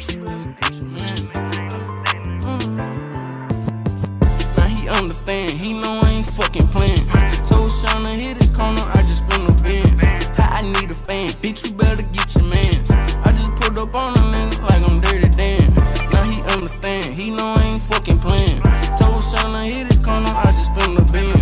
bitch, you better get your mans. Now he understand, he know I ain't fucking playing. Told Sean to hit his corner, I just spin the bins. I need a fan, bitch, you better get your mans. I just pulled up on a nigga like I'm Dirty Dan. Now he understand, he know I ain't fucking playing. Told Sean to hit his corner, I just spin the bins.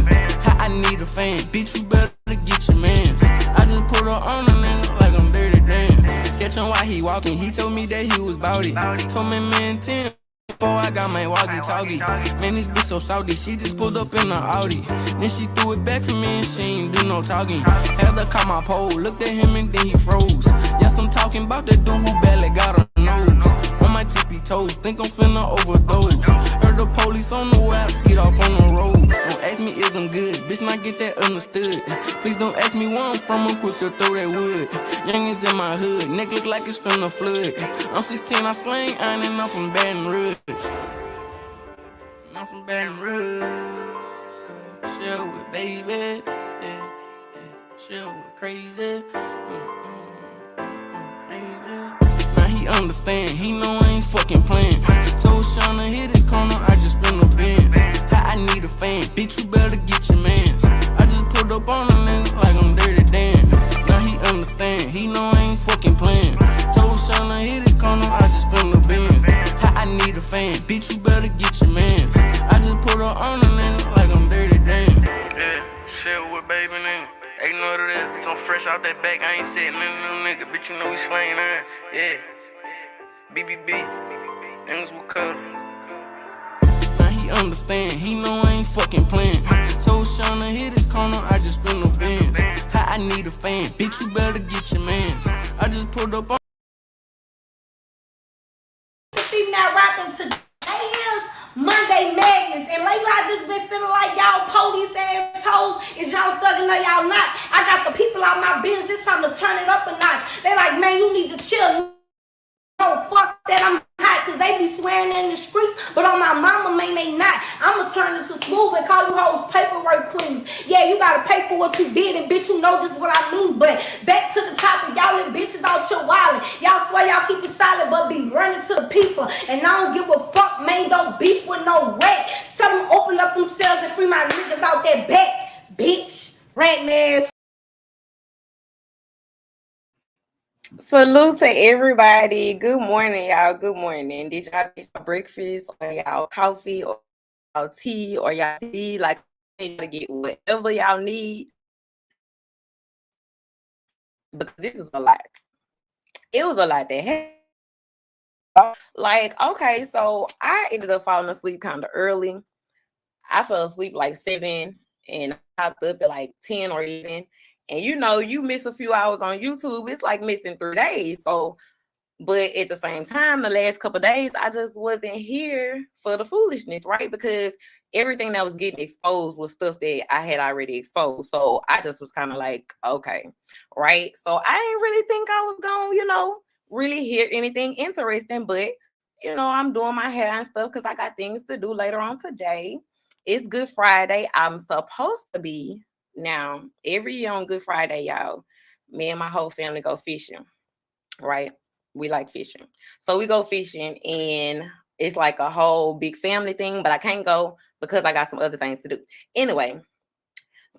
I need a fan, bitch, you better get your mans. I just put her on a nigga like I'm Dirty Dan. Catch him while he walking, he told me that he was bouty. Told me man 10 before I got my walkie-talkie. Man, this bitch so salty, she just pulled up in the Audi. Then she threw it back for me and she ain't do no talking. Had to call my pole, looked at him and then he froze. Yes, I'm talking about that dude who barely got a nose. On my tippy toes, think I'm finna overdose. Heard the police on the way, I skid off on the road. Don't ask me is I'm good, bitch, not get that understood. Please don't ask me where I'm from, I'm quick to throw that wood. Youngins in my hood, neck look like it's finna flood. I'm 16, I slang iron and I'm from Baton Rouge. I'm from Baton Rouge. Chill with baby, yeah. Chill with crazy. Now he understand, he know I ain't fucking playing. Told Sean to hit his corner, I just spin the bins. I need a fan, bitch, you better get your mans. I just pulled up on a nigga like I'm Dirty Dan. Now he understand, he know I ain't fucking playing. Told Sean to hit his corner, I just spin the bins. I need a fan, bitch, you better get your mans. I just put her on a nigga like I'm Dirty Dan. Yeah, shit with baby nigga. Ain't no to that, bitch, I'm fresh out that back. I ain't sitting in no nigga, bitch, you know we slaying iron. Yeah, BBB, niggas will cut. Now he understand, he know I ain't fucking playing. Told Sean to hit his corner, I just spin the bins. I need a fan, bitch, you better get your mans. I just pulled up on. Now rapping today is Monday Madness, and lately I just been feeling like y'all police assholes. Is y'all thugging or y'all not? I got the people out my business. It's time to turn it up a notch. They like, man, you need to chill. No, fuck that, I'm hot, cause they be swearing in the streets, but on my mama, man, they not. I'ma turn it to smooth and call you hoes paperwork queens. Yeah, you gotta pay for what you did, and bitch, you know just what I mean. But back to the topic, y'all and bitches out your wallet. Y'all swear y'all keep it solid, but be running to the people. And I don't give a fuck, man, don't beef with no rat. Tell them open up themselves and free my niggas out that back, bitch. Rat ass. Salute to everybody. Good morning, y'all. Good morning. Did y'all get your breakfast or y'all coffee or y'all tea or y'all tea? Like, you gotta get whatever y'all need. Because this is a lot. It was a lot that happened. Like, okay, so I ended up falling asleep kind of early. I fell asleep like 7 and I popped up at like 10 or 11. And you know, you miss a few hours on YouTube, it's like missing 3 days. So, but at the same time, the last couple of days, I just wasn't here for the foolishness, right? Because everything that was getting exposed was stuff that I had already exposed. So I just was kind of like, okay, right? So I didn't really think I was going, really hear anything interesting. But, I'm doing my hair and stuff because I got things to do later on today. It's Good Friday. I'm supposed to be. Now, every year on Good Friday, y'all, me and my whole family go fishing, right? We like fishing. So we go fishing and it's like a whole big family thing, but I can't go because I got some other things to do. Anyway,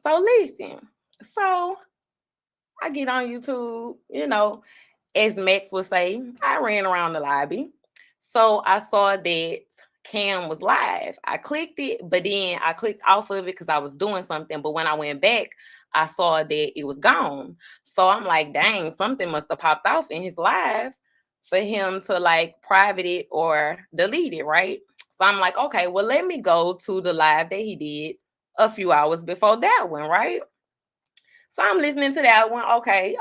so listen. So I get on YouTube, as Max would say, I ran around the lobby. So I saw that Cam was live. I clicked it, but then I clicked off of it because I was doing something. But when I went back, I saw that it was gone. So I'm like, dang, something must have popped off in his live for him to like private it or delete it, right? So I'm like, okay, well, let me go to the live that he did a few hours before that one, right? So I'm listening to that one. Okay.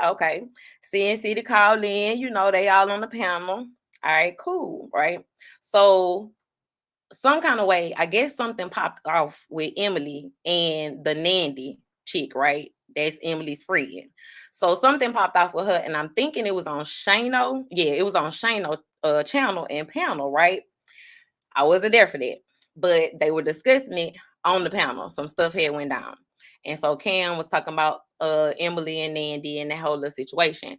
CNC to call in, they all on the panel. All right, cool, right? So some kind of way, I guess something popped off with Emily and the Nandy chick, right? That's Emily's friend. So something popped off with her, and I'm thinking it was on Shano. Yeah, it was on Shano channel and panel, right? I wasn't there for that, but they were discussing it on the panel. Some stuff had went down. And so Cam was talking about Emily and Nandy and that whole little situation.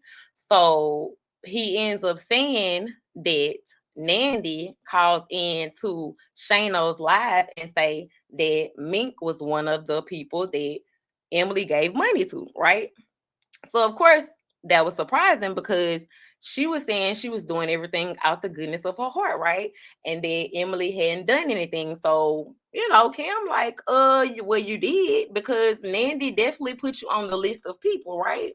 So he ends up saying that Nandy calls in to Shano's live and say that Mink was one of the people that Emily gave money to, right? So of course that was surprising because she was saying she was doing everything out the goodness of her heart, right? And that Emily hadn't done anything. So, Cam like, well, you did because Nandy definitely put you on the list of people, right?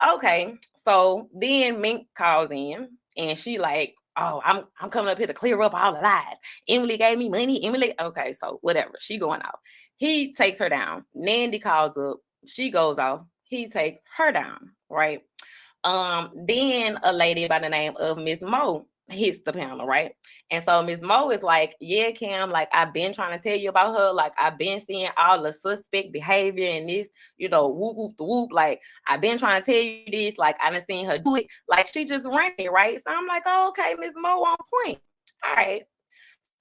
Okay. So then Mink calls in and she like, oh, I'm coming up here to clear up all the lies. Emily gave me money. Emily, okay, so whatever. She going out. He takes her down. Nandy calls up. She goes off. He takes her down, right? Then a lady by the name of Miss Mo hits the panel, right? And so Miss Mo is like, yeah, Cam, like I've been trying to tell you about her. Like I've been seeing all the suspect behavior and this, whoop, whoop, the whoop. Like I've been trying to tell you this. Like I done seen her do it. Like she just ran it, right? So I'm like, oh, okay, Miss Mo on point. All right.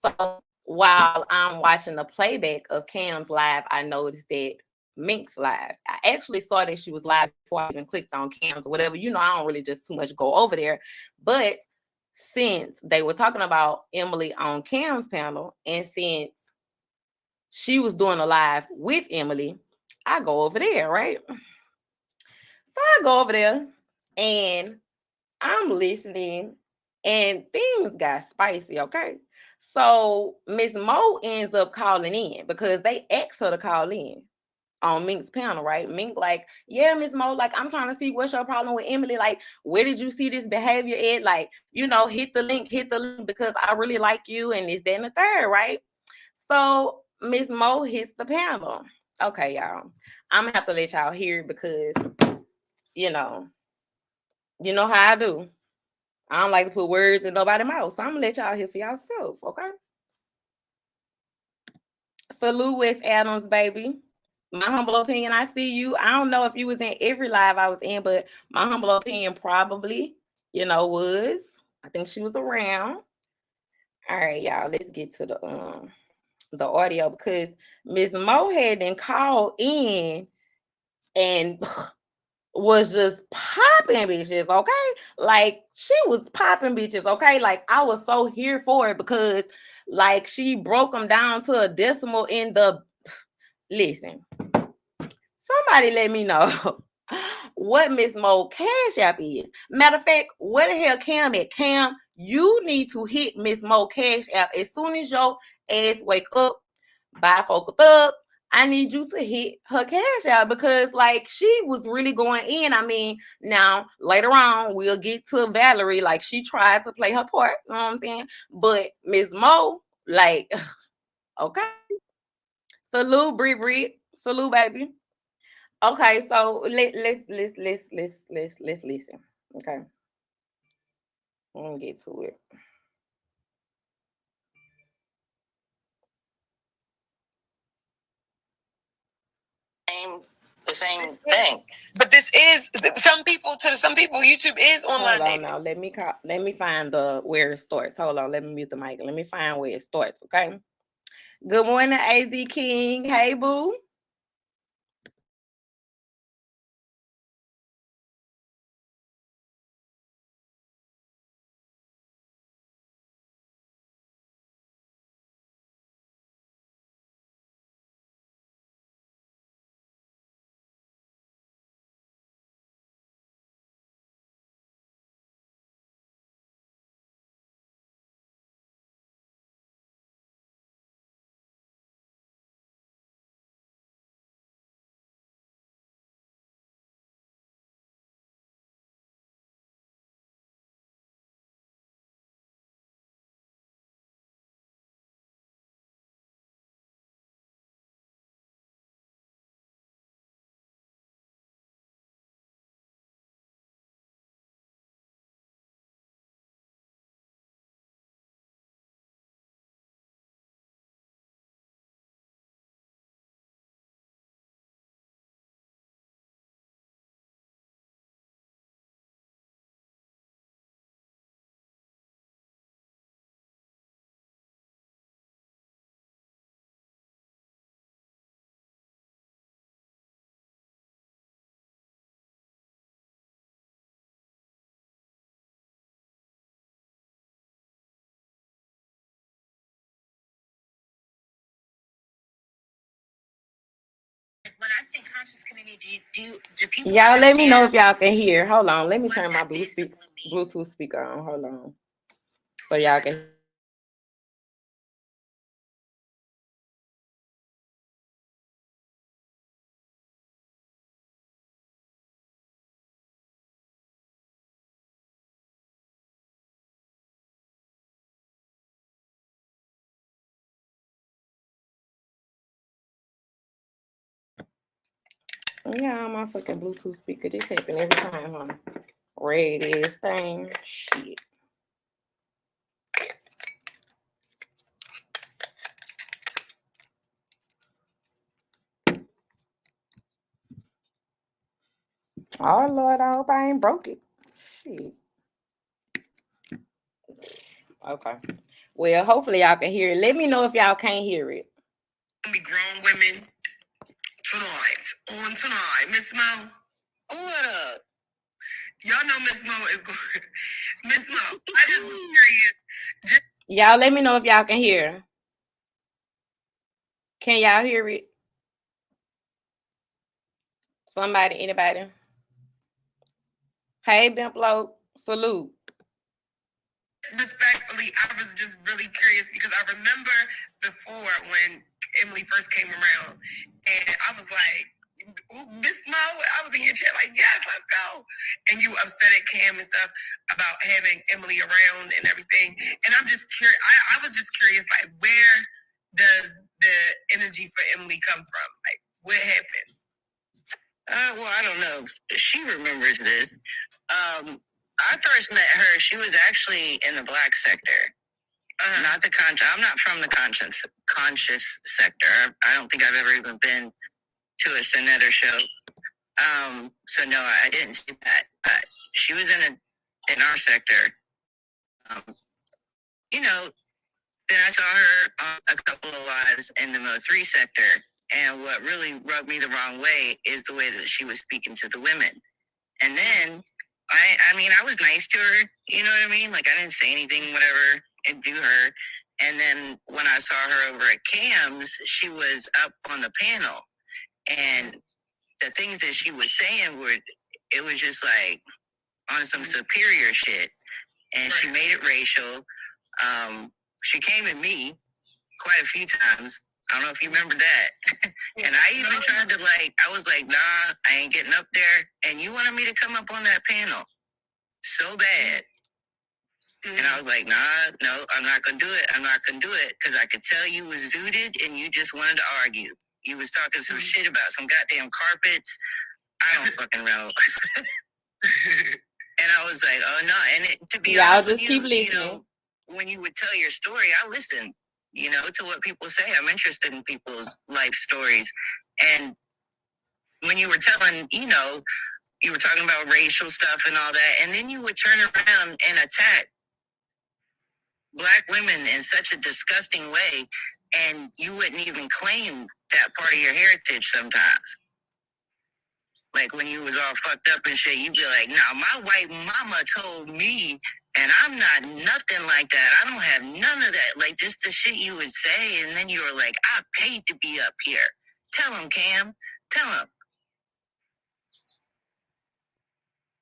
So while I'm watching the playback of Cam's live, I noticed that Mink's live. I actually saw that she was live before I even clicked on Cam's or whatever. I don't really just too much go over there. But since they were talking about Emily on Cam's panel, and since she was doing a live with Emily, I go over there, right? So I go over there and I'm listening and things got spicy, okay? So Miss Mo ends up calling in because they asked her to call in on Mink's panel, right? Mink like, yeah, Miss Mo, like, I'm trying to see what's your problem with Emily. Like, where did you see this behavior at? Like, hit the link because I really like you and it's that and the third, right? So Miss Mo hits the panel. Okay, y'all. I'm gonna have to let y'all hear it because, you know how I do. I don't like to put words in nobody's mouth. So I'm gonna let y'all hear for yourself, okay? Salute West Adams, baby. My humble opinion, I see you. I don't know if you was in every live I was in, but my humble opinion probably, was. I think she was around. All right, y'all. Let's get to the audio because Miss Mo had then called in and was just popping bitches, okay? Like she was popping bitches, okay? Like I was so here for it because like she broke them down to a decimal in the listen. Somebody let me know what Miss Mo Cash App is. Matter of fact, where the hell Cam at? Cam, you need to hit Miss Mo Cash App as soon as your ass wake up, bifocal thug. I need you to hit her cash out because like she was really going in. I mean, now later on we'll get to Valerie. Like she tried to play her part, you know what I'm saying? But Miss Mo, like, okay. Salute, Brie. Salute, baby. Okay, so let's listen. Okay. I'm gonna get to it. The same thing. But this is some people YouTube is online. Hold on now. Let me find where it starts. Hold on, let me mute the mic. Let me find where it starts, okay? Good morning, AZ King. Hey boo. when I say conscious community, do people? Y'all, let me know if y'all can hear. Hold on, let me turn my Bluetooth speaker on. Hold on, so y'all can. Yeah, my fucking Bluetooth speaker. This happen every time, huh? Red ass thing. Shit. Oh Lord, I hope I ain't broke it. Shit. Okay. Well, hopefully y'all can hear it. Let me know if y'all can't hear it. Be grown women tonight. Miss Mo. What up? Y'all know Miss Mo is going. Miss Mo, I just was curious. Y'all let me know if y'all can hear. Can y'all hear it? Somebody, anybody? Hey, Bimplo, salute. Respectfully, I was just really curious because I remember before when Emily first came around, and I was like, Miss Mo, I was in your chair like, yes, let's go. And you upset at Cam and stuff about having Emily around and everything. And I'm just curious. I was just curious, like, where does the energy for Emily come from? Like, what happened? Well, I don't know. She remembers this. I first met her. She was actually in the black sector, not the conscious. I'm not from the conscious sector. I don't think I've ever even been to a senator show. So no, I didn't see that. She was in our sector. You know, then I saw her on a couple of lives in the Mo3 sector. And what really rubbed me the wrong way is the way that she was speaking to the women. And then, I mean, I was nice to her. You know what I mean? Like, I didn't say anything, whatever, and do her. And then when I saw her over at Cam's, she was up on the panel. And the things that she was saying it was just like on some superior shit. And she made it racial. She came at me quite a few times. I don't know if you remember that. And I even tried to I was like, nah, I ain't getting up there. And you wanted me to come up on that panel so bad. And I was like, nah, no, I'm not going to do it. I'm not going to do it. Because I could tell you was zooted and you just wanted to argue. You was talking some shit about some goddamn carpets. I don't fucking know. And I was like, oh, no. And to be honest with you, when you would tell your story, I listened, to what people say. I'm interested in people's life stories. And when you were telling, you were talking about racial stuff and all that, and then you would turn around and attack Black women in such a disgusting way, and you wouldn't even claim that part of your heritage sometimes. Like when you was all fucked up and shit, you'd be like, nah, my white mama told me, and I'm not nothing like that. I don't have none of that. Like just the shit you would say, and then you were like, I paid to be up here. Tell him, Cam. Tell him.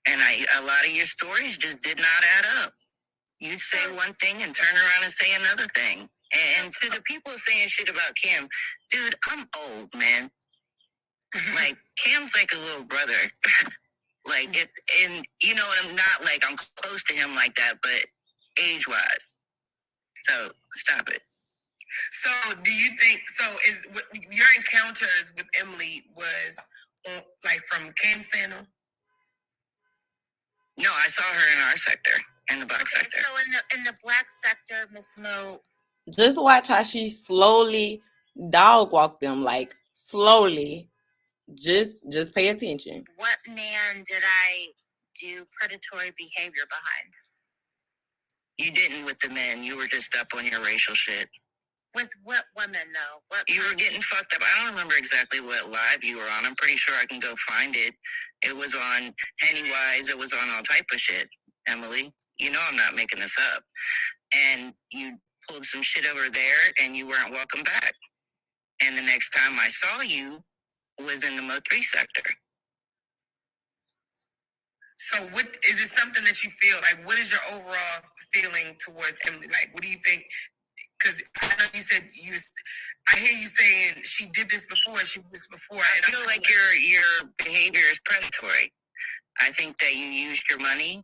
And a lot of your stories just did not add up. You'd say one thing and turn around and say another thing. And to the people saying shit about Cam, dude, I'm old, man. Like, Cam's like a little brother. And you know what, I'm not like I'm close to him like that, but age-wise. So, stop it. So, do you think, your encounters with Emily was, from Cam's panel? No, I saw her in our sector, in the black sector. So in the black sector, Miss Mo. Just watch how she slowly dog walked them, like slowly. Just pay attention. What man did I do predatory behavior behind? You didn't with the men. You were just up on your racial shit. With what women, though? You were getting fucked up. I don't remember exactly what live you were on. I'm pretty sure I can go find it. It was on Pennywise. It was on all type of shit, Emily. You know I'm not making this up. And you pulled some shit over there, and you weren't welcome back. And the next time I saw you, was in the Mo3 sector. So what is it something that you feel like? What is your overall feeling towards Emily? Like, what do you think? Because I know you said I hear you saying she did this before. She did this before. I feel like your behavior is predatory. I think that you used your money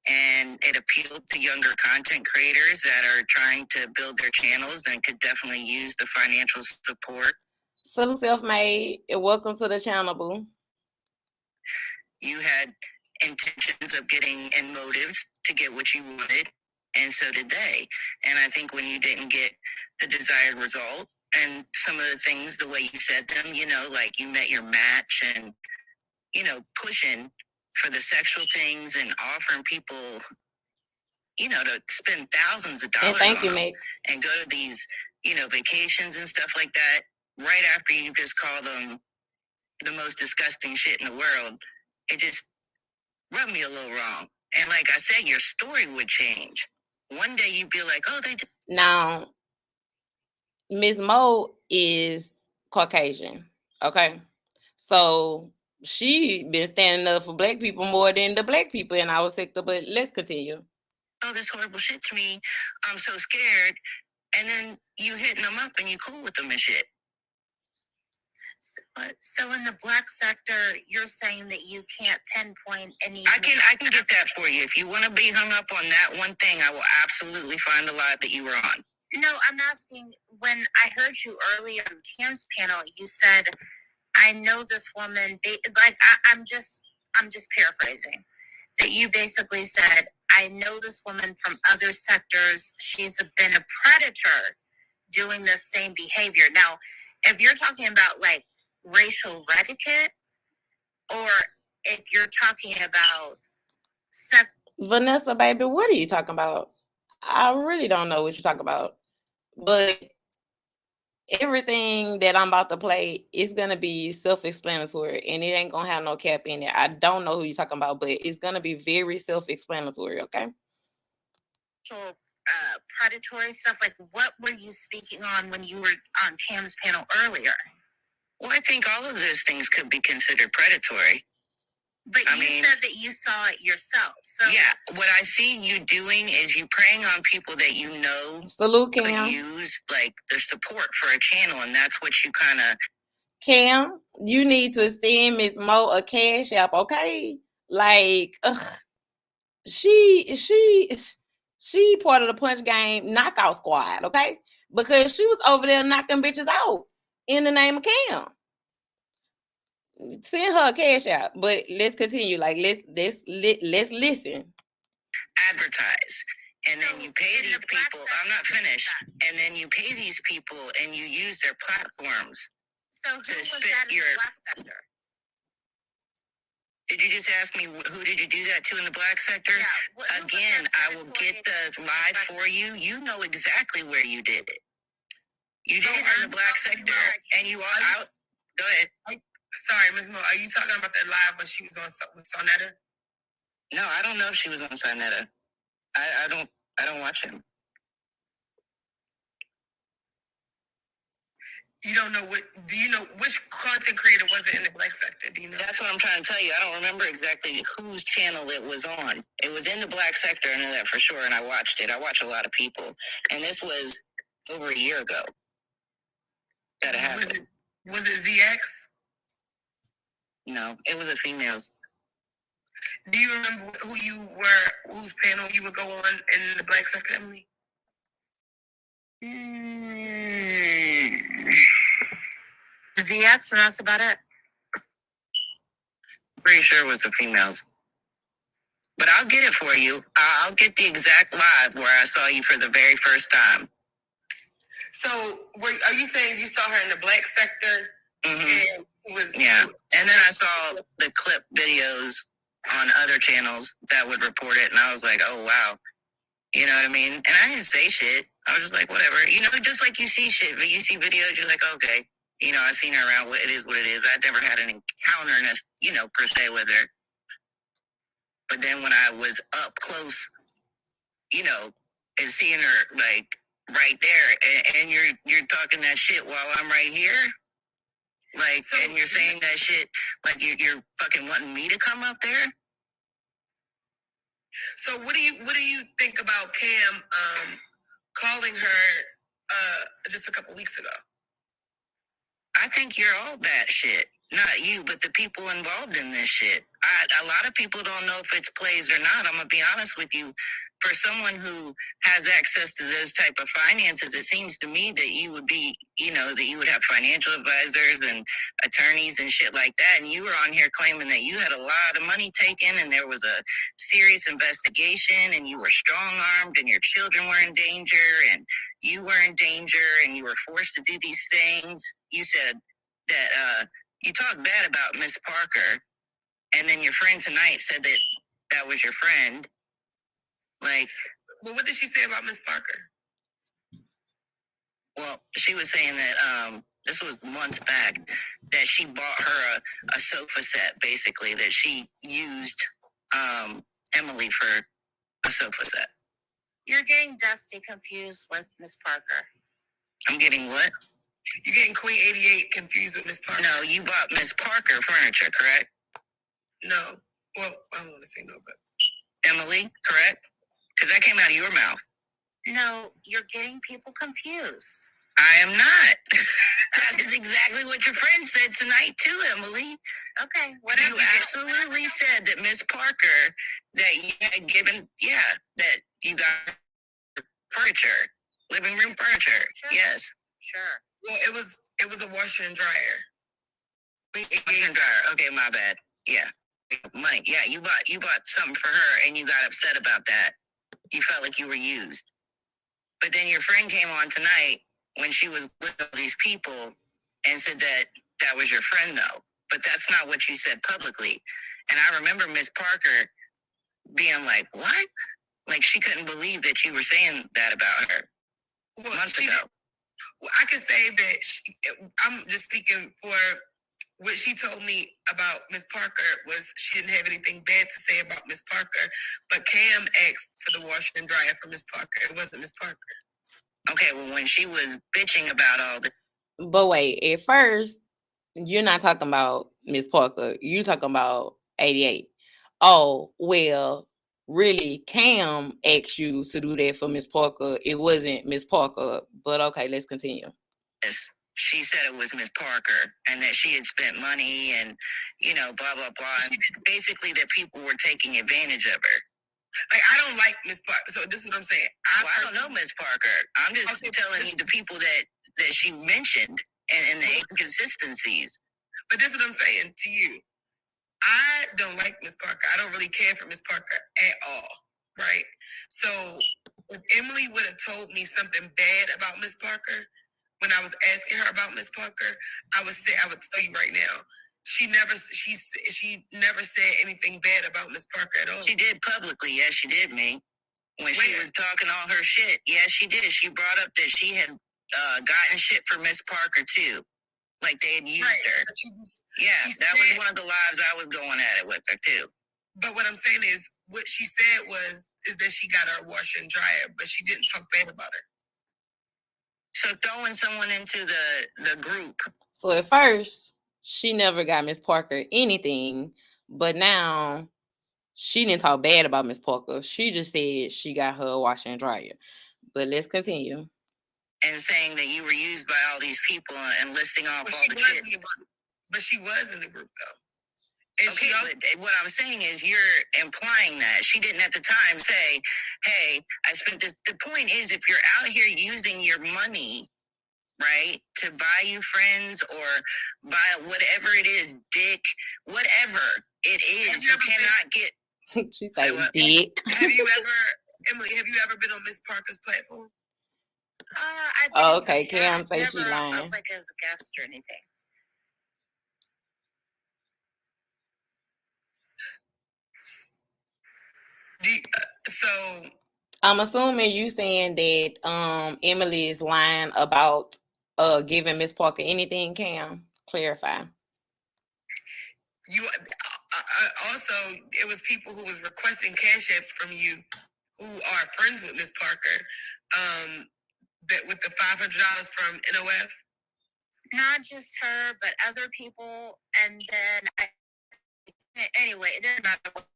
and it appealed to younger content creators that are trying to build their channels and could definitely use the financial support. Salute Self-Made, and welcome to the channel, boo. You had intentions of getting and motives to get what you wanted, and so did they. And I think when you didn't get the desired result, and some of the things, the way you said them, you know, like you met your match and, you know, pushing for the sexual things and offering people, you know, to spend thousands of dollars and thank you, mate, and go to these, you know, vacations and stuff like that, right after you just called them the most disgusting shit in the world, it just rubbed me a little wrong. And like I said, your story would change. One day you'd be like, oh, they did. Now, Ms. Mo is Caucasian, okay? So she been standing up for black people more than the black people in our sector, but let's continue. Oh, this horrible shit to me. I'm so scared. And then you hitting them up and you cool with them and shit. So in the black sector, you're saying that you can't pinpoint any. I can get that for you. If you want to be hung up on that one thing, I will absolutely find the live that you were on. No, I'm asking, when I heard you earlier on Cam's panel, you said, I know this woman, like, I'm just paraphrasing, that you basically said, I know this woman from other sectors. She's been a predator doing the same behavior. Now, if you're talking about like racial etiquette, or if you're talking about Vanessa, baby, what are you talking about? I really don't know what you're talking about. But everything that I'm about to play is going to be self-explanatory, and it ain't going to have no cap in it. I don't know who you're talking about, but it's going to be very self-explanatory, okay? Predatory stuff, like what were you speaking on when you were on Cam's panel earlier? Well, I think all of those things could be considered predatory. But you said that you saw it yourself. So yeah, what I see you doing is you preying on people that you know Salute, could Cam. use like the support for a channel, and that's what you kind of. Cam, you need to send Miss Mo a cash app, okay? Like, she part of the Punch Game knockout squad, okay? Because she was over there knocking bitches out in the name of Cam. Send her a cash out, but let's continue. Like, let's listen. Advertise, and then you pay these people. I'm not finished. And then you pay these people, and you use their platforms. So who was that in the black sector? Did you just ask me who did you do that to in the black sector? Yeah. Again, I will get the live for you. You know exactly where you did it. You did it in the black sector, and you are out. Go ahead. Sorry, Ms. Mo, are you talking about that live when she was on with Sonetta? No, I don't know if she was on Sonetta. I don't watch him. You don't know do you know which content creator was it in the black sector? Do you know? That's what I'm trying to tell you. I don't remember exactly whose channel it was on. It was in the black sector, I know that for sure, and I watched it. I watch a lot of people. And this was over a year ago that it happened. Was it ZX? No, it was a female's. Do you remember whose panel you would go on in the black sector, Emily? ZX, and that's about it. Pretty sure it was the females. But I'll get it for you. I'll get the exact live where I saw you for the very first time. So, are you saying you saw her in the black sector? Mm-hmm. Yeah. And then I saw the clip videos on other channels that would report it, and I was like, oh, wow. You know what I mean? And I didn't say shit. I was just like, whatever. You know, just like you see shit, but you see videos, you're like, okay. You know, I seen her around. It is what it is. I'd never had an encounter, you know, per se with her. But then when I was up close, you know, and seeing her like right there, and you're talking that shit while I'm right here. Like, So- and you're saying that shit, like you're fucking wanting me to come up there? So what do you think about Cam calling her just a couple weeks ago? I think you're all bad shit. Not you, but the people involved in this shit. A lot of people don't know if it's plays or not. I'm gonna be honest with you. For someone who has access to those type of finances, it seems to me that you would be, that you would have financial advisors and attorneys and shit like that. And you were on here claiming that you had a lot of money taken and there was a serious investigation and you were strong armed and your children were in danger and you were in danger and you were forced to do these things. You said that you talked bad about Miss Parker, and then your friend tonight said that that was your friend. Like, well, what did she say about Miss Parker? Well, she was saying that this was months back that she bought her a sofa set, basically, that she used Emily for a sofa set. You're getting Dusty confused with Miss Parker. I'm getting what? You're getting Queen 88 confused with Miss Parker. No, you bought Miss Parker furniture, correct? No. Well, I don't want to say no, but Emily, correct? Because that came out of your mouth. No, you're getting people confused. I am not. That is exactly what your friend said tonight too, Emily. Okay, whatever. You absolutely said that Miss Parker, that you had given, that you got furniture, living room furniture. Sure. Yes. Sure. well, it was a washer and dryer. Washer and dryer. Okay, my bad. Yeah. Money. Yeah, you bought something for her and you got upset about that. You felt like you were used. But then your friend came on tonight when she was with all these people and said that that was your friend though. But that's not what you said publicly. And I remember Miss Parker being like, what? Like she couldn't believe that you were saying that about her months ago. Well, I can say that I'm just speaking for what she told me about Miss Parker was she didn't have anything bad to say about Miss Parker, but Cam asked for the washer and dryer for Miss Parker. It wasn't Miss Parker. Okay, well, when she was bitching about all this. But wait, at first, you're not talking about Miss Parker. You're talking about 88. Oh, well, really, Cam asked you to do that for Miss Parker. It wasn't Miss Parker. But okay, let's continue. She said it was Miss Parker and that she had spent money and, blah, blah, blah. And basically that people were taking advantage of her. Like, I don't like Miss Parker. So this is what I'm saying. I don't know Miss Parker. I'm just telling you the people that she mentioned and the inconsistencies. But this is what I'm saying to you. I don't like Miss Parker. I don't really care for Miss Parker at all, right? So if Emily would have told me something bad about Miss Parker when I was asking her about Miss Parker, I would tell you right now. She never said anything bad about Miss Parker at all. She did publicly, yes, she did, me. When she was talking all her shit, yes, she did. She brought up that she had gotten shit for Miss Parker too, like they had used her. That was one of the lives I was going at it with her too. But what I'm saying is, what she said is that she got her washer and dryer, but she didn't talk bad about her. So throwing someone into the group. So at first, she never got Miss Parker anything, but now she didn't talk bad about Miss Parker. She just said she got her washer and dryer. But let's continue. And saying that you were used by all these people and listing off all the shit. But she was in the group though. And but what I'm saying is you're implying that. She didn't at the time say, hey, I spent this. The point is, if you're out here using your money, right, to buy you friends or buy whatever it is, dick, whatever it is, you cannot get. She's like, dick. Emily, have you ever been on Miss Parker's platform? Okay, Cam say she lying. Not like as a guest or anything. So I'm assuming you saying that Emily is lying about giving Miss Parker anything. Cam, clarify. You also, it was people who was requesting cash apps from you who are friends with Miss Parker, that with the $500 from NOF. not just her, but other people. And then, anyway, it didn't matter.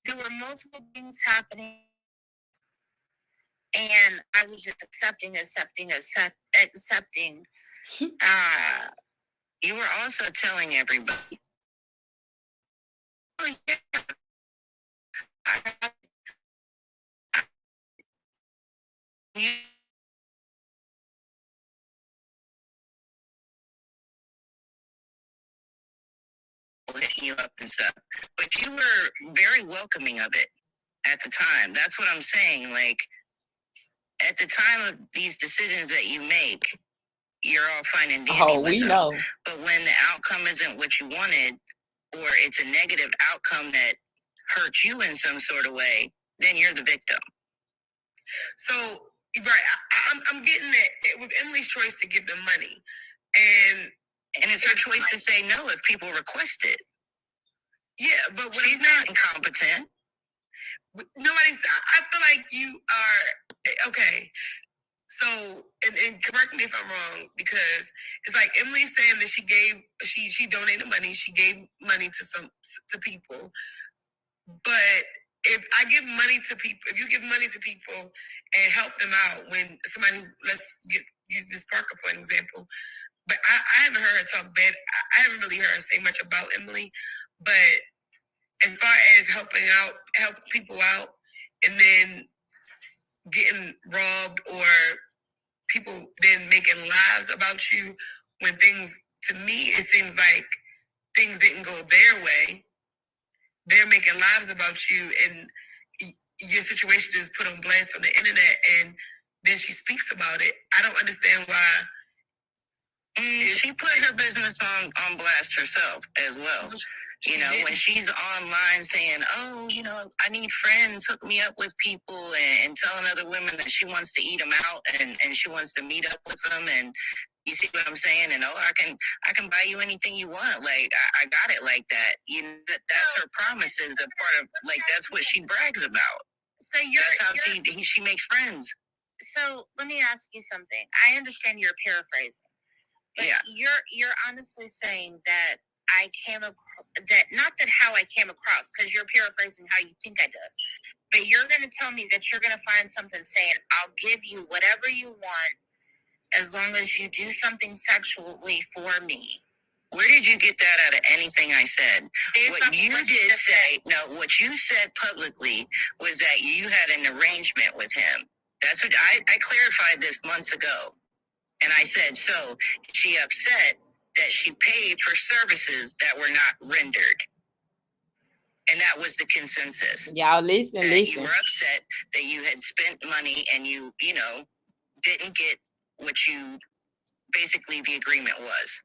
There were multiple things happening, and I was just accepting. You were also telling everybody, oh, yeah, you hitting you up and stuff, but you were very welcoming of it at the time. That's what I'm saying. Like, at the time of these decisions that you make, you're all fine and dandy with them. Know. But when the outcome isn't what you wanted, or it's a negative outcome that hurts you in some sort of way, then you're the victim. So, right, I'm getting that it was Emily's choice to give them money, and it's her choice to say no if people request it. Yeah, but she's not incompetent. Nobody's. I feel like you are okay. So, and correct me if I'm wrong, because it's like Emily's saying that she donated money, she gave money to people. But if I give money to people, if you give money to people and help them out when somebody, use Miss Parker for an example, but I haven't heard her talk bad. I haven't really heard her say much about Emily, but as far as helping people out, and then getting robbed or people then making lies about you when things, to me, it seems like things didn't go their way. They're making lies about you, and your situation is put on blast on the internet, and then she speaks about it. I don't understand why. She put her business on blast herself as well. You know, when she's online saying, oh, you know, I need friends, hook me up with people, and telling other women that she wants to eat them out and she wants to meet up with them. And you see what I'm saying? And, oh, I can buy you anything you want. Like, I got it like that. You know, that's her promises, a part of, like, that's what she brags about. So that's how she makes friends. So let me ask you something. I understand you're paraphrasing. But you're honestly saying that I came across, that not that how I came across, because you're paraphrasing how you think I did, but you're going to tell me that you're going to find something saying, I'll give you whatever you want as long as you do something sexually for me. Where did you get that out of anything I said? What you did say, no, what you said publicly was that you had an arrangement with him. That's what I clarified this months ago. And I said, so she upset that she paid for services that were not rendered. And that was the consensus. Y'all listen. You were upset that you had spent money and you know, didn't get what you, basically the agreement was.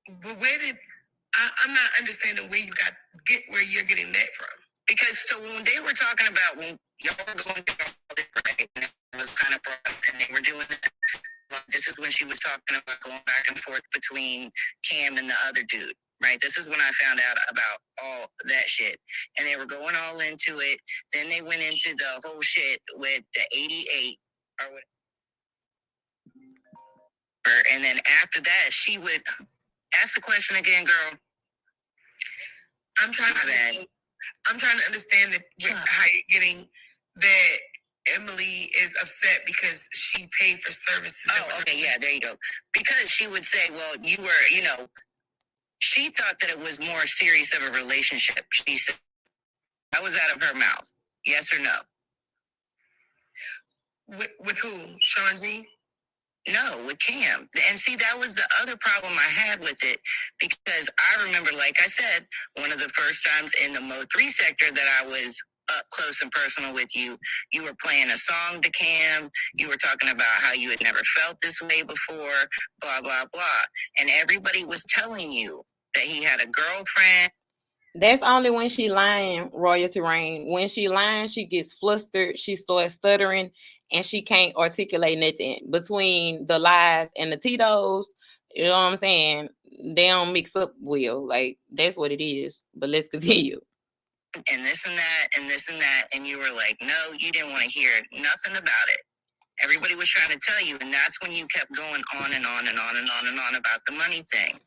But I'm not understanding where where you're getting that from. Because so when they were talking about when y'all were going through all this, right, and it was kind of brought up and they were doing it. This is when she was talking about going back and forth between Cam and the other dude, right? This is when I found out about all that shit. And they were going all into it. Then they went into the whole shit with the 88 or whatever. And then after that, she would ask the question again, girl. I'm trying to understand how you're getting that Emily is upset because she paid for services. Oh, okay, yeah, there you go. Because she would say, well, you were, you know, she thought that it was more serious of a relationship. She said, that was out of her mouth. Yes or no? With who? Sean G? No, with Cam. And see, that was the other problem I had with it, because I remember, like I said, one of the first times in the Mo3 sector that I was up close and personal with you, you were playing a song to Cam, you were talking about how you had never felt this way before, blah, blah, blah. And everybody was telling you that he had a girlfriend. That's only when she lying, Royalty Rain. When she lying, she gets flustered, she starts stuttering, and she can't articulate nothing. Between the lies and the Tito's, you know what I'm saying? They don't mix up well. Like, that's what it is. But let's continue. And this and that, and this and that. And you were like, no, you didn't want to hear nothing about it. Everybody was trying to tell you, and that's when you kept going on and on and on and on and on about the money thing.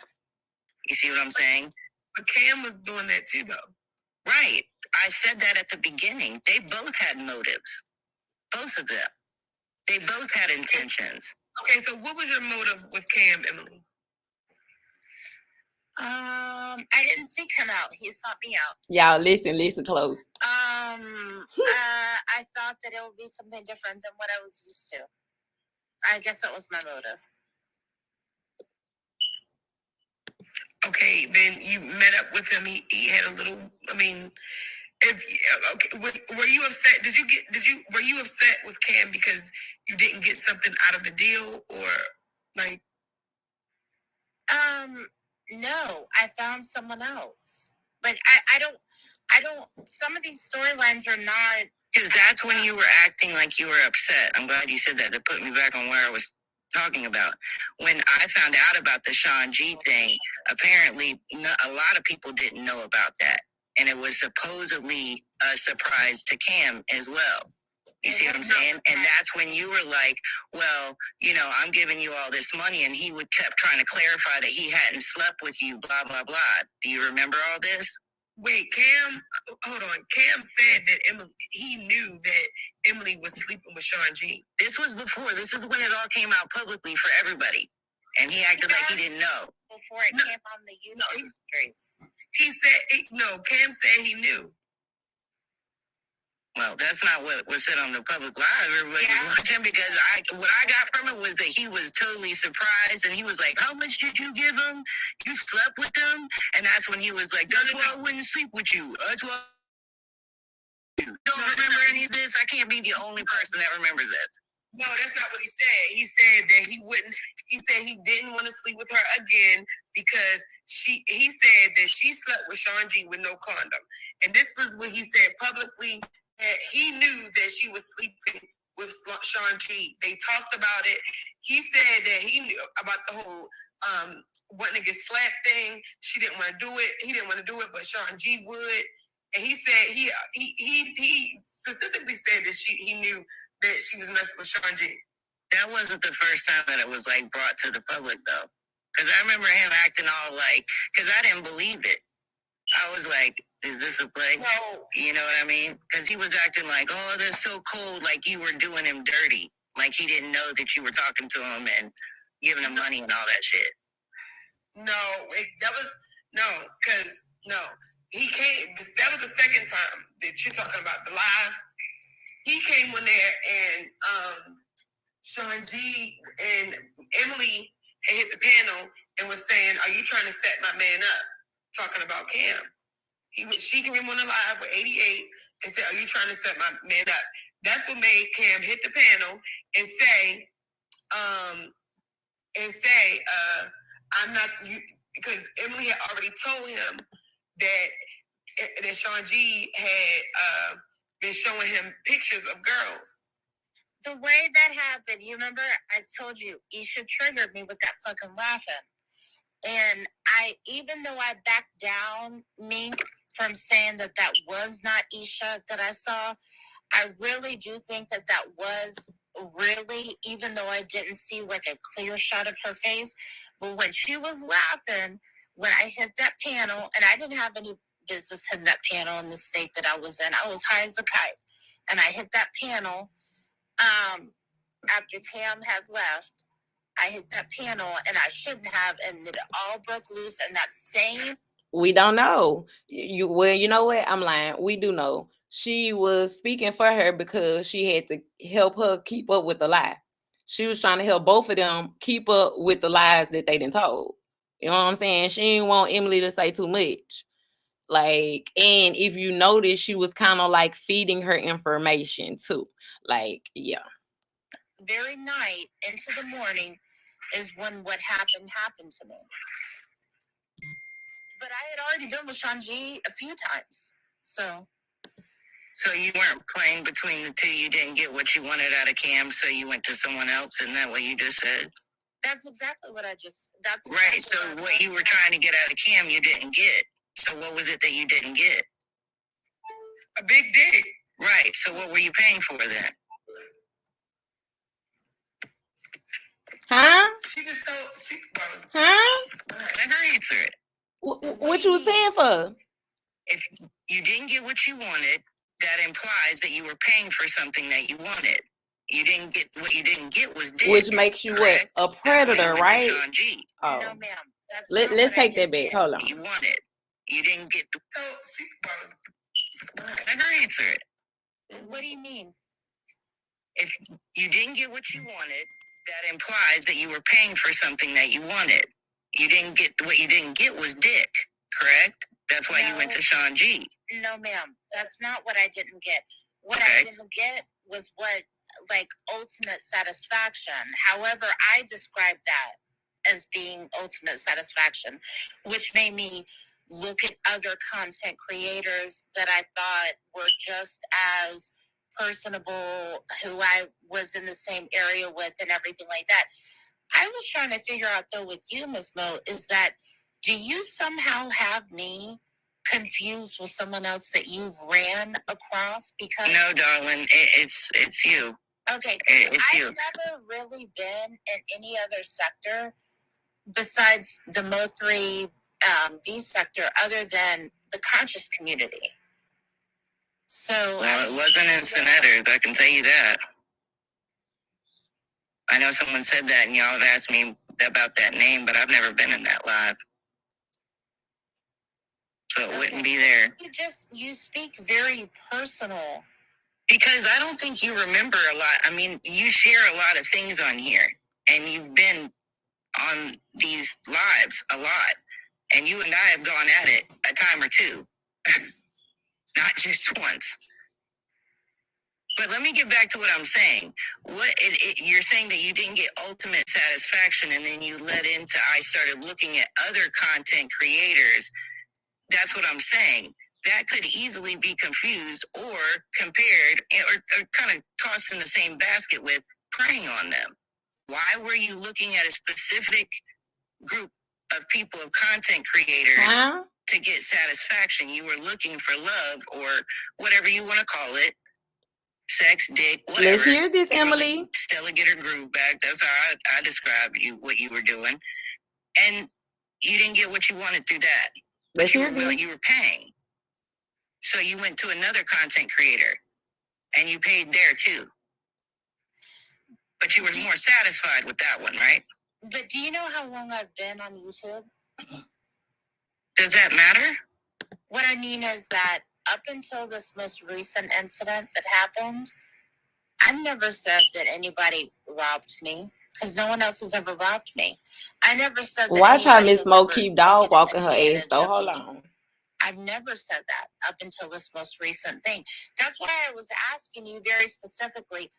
You see what I'm saying? But Cam was doing that too, though. Right. I said that at the beginning. They both had motives. Both of them. They both had intentions. Okay, so what was your motive with Cam, Emily? I didn't seek him out. He sought me out. Y'all listen close. I thought that it would be something different than what I was used to. I guess that was my motive. Okay, then you met up with him. He had a little. I mean, were you upset? Were you upset with Cam because you didn't get something out of the deal, or like? No, I found someone else. Like I don't. Some of these storylines are not. Because that's when you were acting like you were upset. I'm glad you said that. That put me back on where I was talking about. When I found out about the Sean G thing, apparently a lot of people didn't know about that. And it was supposedly a surprise to Cam as well. You see what I'm saying? And that's when you were like, well, you know, I'm giving you all this money. And he kept trying to clarify that he hadn't slept with you, blah, blah, blah. Do you remember all this? Wait, Cam, hold on. Cam said that he knew that Emily was sleeping with Sean G. This was before. This is when it all came out publicly for everybody. And he acted like he didn't know. Before it came on the YouTube streets. He said, Cam said he knew. Well, that's not what was said on the public live. Everybody was watching because what I got from it was that he was totally surprised and he was like, how much did you give him? You slept with him? And that's when he was like, that's why I wouldn't sleep with you. That's why I don't remember any of this. I can't be the only person that remembers this. No, that's not what he said. He said that he said he didn't want to sleep with her again because he said that she slept with Sean G with no condom. And this was what he said publicly, that he knew that she was sleeping with Sean G. They talked about it. He said that he knew about the whole wanting to get slapped thing. She didn't want to do it. He didn't want to do it, but Sean G would. And he said he specifically said that he knew that she was messing with Sean G. That wasn't the first time that it was like brought to the public though. Because I remember him acting all like, because I didn't believe it. I was like, is this a play? No. You know what I mean? Because he was acting like, oh, that's so cold, like you were doing him dirty. Like he didn't know that you were talking to him and giving him money and all that shit. No, he came, that was the second time that you're talking about the live. He came on there and Sean G and Emily had hit the panel and was saying, are you trying to set my man up? Talking about Cam. She came on the live with 88 and said, are you trying to set my man up? That's what made Cam hit the panel and say, I'm not, because Emily had already told him that Sean G had been showing him pictures of girls. The way that happened, you remember I told you, Isha triggered me with that fucking laughing. And even though I backed down me from saying that was not Isha that I saw, I really do think that was really, even though I didn't see like a clear shot of her face, but when she was laughing, when I hit that panel, and I didn't have any business hitting that panel in the state that I was in, I was high as a kite, and I hit that panel, after Cam had left, I hit that panel and I shouldn't have, and it all broke loose. And that same, we don't know. Well, you know what? I'm lying. We do know. She was speaking for her because she had to help her keep up with the lie. She was trying to help both of them keep up with the lies that they done told. You know what I'm saying? She didn't want Emily to say too much. Like, and if you notice, she was kind of like feeding her information too. Like, yeah. Very night into the morning is when what happened to me. But I had already been with Sean G a few times. So you weren't playing between the two. You didn't get what you wanted out of Cam, so you went to someone else. Isn't that what you just said? That's exactly what that's right. Exactly So what you were trying to get out of Cam, you didn't get. So what was it that you didn't get? A big dick. Right. So what were you paying for then? What you was paying for? If you didn't get what you wanted, that implies that you were paying for something that you wanted. You didn't get what you didn't get was dick. Which makes you correct? what? A predator, right? Sean G. Oh. No, ma'am. That's Let's take that back. Hold on. You wanted. You didn't get the. Let her answer it. What do you mean? If you didn't get what you wanted, that implies that you were paying for something that you wanted. You didn't get what you didn't get was dick, correct? That's why you went to Sean G. No, ma'am. That's not what I didn't get. What Okay. I didn't get was what, like, ultimate satisfaction. However, I described that as being ultimate satisfaction, which made me look at other content creators that I thought were just as personable, who I was in the same area with and everything like that. I was trying to figure out, though, with you, Ms. Mo, is that do you somehow have me confused with someone else that you've ran across? Because No, darling, it's you. Okay, it's I've you. never really been in any other sector besides the Mo3 B sector other than the conscious community. So Well, it wasn't in Senators, I can tell you that. I know someone said that and y'all have asked me about that name, but I've never been in that live. So it wouldn't be there. You speak very personal. Because I don't think you remember a lot. I mean, you share a lot of things on here, and you've been on these lives a lot. And you and I have gone at it a time or two, not just once. But let me get back to what I'm saying. You're saying that you didn't get ultimate satisfaction, and then you led into I started looking at other content creators. That's what I'm saying. That could easily be confused or compared or kind of tossed in the same basket with preying on them. Why were you looking at a specific group of people, of content creators, to get satisfaction? You were looking for love or whatever you want to call it. Sex, dick, whatever. Let's hear this, Emily. Stella get her groove back. That's how I described what you were doing. And you didn't get what you wanted through that. But you were paying. So you went to another content creator and you paid there too. But you were more satisfied with that one, right? But do you know how long I've been on YouTube? Does that matter? What I mean is that up until this most recent incident that happened, I've never said that anybody robbed me because no one else has ever robbed me. I never said that. Watch how Miss Mo keep dog walking her ass though. Hold on. I've never said that up until this most recent thing. That's why I was asking you very specifically,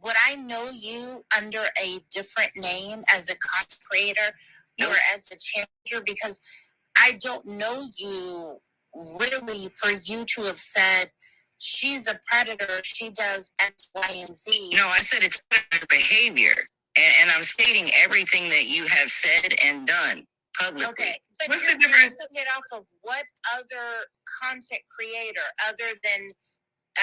would I know you under a different name as a content creator or as a challenger? Because I don't know you really for you to have said, she's a predator, she does X, Y, and Z. No, I said it's predator behavior. And I'm stating everything that you have said and done publicly. Okay, but what's the difference? It off of what other content creator other than,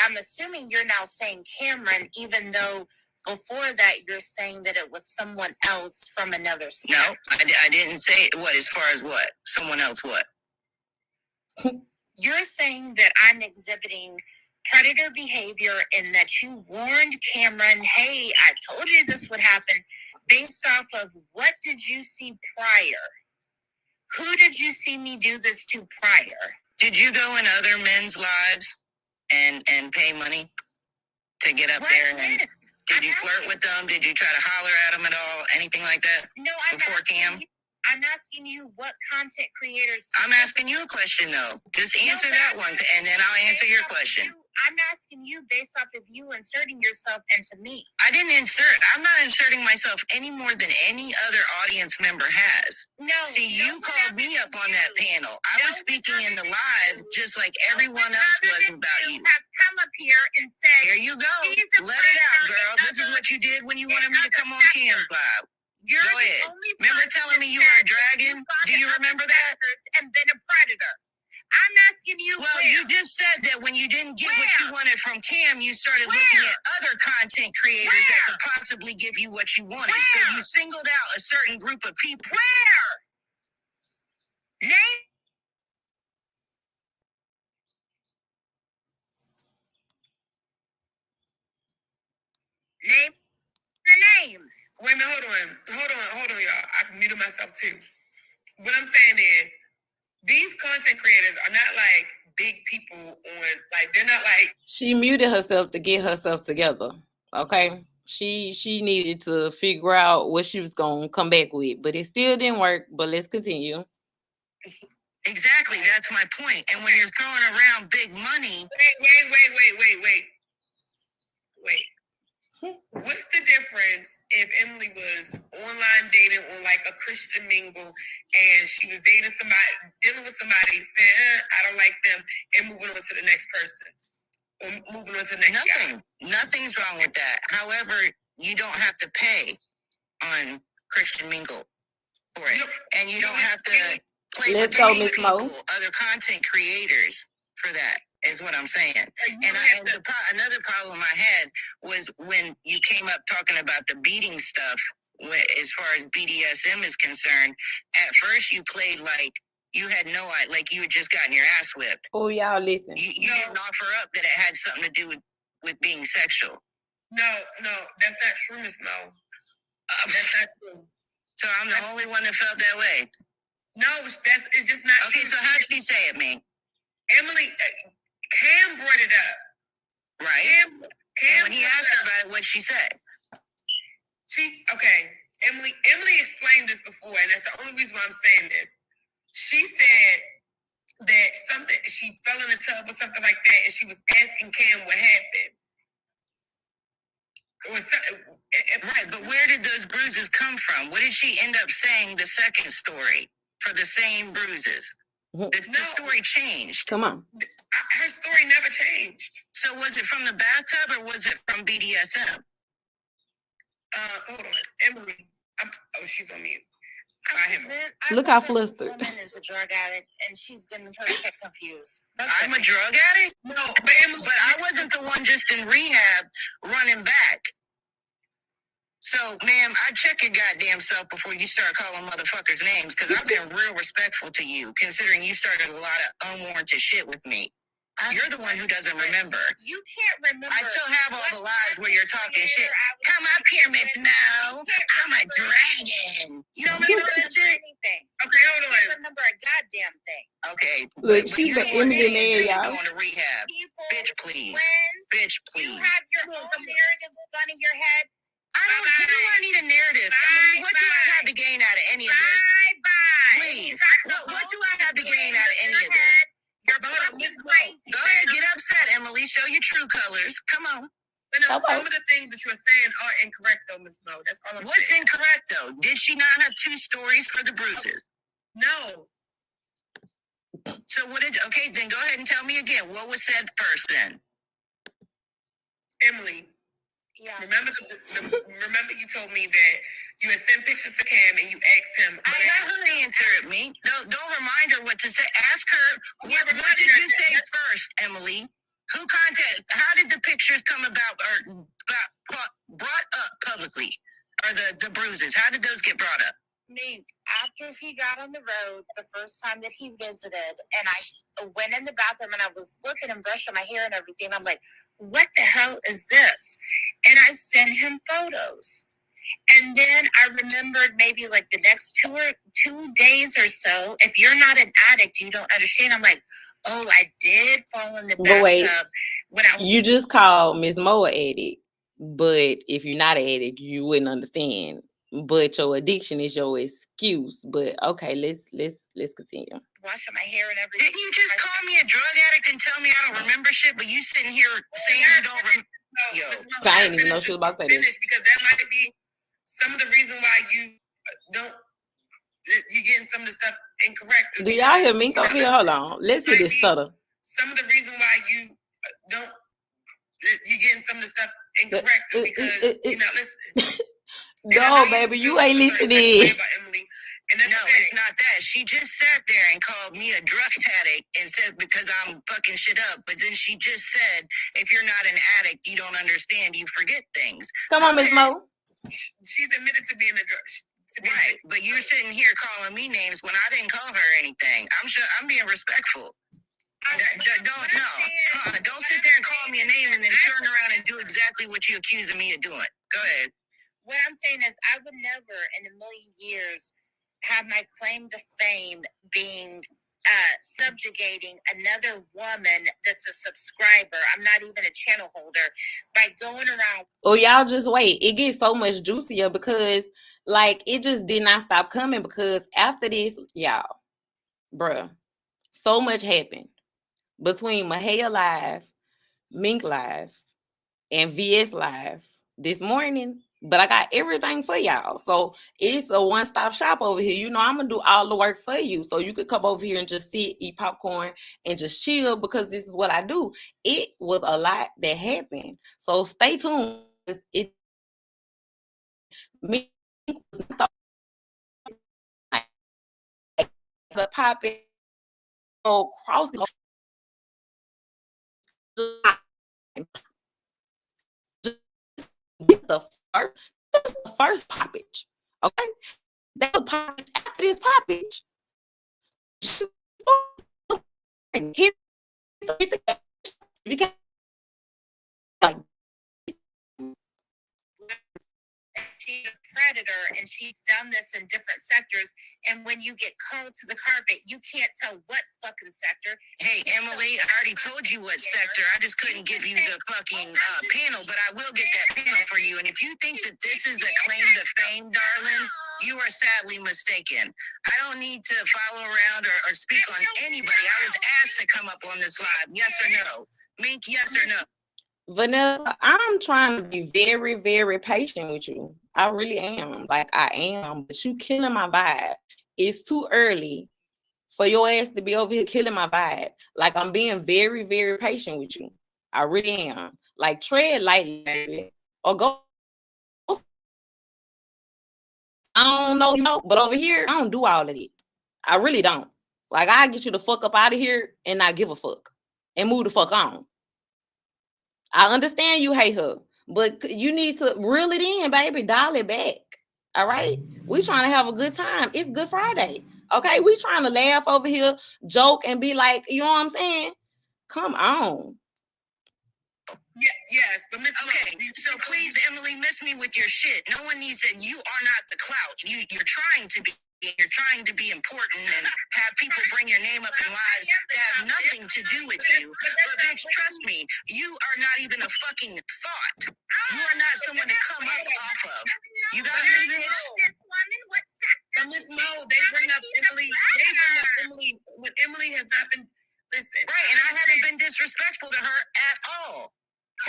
I'm assuming you're now saying Cameron, even though before that you're saying that it was someone else from another state. No, I didn't say what, as far as what? Someone else what? You're saying that I'm exhibiting predator behavior and that you warned Cameron, hey, I told you this would happen, based off of what did you see prior? Who did you see me do this to prior? Did you go in other men's lives and pay money to get up there? And did you flirt with them? Did you try to holler at them at all? Anything like that? No, before Cam? I'm asking you what content creators. I'm asking you a question though. Just answer that one, and then I'll answer your question. I'm asking you based off of you inserting yourself into me. I didn't insert. I'm not inserting myself any more than any other audience member has. No. See, you called me up on that panel. I was speaking in the live just like everyone else was about you. Has come up here and said, "Here you go. Let it out, girl. This is what you did when you wanted me to come on Cam's live." Go ahead. Remember telling me you were a dragon? Do you remember that? And been a predator. I'm asking you. Well, you just said that when you didn't get what you wanted from Cam, you started looking at other content creators that could possibly give you what you wanted. So you singled out a certain group of people. Where? Name the names. Wait a minute, hold on, y'all. I muted myself too. What I'm saying is, these content creators are not like big people on, like, they're not like. She muted herself to get herself together. Okay. She needed to figure out what she was gonna come back with, but it still didn't work. But let's continue. Exactly, that's my point. And when you're throwing around big money, Wait. What's the difference if Emily was online dating on like a Christian mingle and she was dating somebody, dealing with somebody, saying, I don't like them, and moving on to the next person? Or moving on to the next guy? Nothing's wrong with that. However, you don't have to pay on Christian mingle for it. And you don't have to play with other people, other content creators for that. Is what I'm saying. Another problem I had was when you came up talking about the beating stuff. As far as BDSM is concerned, at first you played like you had no idea, like you had just gotten your ass whipped. Oh, y'all listen. You didn't offer up that it had something to do with being sexual. No, that's not true, Miss Mo. That's not true. So I'm the only one that felt that way. No, it's just not true. Okay, so how did you say it, man? Emily, Cam brought it up. Right. Cam and when he asked her about it, what she said? Emily explained this before, and that's the only reason why I'm saying this. She said that she fell in the tub or something like that, and she was asking Cam what happened. Right, but where did those bruises come from? What did she end up saying the second story for the same bruises? The story changed. Come on. Her story never changed. So was it from the bathtub or was it from BDSM? Hold on. Emily. She's on mute. Look how flustered. This woman is a drug addict and she's getting her shit confused. I'm a drug addict? No, but Emily, but I wasn't the one just in rehab running back. So, ma'am, I'd check your goddamn self before you start calling motherfuckers names, because I've been real respectful to you, considering you started a lot of unwarranted shit with me. You're the one who doesn't remember. You can't remember. I still have all the lies where you're talking shit. Come up here, Miss Mo. I'm a dragon. You don't remember that shit? Anything. Okay, hold on. I don't remember a goddamn thing. Okay. Look, but she's you an don't want to engineer, y'all. going to rehab. Bitch, please. Bitch, please. You have your own narrative spun in your head. Who do I need a narrative? What do I have to gain out of any of this? Please. What do I have to gain out of any of this? You're crazy. Go ahead, get upset, Emily. Show your true colors. Come on. But no, some of the things that you're saying are incorrect, though, Miss Mo. That's all I'm saying. What's incorrect, though? Did she not have two stories for the bruises? No. So okay, then go ahead and tell me again. What was said first, then? Emily. Yeah. Remember you told me that you had sent pictures to Cam and you asked him. I let her answer it, me. Don't remind her what to say. Ask her, what did you say first, Emily? How did the pictures come about or brought up publicly? Or the bruises? How did those get brought up? After he got on the road the first time that he visited, and I went in the bathroom and I was looking and brushing my hair and everything, I'm like, what the hell is this? And I sent him photos. And then I remembered maybe like the next 2 days or so, if you're not an addict, you don't understand. I'm like, oh, I did fall in the bathtub. You just called Miss Mo an addict, but if you're not an addict, you wouldn't understand. But your addiction is your excuse. But okay, let's continue. Washing my hair and everything. Didn't you just call me a drug addict and tell me I don't remember shit? But you sitting here saying you don't remember. No, I ain't even know shit about that. Because that might be some of the reason why you're getting some of the stuff incorrect. Do y'all hear me? Okay, hold on. Let's hear this stutter. Some of the reason why you're getting some of the stuff incorrect because you're not listening. No, baby, you ain't listening. No, it's not that. She just sat there and called me a drug addict and said because I'm fucking shit up. But then she just said, if you're not an addict, you don't understand. You forget things. Come on, Miss Mo. She's admitted to being a drug. Right, but you're sitting here calling me names when I didn't call her anything. I'm sure I'm being respectful. Don't sit there and call me a name and then turn around and do exactly what you're accusing me of doing. Go ahead. What I'm saying is, I would never in a million years have my claim to fame being subjugating another woman that's a subscriber. I'm not even a channel holder by going around. Oh, y'all just wait. It gets so much juicier because, like, it just did not stop coming because after this, y'all, bruh, so much happened between Mahaya Live, Mink Live, and VS Live this morning. But I got everything for y'all. So it's a one-stop shop over here. You know, I'm going to do all the work for you. So you could come over here and just sit, eat popcorn, and just chill because this is what I do. It was a lot that happened. So stay tuned. It Mink was not the popping across the first poppage. Okay? That was poppage after this poppage. Hit the you can like she's a predator and she's done this in different sectors. And when you get called to the carpet, you can't tell what fucking sector. Hey, Emily, I already told you what sector. I just couldn't give you the fucking panel, but I will get that panel for you. And if you think that this is a claim to fame, darling, you are sadly mistaken. I don't need to follow around or speak on anybody. I was asked to come up on this live. Yes or no? Mink, yes or no? Vanessa, I'm trying to be very, very patient with you. I really am. Like, I am. But you killing my vibe. It's too early for your ass to be over here killing my vibe. Like, I'm being very, very patient with you. I really am. Like, tread lightly, baby. Or go. I don't know, but over here, I don't do all of it. I really don't. Like, I get you the fuck up out of here and not give a fuck. And move the fuck on. I understand you hate her, but you need to reel it in, baby. Dial it back. All right? We trying to have a good time. It's Good Friday. Okay? We trying to laugh over here, joke, and be like, you know what I'm saying? Come on. Yes, but Miss Okay, so please, Emily, miss me with your shit. No one needs that. You are not the clout. You're trying to be. You're trying to be important and have people bring your name up in lives that have nothing to do with you. But bitch, trust me, you are not even a fucking thought. You are not someone to come up off of. You got me, bitch? But Miss Mo, they bring up Emily. They bring up Emily when Emily has not been. Listen, right, and I haven't been disrespectful to her at all.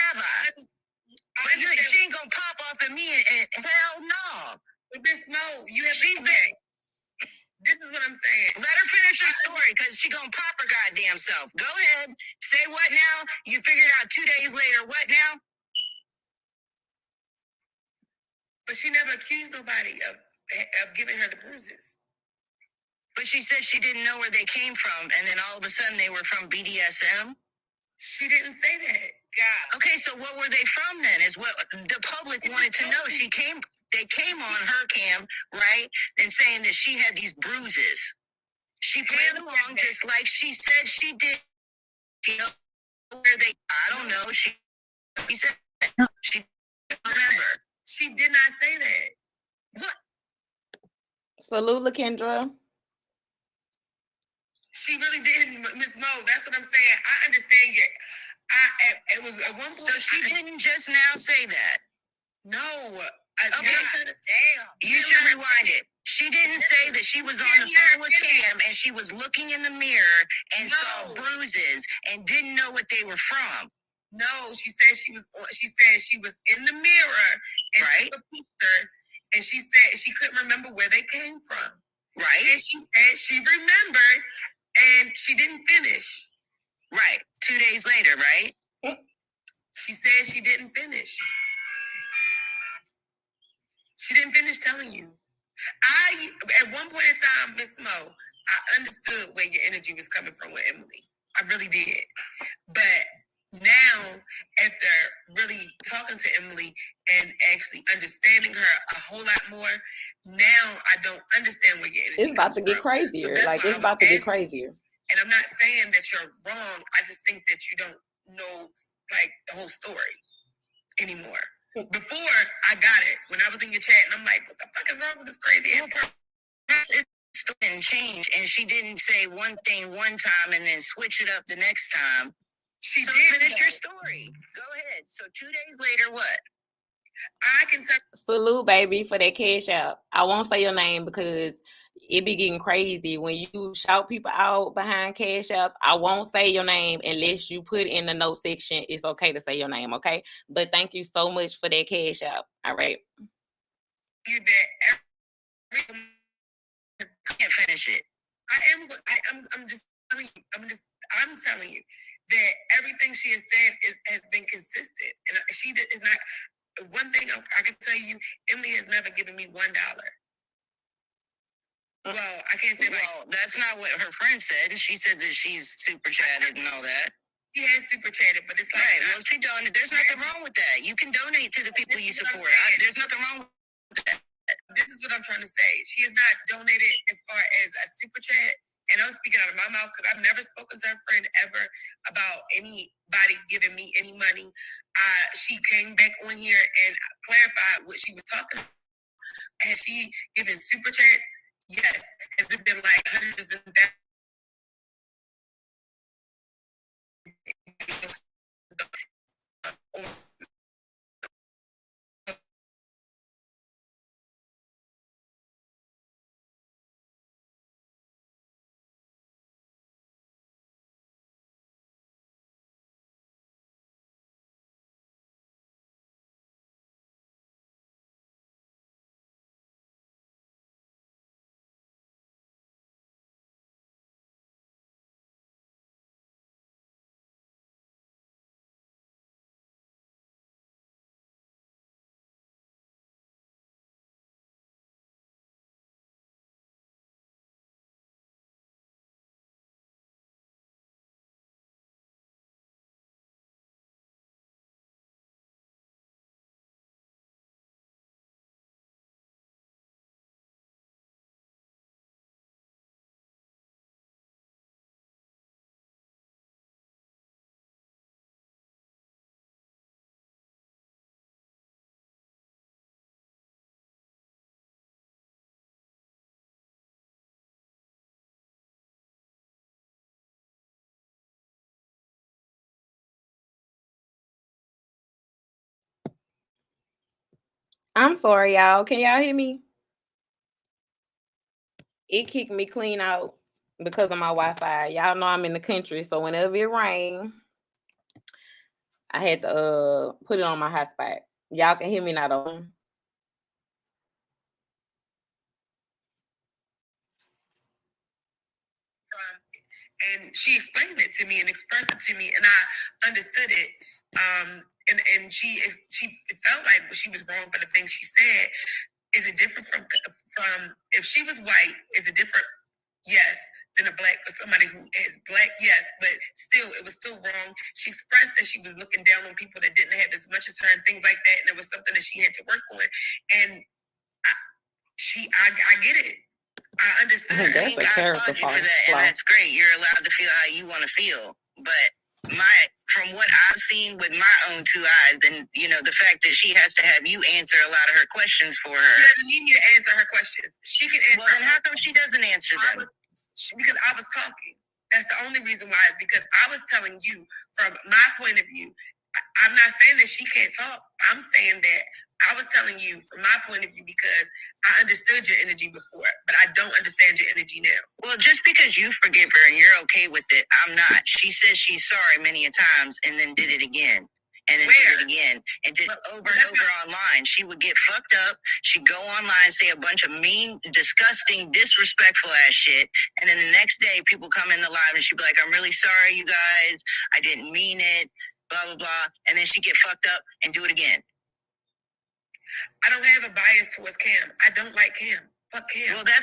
Have I? But she ain't gonna pop off at me and hell no. But Miss Mo, you have She's been. This is what I'm saying. Let her finish her story because she gonna pop her goddamn self. Go ahead. Say what now? You figured out 2 days later. What now? But she never accused nobody of giving her the bruises. But she said she didn't know where they came from, and then all of a sudden they were from BDSM. She didn't say that. God. Okay, so what were they from then? Is what the public wanted to know. They came on her cam, right, and saying that she had these bruises. She played along just like she said she did. You know where they? I don't know. She said she remember. She did not say that. What? Salute, LaKendra. She really didn't, Miss Mo. That's what I'm saying. I understand you. It was at one point. So she didn't just now say that. No. Okay. Damn. You should rewind it. She didn't say that she was on the phone with Cam and she was looking in the mirror and saw bruises and didn't know what they were from. No, she said she was in the mirror and took a picture and she said she couldn't remember where they came from. Right. And she said she remembered and she didn't finish. Right. 2 days later, right? She said she didn't finish. She didn't finish telling you. At one point in time, Miss Mo, I understood where your energy was coming from with Emily. I really did. But now, after really talking to Emily and actually understanding her a whole lot more, Now I don't understand where your energy It's about to get from. crazier. So Like, it's about to get crazier. And I'm not saying that you're wrong. I just think that you don't know, like, the whole story anymore. Before, I got it. When I was in your chat, and I'm like, what the fuck is wrong with this crazy ass girl? It still didn't change, and she didn't say one thing one time and then switch it up the next time. She so did finish your story. Go ahead. So 2 days later, what? I can tell. Salute, baby, for that cash out. I won't say your name because it be getting crazy when you shout people out behind cash outs. I won't say your name unless you put in the note section. It's okay to say your name, okay? But thank you so much for that cash out. All right. You that every can't finish it. I'm just telling you. I'm telling you that everything she has said has been consistent, and she is not. One thing I can tell you, Emily has never given me $1. Well, I can't say that's not what her friend said. She said that she's super chatted and all that. She has super chatted, but it's like right. Well, she donated. There's nothing wrong with that. You can donate to the people you support. There's nothing wrong with that. This is what I'm trying to say. She has not donated as far as a super chat. And I'm speaking out of my mouth because I've never spoken to her friend ever about anybody giving me any money. She came back on here and clarified what she was talking about. Has she given super chats? Yes. Has it been like hundreds and thousands? I'm sorry, y'all. Can y'all hear me? It kicked me clean out because of my Wi-Fi. Y'all know I'm in the country, so whenever it rains, I had to put it on my hotspot. Y'all can hear me now, though. And she explained it to me and expressed it to me, and I understood it. And she felt like she was wrong for the things she said. Is it different from if she was white? Is it different? Yes, than a black or somebody who is black. Yes, but still, it was still wrong. She expressed that she was looking down on people that didn't have as much as her and things like that, and it was something that she had to work on. And I get it. I understand. That's a character flaw. And that's great. You're allowed to feel how you want to feel. But from what I've seen with my own two eyes, and the fact that she has to have you answer a lot of her questions for her. She doesn't need me to answer her questions. She can answer. Well, then how come she doesn't answer them? Because I was talking. That's the only reason why. Is because I was telling you from my point of view. I'm not saying that she can't talk. I'm saying that I was telling you from my point of view because I understood your energy before, but I don't understand your energy now. Well, just because you forgive her and you're okay with it, I'm not. She says she's sorry many a times and then did it again. And then did it again. And did it over and over online. She would get fucked up. She'd go online, say a bunch of mean, disgusting, disrespectful ass shit. And then the next day, people come in the live and she'd be like, I'm really sorry, you guys. I didn't mean it. Blah, blah, blah. And then she'd get fucked up and do it again. I don't have a bias towards Cam. I don't like Cam. Fuck Cam. Well, but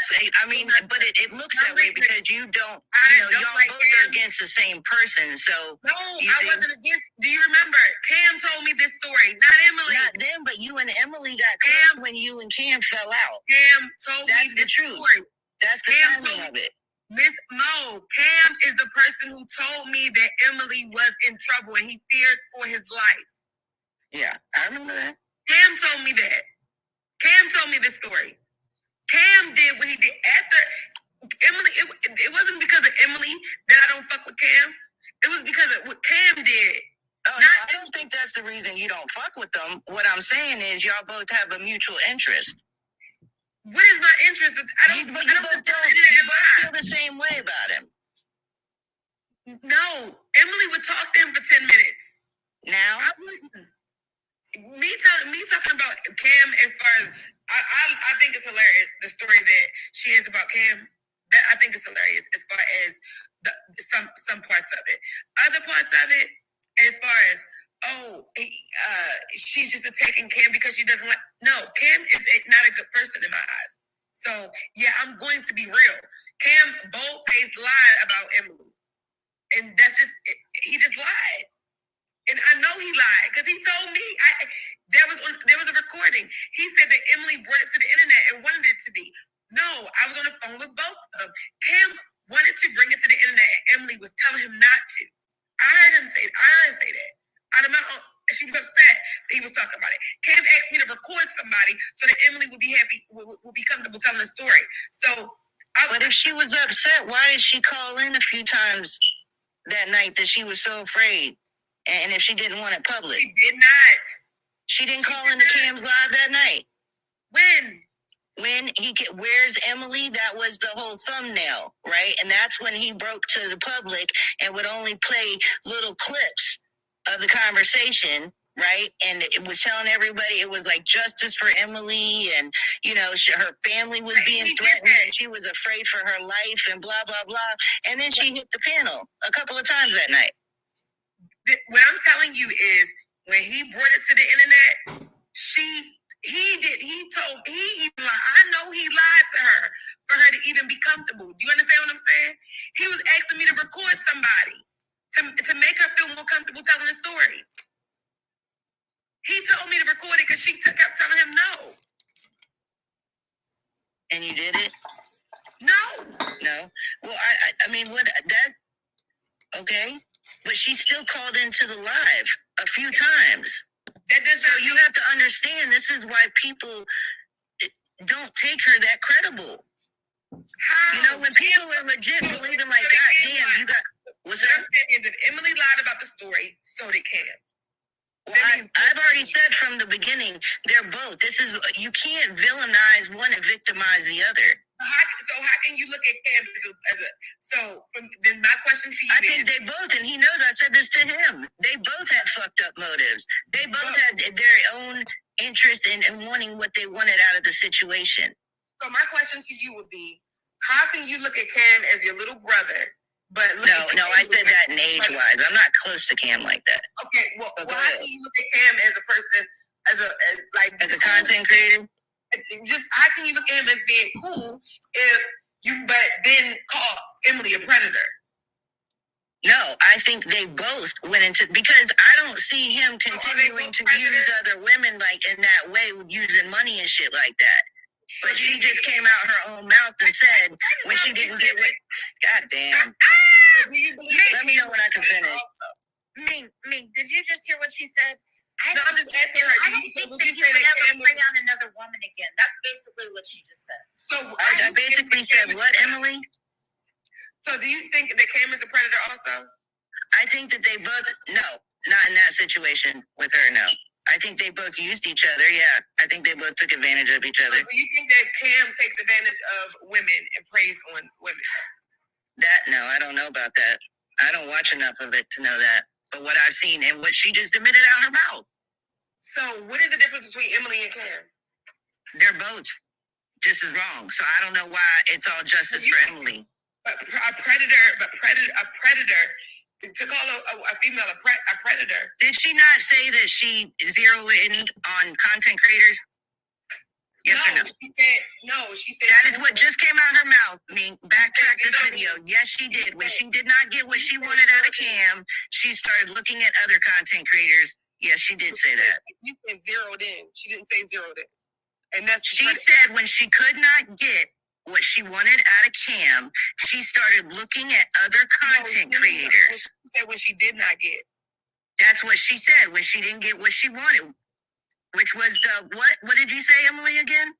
it looks that way because you don't, y'all like both are against the same person. So no, I wasn't against. Do you remember? Cam told me this story, not Emily. Not them, but you and Emily Emily got close when you and Cam fell out. Cam told That's me the truth. story. That's the Cam timing of it. Miss Mo, Cam is the person who told me that Emily was in trouble and he feared for his life. Yeah, I remember that. Cam told me that. Cam told me this story. Cam did what he did after Emily. It wasn't because of Emily that I don't fuck with Cam. It was because of what Cam did. Oh, no, I don't think that's the reason you don't fuck with them. What I'm saying is y'all both have a mutual interest. What is my interest? You both feel the same way about him. No, Emily would talk to him for 10 minutes. Now, me talking about Cam as far as I think it's hilarious the story that she has about Cam. That I think it's hilarious as far as some parts of it. Other parts of it, as far as she's just attacking Cam because she doesn't like. No, Cam is not a good person in my eyes. So yeah, I'm going to be real. Cam bold-faced lied about Emily, and that's just he just lied. And I know he lied because he told me there was a recording. He said that Emily brought it to the internet and wanted it to be. No, I was on the phone with both of them. Cam wanted to bring it to the internet, and Emily was telling him not to. I heard her say that. Out of my own, and she was upset that he was talking about it. Cam asked me to record somebody so that Emily would be happy, would be comfortable telling the story. So, but if she was upset, why did she call in a few times that night that she was so afraid? And if she didn't want it public? She did not. She didn't call into Cam's live that night. When he get, where's Emily? That was the whole thumbnail, right? And that's when he broke to the public and would only play little clips of the conversation, right? And it was telling everybody it was like justice for Emily, and her family was being threatened, and she was afraid for her life, and blah blah blah. And then she hit the panel a couple of times that night. What I'm telling you is, when he brought it to the internet, I know he lied to her for her to even be comfortable. Do you understand what I'm saying? He was asking me to record somebody to make her feel more comfortable telling the story. He told me to record it because she kept telling him no. And you did it? No. Well, I mean, what that? Okay, but she still called into the live a few times. So you have to understand, this is why people don't take her that credible. How? When people are legit believing like, God damn, you got. What's that? What I'm saying is, if Emily lied about the story, so did Cam. Well, I've already said from the beginning, they're both. You can't villainize one and victimize the other. So how can you look at Cam then my question to you I think they both, and he knows I said this to him, they both had fucked up motives. They both had their own interest in wanting what they wanted out of the situation. So my question to you would be, how can you look at Cam as your little brother, but No, I said that in age-wise. I'm not close to Cam like that. Okay, well how can you look at Cam as a person, as a content creator? Just how can you look at him as being cool but then call Emily a predator? No, I think they both went into, because I don't see him continuing to use other women like in that way, using money and shit like that. But she just came out her own mouth and said when she didn't get what. God damn. Let me know when I can finish. Ming, did you just hear what she said? I'm just asking her. I don't think that he would ever prey on another woman again. That's basically what she just said. So I basically said what, Emily? So do you think that Cam is a predator also? I think that they both, no, not in that situation with her, no. I think they both used each other, yeah. I think they both took advantage of each other. So do you think that Cam takes advantage of women and preys on women? No, I don't know about that. I don't watch enough of it to know that. But what I've seen and what she just admitted out her mouth. So what is the difference between Emily and Cam? They're both just as wrong. So I don't know why it's all justice for Emily. A predator, to call a female a predator. Did she not say that she zeroed in on content creators? Yes or no? She said that is what just came out of her mouth. I mean, backtrack this video. Yes, she did. When she did not get what she wanted out of Cam, she started looking at other content creators Yes, she did say that. You said zeroed in. She didn't say zeroed in. And that's she said when she could not get what she wanted out of Cam, she started looking at other content creators. She said when she did not get. That's what she said when she didn't get what she wanted, which was the what? What did you say, Emily, again?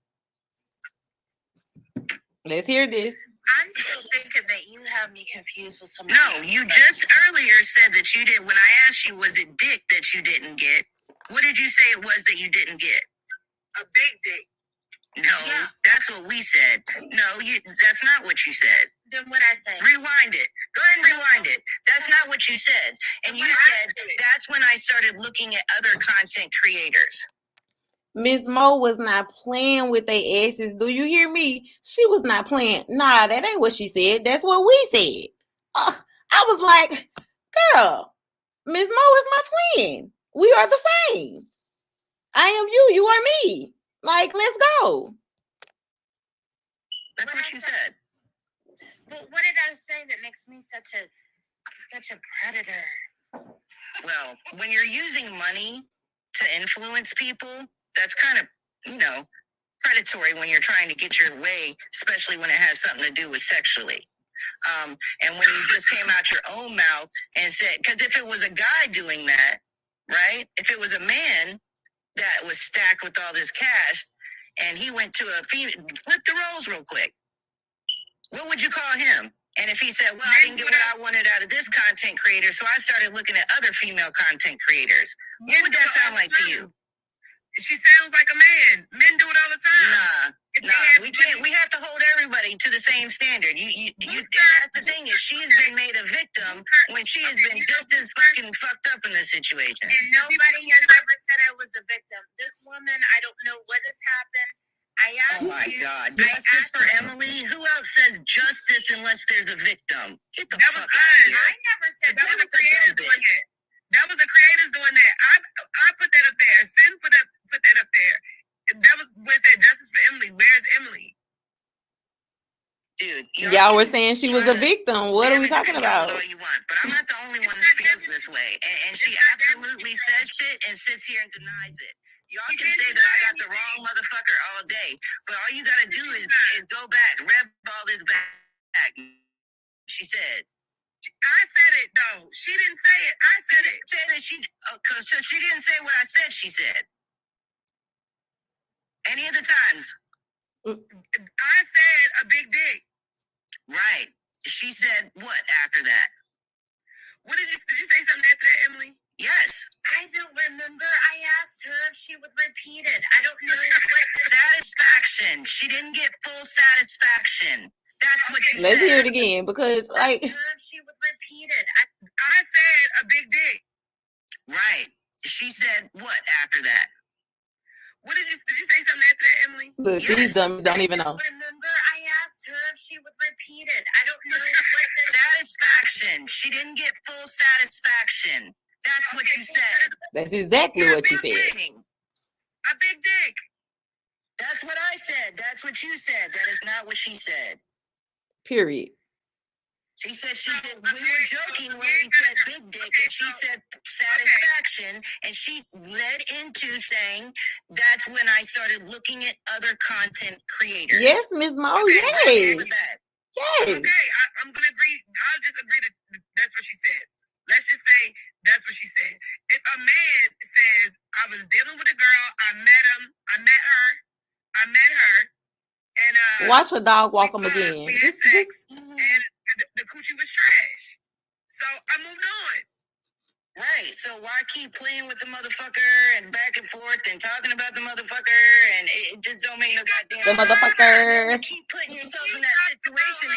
Let's hear this. I'm still thinking that you have me confused with somebody. No, you just earlier said that you didn't. When I asked you, was it dick that you didn't get? What did you say it was that you didn't get? A big dick. No, that's what we said. No, that's not what you said. Then what I say? Rewind it. Go ahead and rewind it. That's not what you said. And you said that's when I started looking at other content creators. Miss Mo was not playing with their asses. Do you hear me? She was not playing. Nah, that ain't what she said. That's what we said. I was like, girl, Miss Mo is my twin. We are the same. I am you. You are me. Like, let's go. That's what you said. But what did I say that makes me such a predator? Well, when you're using money to influence people, that's kind of, predatory when you're trying to get your way, especially when it has something to do with sexually. And when you just came out your own mouth and said, because if it was a guy doing that, right? If it was a man that was stacked with all this cash and he went to a female, flip the roles real quick. What would you call him? And if he said, well, I didn't get what I wanted out of this content creator, so I started looking at other female content creators. What would that sound like to you? She sounds like a man. Men do it all the time. Nah, we can't. We have to hold everybody to the same standard. That's the thing is, she has been made a victim when she has been just as fucking fucked up in this situation. And nobody has ever said I was a victim. This woman, I don't know what has happened. Oh my God! Justice for Emily. Who else says justice unless there's a victim? Get the fuck out of here. I never said that was the creators doing that. That was the creators doing that. I put that up there. Sin put that up there. That was where it said justice for Emily. Where's Emily? Dude, y'all were saying she was a victim. What are we talking about? All you want, but I'm not the only one that feels this way. And she absolutely says shit and sits here and denies it. Y'all can say that I got the wrong motherfucker all day, but all you gotta do is go back, rev all this back. She said. I said it though. She didn't say it. I said it. Say that so she didn't say what I said. She said. Any of the times. I said a big dick. Right. She said what after that? What did you say something after that, Emily? Yes. I don't remember. I asked her if she would repeat it. I don't know what. Satisfaction. She didn't get full satisfaction. That's what you said. Let's hear it again because, like. I asked her if she would repeat it. I said a big dick. Right. She said what after that? What did you say something after that, Emily? Look, these dummies don't even know. Remember, I asked her if she would repeat it. I don't know what. Satisfaction. She didn't get full satisfaction. That's what you said. That's exactly what you said. A big dick. That's what I said. That's what you said. That is not what she said. Period. She said she did. We were joking when we said big dick, and she said satisfaction, and she led into saying that's when I started looking at other content creators. Yes, Ms. Mo. Yes. Yes. Okay, I'm gonna agree. I'll just agree that that's what she said. Let's just say that's what she said. If a man says I was dealing with a girl, I met her, and watch a dog walk him again. We had sex, and the coochie was trash. So I moved on. Right. So why keep playing with the motherfucker and back and forth and talking about the motherfucker and it just don't make no goddamn the motherfucker. You keep putting yourself in that situation.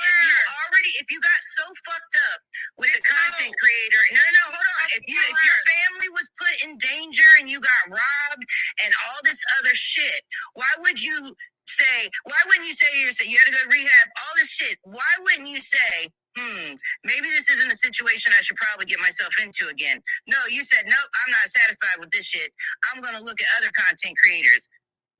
If you got so fucked up with the content creator, no, hold on. If your family was put in danger and you got robbed and all this other shit, why wouldn't you say you had to go to rehab, all this shit? Why wouldn't you say, maybe this isn't a situation I should probably get myself into again? No, you said, nope, I'm not satisfied with this shit. I'm going to look at other content creators.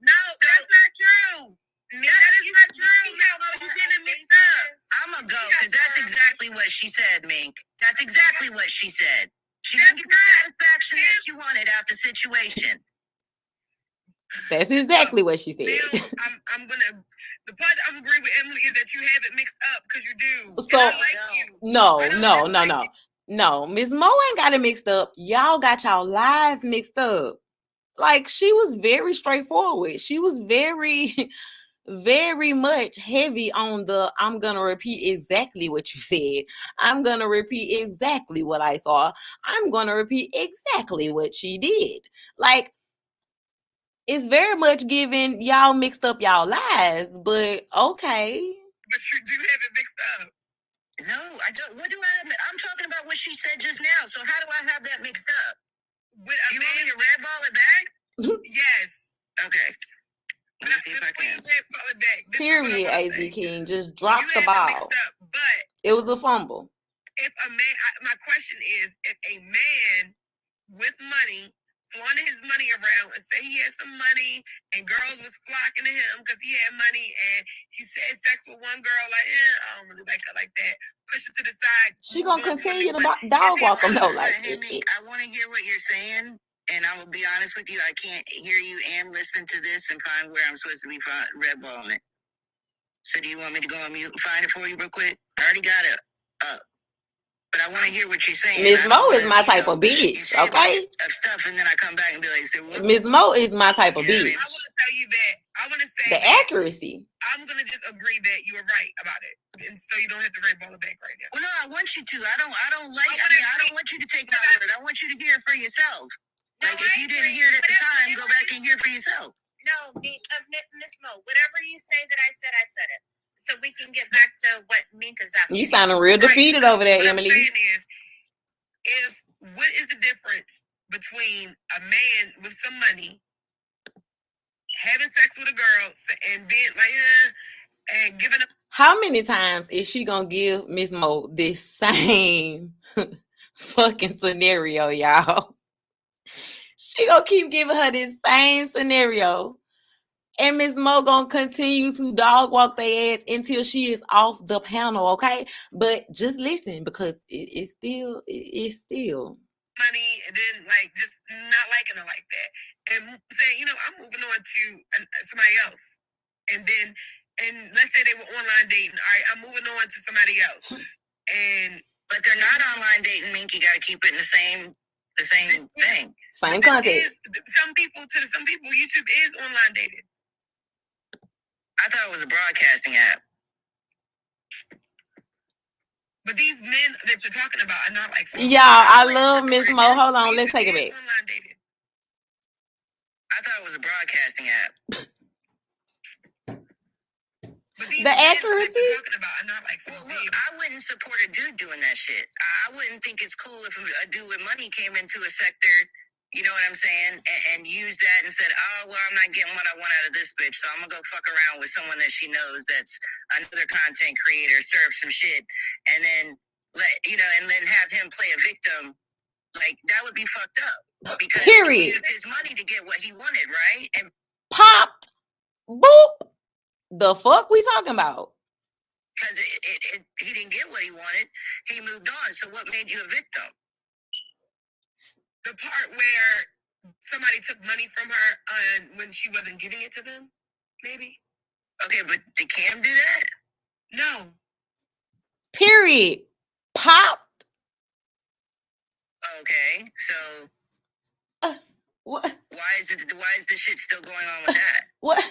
No, that's not true. That is not true. You didn't mix up. I'm going to go because that's exactly what she said, Mink. That's exactly what she said. She didn't get the satisfaction that she wanted out the situation. That's exactly what she said. I'm gonna. The part that I'm agree with Emily is that you have it mixed up because you do. So and I like you. No. Miss Mo ain't got it mixed up. Y'all got y'all lies mixed up. Like, she was very straightforward. She was very, very much heavy on the I'm gonna repeat exactly what you said. I'm gonna repeat exactly what I saw. I'm gonna repeat exactly what she did. Like, it's very much giving y'all mixed up y'all lies, but okay. But you do have it mixed up. No, I don't. What do I have? I'm talking about what she said just now. So how do I have that mixed up? With a You man, want me to red ball it back? Yes. Okay. Let me see if I can. Period, AZ King. Just drop the ball. But it was a fumble. If a man, my question is, if a man with money flaunting his money around and say he had some money and girls was flocking to him because he had money and he said sex with one girl, like, I don't really like her like that. Push it to the side. She gonna continue to dog walk him though. Like, I want to hear what you're saying, and I will be honest with you. I can't hear you and listen to this and find where I'm supposed to be red balling it. So do you want me to go on mute and find it for you real quick? I already got it up. But I want to hear what you're saying. Miss Mo is my type of bitch, okay? Stuff, and then I come back and be like, Miss Mo is my type of bitch. I want to tell you that. I want to say the accuracy. I'm gonna just agree that you were right about it, and so you don't have to red ball it back right now. Well, no, I want you to. I don't want you to take my word. I want you to hear it for yourself. Like, if you didn't hear it at the time, go back and hear it for yourself. No, Miss Mo, whatever you say that I said it. So we can get back to what Minka's asking. You sounding real defeated over there, what Emily. I'm saying is, what is the difference between a man with some money having sex with a girl and being like, and giving up? How many times is she gonna give Miss Mo this same fucking scenario, y'all? She gonna keep giving her this same scenario. And Miss Mo gonna continue to dog walk their ass until she is off the panel, okay? But just listen, because it's still money, and then like just not liking her like that, and saying, I'm moving on to somebody else, and let's say they were online dating. All right, I'm moving on to somebody else, but they're not online dating. Mink, you gotta keep it in the same thing, same context. Some people, YouTube is online dating. I thought it was a broadcasting app. But these men that you're talking about are not like y'all. I love Miss Mo. Hold on, let's take it back. I thought it was a broadcasting app. But these the men accuracy that you're talking about are not like some Look, I wouldn't support a dude doing that shit. I wouldn't think it's cool if a dude with money came into a sector, you know what I'm saying, and used that and said, oh, well, I'm not getting what I want out of this bitch, so I'm gonna go fuck around with someone that she knows that's another content creator, serve some shit, and then and then have him play a victim. Like, that would be fucked up. Because he used his money to get what he wanted, right? And popped, boop. The fuck we talking about? Because he didn't get what he wanted. He moved on. So what made you a victim? The part where somebody took money from her when she wasn't giving it to them, maybe. Okay, but did Cam do that? No. Period. Popped. Okay, so what? Why is this shit still going on with that? What?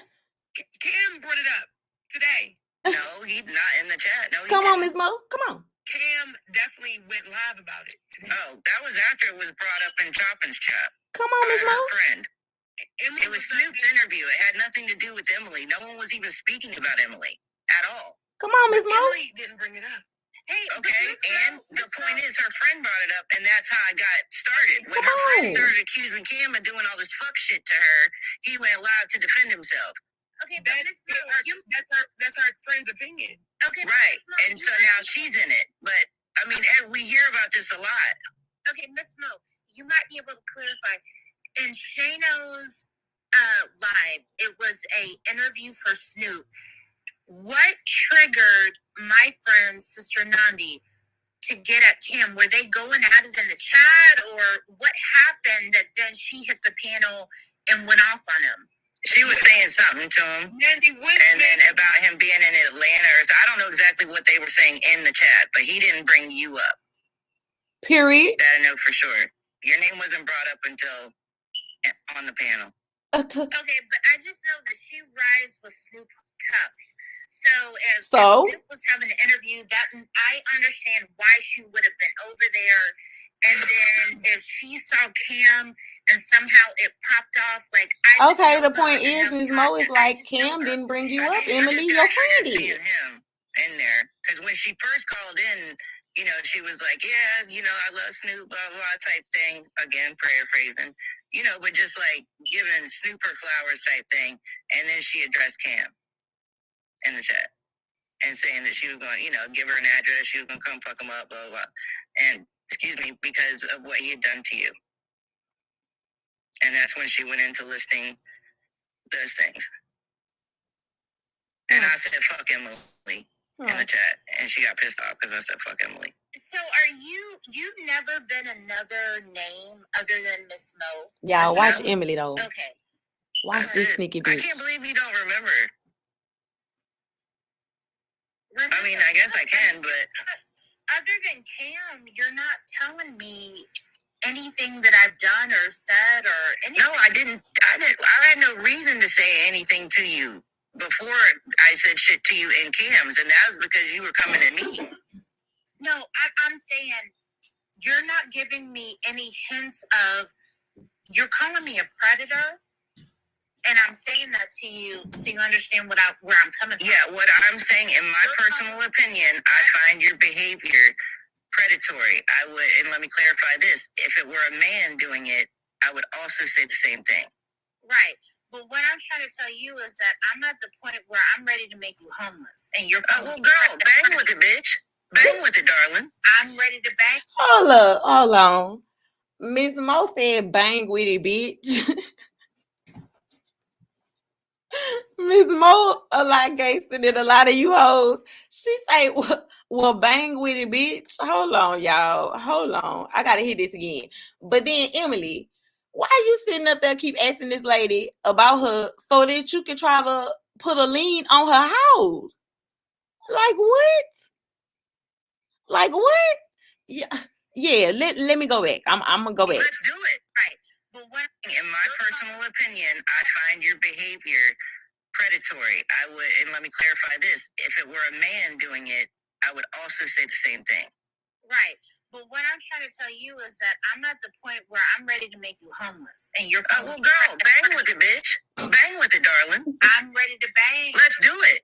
Cam brought it up today. No, he's not in the chat. No, come on, Miss Mo. Come on. Cam definitely went live about it today. Oh, that was after it was brought up in Choppin's chat. Come on, Miss Mo. Her friend. It was Snoop's interview. It had nothing to do with Emily. No one was even speaking about Emily at all. Come on, Miss Mo. Emily didn't bring it up. Hey, okay, and the point is, her friend brought it up, and that's how I got started. When her friend started accusing Cam of doing all this fuck shit to her, he went live to defend himself. Okay, that's her friend's opinion. Okay, right, and so now she's in it. But I mean, we hear about this a lot. Okay, Miss Mo, you might be able to clarify. In Shano's live, it was a interview for Snoop. What triggered my friend, Sister Nandi, to get at Cam? Were they going at it in the chat, or what happened that then she hit the panel and went off on him? She was saying something to him, Mandy, and then about him being in Atlanta. Or so I don't know exactly what they were saying in the chat, but he didn't bring you up. Period. That I know for sure. Your name wasn't brought up until on the panel. Okay, but I just know that she rides with Snoop tough. So if Snoop was having an interview, that I understand why she would have been over there. And then if she saw Cam and somehow it popped off, like I just the point is Mo is like, Cam didn't bring you up, Emily, your friend did. Seeing him in there, because when she first called in, you know, she was like, yeah, you know, I love Snoop, blah, blah, type thing. Again, paraphrasing, you know, but just like giving Snoop her flowers type thing. And then she addressed Cam in the chat and saying that she was going to, you know, give her an address. She was going to come fuck him up, blah, blah, blah. And, excuse me, because of what he had done to you. And that's when she went into listing those things. And I said, fuck Emily in the chat. And she got pissed off because I said, fuck Emily. So you've never been another name other than Miss Mo? Y'all, watch Emily, though. Okay. Watch this sneaky bitch. I can't believe you don't remember. I mean, I guess I can, but... Other than Cam, you're not telling me anything that I've done or said or anything. No, I didn't. I had no reason to say anything to you before I said shit to you in Cam's, and that was because you were coming at me. No, I'm saying you're not giving me any hints of, you're calling me a predator, and I'm saying that to you so you understand where I'm coming from. Yeah, what I'm saying, in my personal opinion, I find your behavior predatory. I would, and let me clarify this, if it were a man doing it, I would also say the same thing. Right. But what I'm trying to tell you is that I'm at the point where I'm ready to make you homeless, and you're well, girl, bang with it, bitch. Bang with it, darling. I'm ready to bang. Hold on. Miss Mo said, bang with it, bitch. Miss Mo a lot gangster than a lot of you hoes. She say, well, bang with it, bitch. Hold on, y'all. Hold on. I gotta hear this again. But then, Emily, why are you sitting up there keep asking this lady about her so that you can try to put a lien on her house? Like what? Like what? Yeah. Let me go back. I'm gonna go back. Let's do it. Right. But what, in my personal opinion, I find your behavior predatory. I would, and let me clarify this, if it were a man doing it, I would also say the same thing. Right. But what I'm trying to tell you is that I'm at the point where I'm ready to make you homeless, and you're well, girl, bang with it, bitch. Bang with it, darling. I'm ready to bang. Let's do it.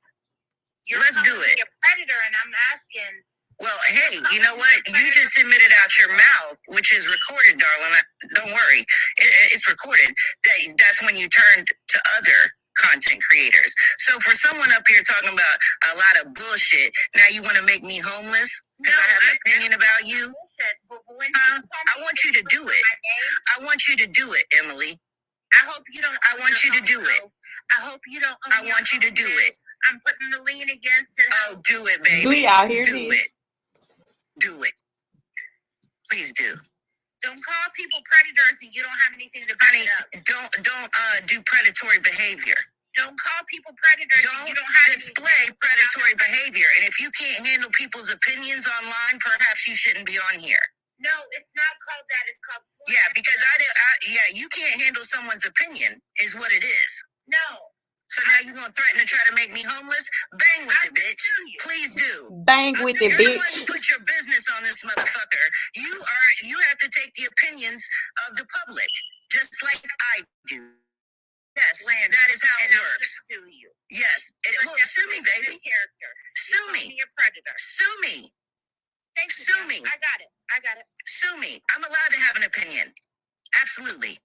Let's do it. You're a predator, and I'm asking. Well, hey, you know what? You just admitted out your mouth, which is recorded, darling. Don't worry, it's recorded. That's when you turned to other content creators. So for someone up here talking about a lot of bullshit, now you want to make me homeless because I have an opinion about you? I want you to do it. I want you to do it, Emily. I hope you don't. I want you to do it. I hope you don't. I want you to do it. I'm putting the lien against it. Oh, do it, baby. Do y'all hear do this? it. Do it. Please do. Don't call people predators and you don't have anything to back it up. Don't do predatory behavior. Don't call people predators and you don't have display predatory behavior. And if you can't handle people's opinions online, perhaps you shouldn't be on here. No, it's not called that. It's called yeah, because you can't handle someone's opinion is what it is. No. So now you're gonna threaten to try to make me homeless? Bang with it, bitch. Please do. Bang with it, bitch. You're the one who put your business on this motherfucker. You have to take the opinions of the public, just like I do. Yes, that is how it works. Sue you. Yes. Sue me, baby. Sue me. Be a predator. Sue me. Sue me. I got it. Sue me. I'm allowed to have an opinion. Absolutely.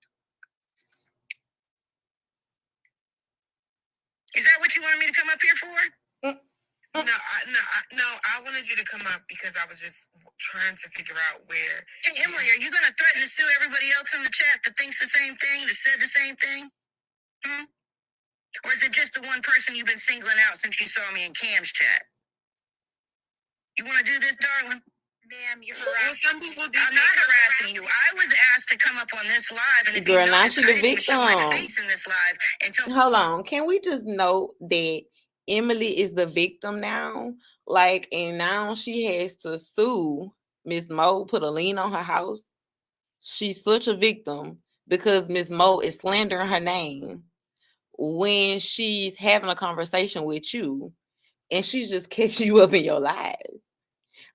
Is that what you wanted me to come up here for? No, I wanted you to come up because I was just trying to figure out where. Hey, Emily, are you going to threaten to sue everybody else in the chat that thinks the same thing, that said the same thing? Or is it just the one person you've been singling out since you saw me in Cam's chat? You want to do this, darling? Ma'am, you're Well, harassing. some people do. I'm not harassing you. I was asked to come up on this live, and if Girl, you now notice, she I the didn't even show my victim. face in this live until. Hold on. Can we just note that Emily is the victim now? Like, and now she has to sue Miss Mo, put a lien on her house. She's such a victim because Miss Mo is slandering her name when she's having a conversation with you and she's just catching you up in your lives.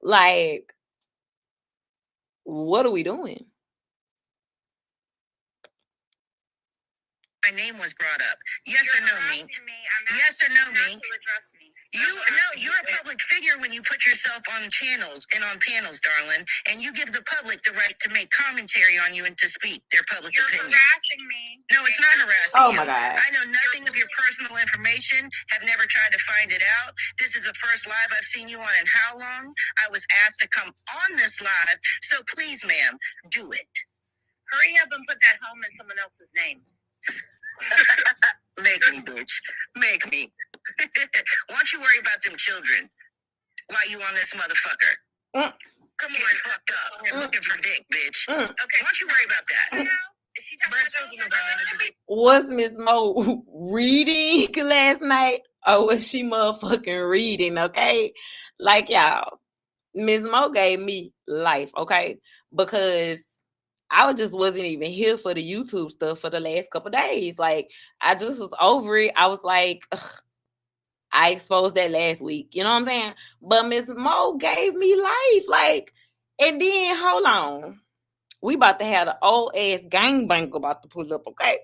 Like, what are we doing? My name was brought up. Yes or no, me? Yes or no, me? Address me. You're a public figure when you put yourself on channels and on panels, darling, and you give the public the right to make commentary on you and to speak their public You're opinion. harassing me. No, it's not harassing Oh you. my God. I know nothing of your personal information, have never tried to find it out. This is the first live I've seen you on in how long? I was asked to come on this live, so please, ma'am, do it. Hurry up and put that home in someone else's name. Make me, bitch. Make me. Why don't you worry about them children while you on this motherfucker? Come on, fucked up. Looking for dick, bitch. Okay, why don't you worry about that? Is she talking about Was Miss Mo reading last night or was she motherfucking reading? Okay, like y'all, Miss Mo gave me life, okay, because I just wasn't even here for the YouTube stuff for the last couple days. Like, I just was over it. I was like, ugh, I exposed that last week. You know what I'm saying? But Miss Mo gave me life. Like, and then hold on. We about to have the old ass gangbang about to pull up, okay?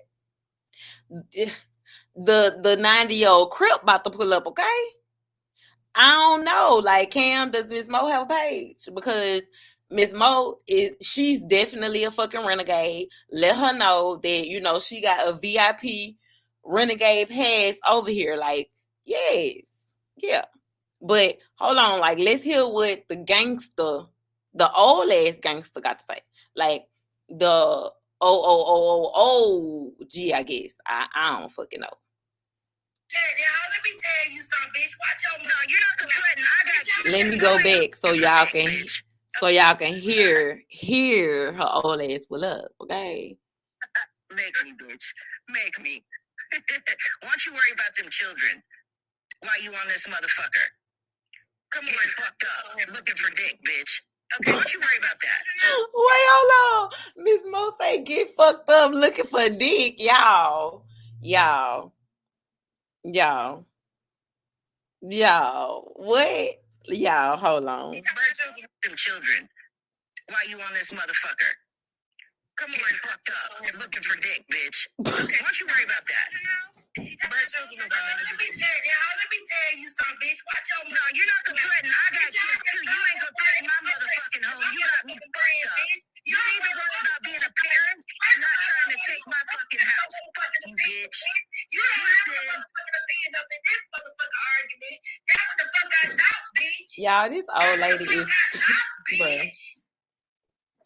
The 90-year-old Crip about to pull up, okay? I don't know. Like, Cam, does Miss Mo have a page? Because Miss Mo she's definitely a fucking renegade. Let her know that, you know, she got a VIP renegade pass over here. Like, yes. Yeah. But hold on, like, let's hear what the gangster, the old ass gangster got to say. Like the gee, I guess. I don't fucking know. Let me tell you something, bitch. Watch your mouth. You're not confronting. I got you. Let me go back so y'all can hear her old ass pull up, okay? Make me, bitch. Make me. Why don't you worry about them children while you on this motherfucker? Come on, fucked up. Looking for dick, bitch. Okay, why don't you worry about that? Wait, hold on. Miss Mo say get fucked up looking for dick, y'all. What? Y'all, hold on. Them children while you on this motherfucker. Come on, fucked up. Looking for dick, bitch. Okay, why don't you worry about that? Let me tell you something, bitch. Watch your mouth. No, you're not confronting. I got you. You ain't confronting my motherfucking home. You got me fucked up. You need to worry about being a parent and not trying to take my fucking house, you bitch. You don't have no motherfucking opinion up in this motherfucking argument. That's what the fuck I thought, bitch. Y'all, this old lady is bruh.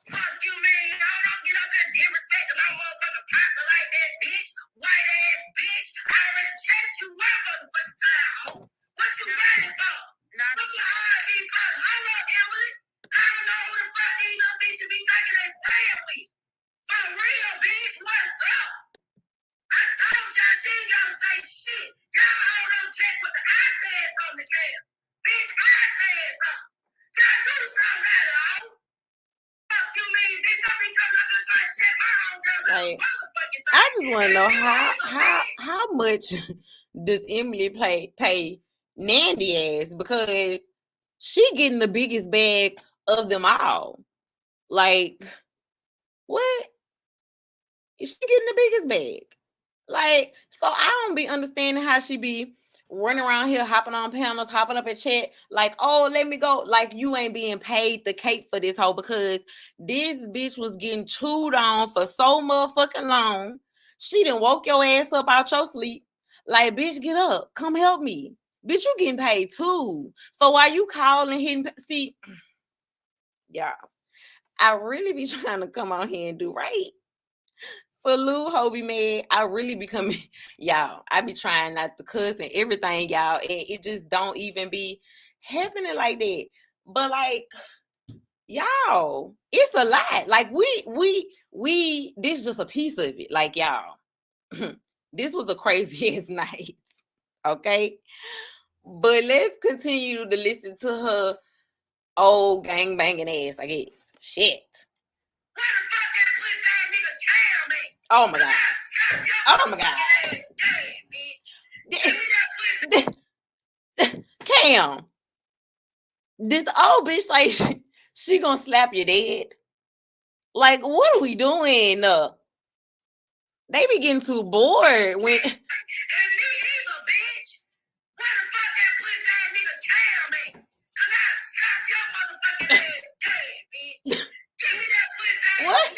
Fuck you, man. Y'all don't get up there disrespect my motherfucking partner like that, bitch. White ass bitch. I already checked you one motherfucking time, ho. What you ready for? What you hard me for? Hold up, Emily. I don't know who the fuck these little bitches be thinking they playing with. For real, bitch. What's up? I told y'all she ain't gotta say shit. Y'all hold on check what I said on the camera. Bitch, I said something. Y'all do something about it, ho. Fuck you mean, bitch. Don't be coming up and trying to check my own girl. Like, I just want to know how much does Emily pay Nandy ass, because she getting the biggest bag of them all. Like, what? Is she getting the biggest bag? Like, so I don't be understanding how she be running around here, hopping on panels, hopping up at chat, like, oh, let me go. Like, you ain't being paid the cake for this hoe, because this bitch was getting chewed on for so motherfucking long. She done woke your ass up out your sleep. Like, bitch, get up. Come help me. Bitch, you getting paid too. So why you calling, hitting, see, yeah, I really be trying to come out here and do right. For Lou Hobie, man, I really become y'all. I be trying not to cuss and everything, y'all, and it just don't even be happening like that. But like, y'all, it's a lot. Like we this is just a piece of it. Like y'all, this was a crazy ass night. Okay. But let's continue to listen to her old gang banging ass, I guess. Shit. Oh my god. Oh my god. Cam. Did the old bitch say she gonna slap you dead? Like, what are we doing? They be getting too bored when. What?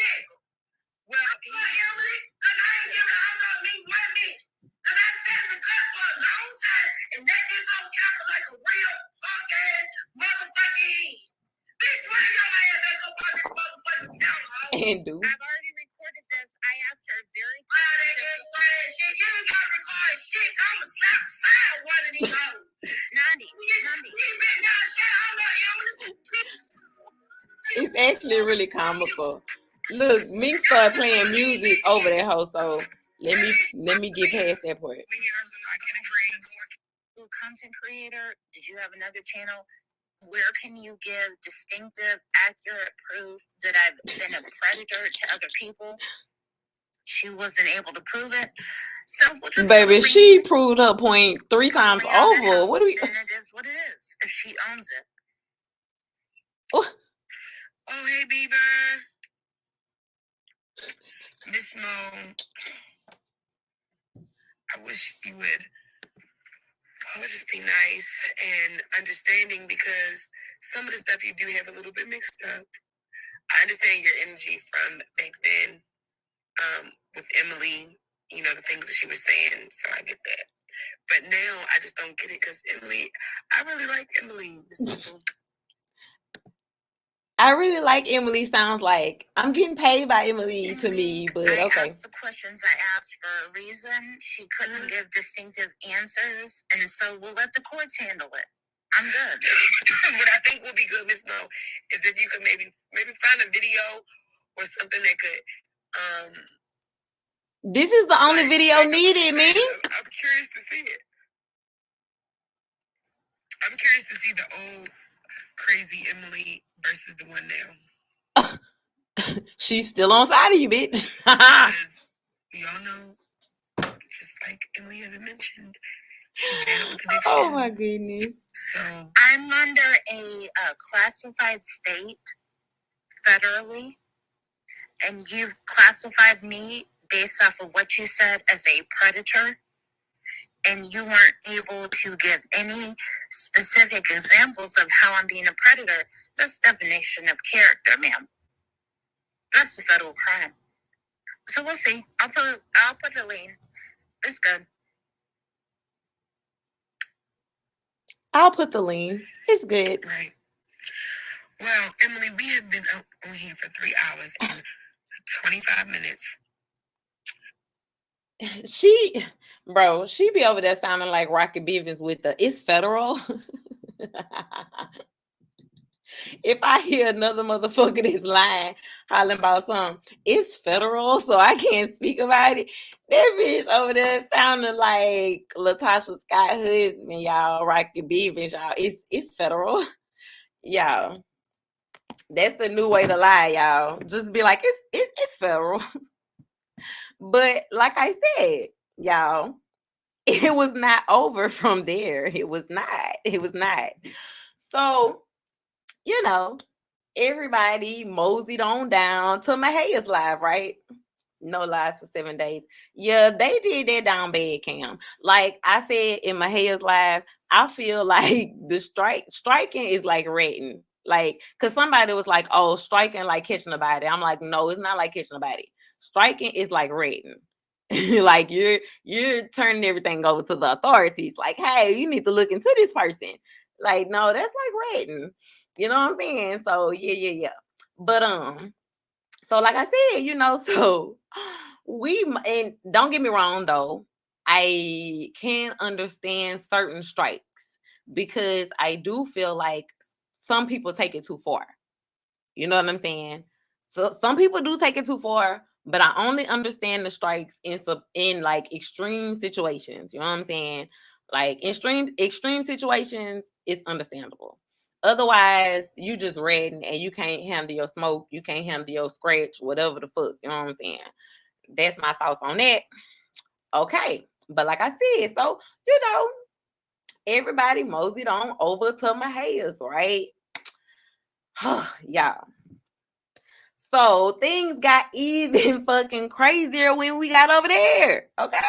Well, Emily, because I ain't giving her no meat, one bitch. Because I sat in the cut for a long time and let this whole counter like a real punk ass motherfucking heat. Bitch, why your ass back up on this motherfucking counter? And do. I've already recorded this. I asked her very shit. You ain't gotta record shit. I'ma slap fire one of these hoes. Nandi. You been down shit. I'm not Emily. It's actually really comical. Look, Mink started playing music over that hoe, so let me get past that part. Content creator, did you have another channel? Where can you give distinctive, accurate proof that I've been a predator to other people? She wasn't able to prove it. So we'll just baby, she proved her point 3 times over. What do we? Then it is what it is. If she owns it. Oh, hey, Bieber. Miss Mo. I wish you would just be nice and understanding, because some of the stuff you do have a little bit mixed up. I understand your energy from back then with Emily, you know, the things that she was saying, so I get that. But now I just don't get it, because Emily, I really like Emily. I really like Emily. Sounds like I'm getting paid by Emily to me, but okay. I asked the questions I asked for a reason. She couldn't give distinctive answers, and so we'll let the courts handle it. I'm good. What I think would be good, Miss Mo, is if you could maybe find a video or something that could. This is the only video needed, man. I'm curious to see it. I'm curious to see the old crazy Emily versus the one now. She's still on side of you, bitch. Because we all know, just like Emily has mentioned, she's bad with addiction. Oh my goodness. So I'm under a classified state federally, and you've classified me based off of what you said as a predator, and you weren't able to give any specific examples of how I'm being a predator. That's definition of character, ma'am. That's a federal crime. So we'll see. I'll put a lien. It's good. I'll put the lien. It's good. Right. Well, Emily, we have been up on here for 3 hours and 25 minutes. She be over there sounding like Rocky Bivens with the "it's federal." If I hear another motherfucker that's lying, hollering about something, it's federal, so I can't speak about it. That bitch over there sounding like Latasha Scott husband, y'all. Rocky Bivens, y'all. It's federal, y'all. That's the new way to lie, y'all. Just be like, it's federal. But like I said, y'all, it was not over from there. It was not. So, you know, everybody moseyed on down to Mahaya's live, right? No lies for 7 days. Yeah, they did that down bad, Cam. Like I said in Mahaya's live, I feel like the striking is like ratting. Like, cause somebody was like, oh, striking like catching a body. I'm like, no, it's not like catching a body. Striking is like rating. Like you're turning everything over to the authorities. Like, hey, you need to look into this person. Like, no, that's like rating. You know what I'm saying? So yeah. But so like I said, you know, so and don't get me wrong though, I can understand certain strikes because I do feel like some people take it too far. You know what I'm saying? So some people do take it too far, but I only understand the strikes in like extreme situations. You know what I'm saying? Like extreme situations, it's understandable. Otherwise, you just reading and you can't handle your smoke, you can't handle your scratch, whatever the fuck. You know what I'm saying? That's my thoughts on that. Okay. But like I said, so everybody moseyed on over to my house, right? Y'all. So things got even fucking crazier when we got over there. Okay.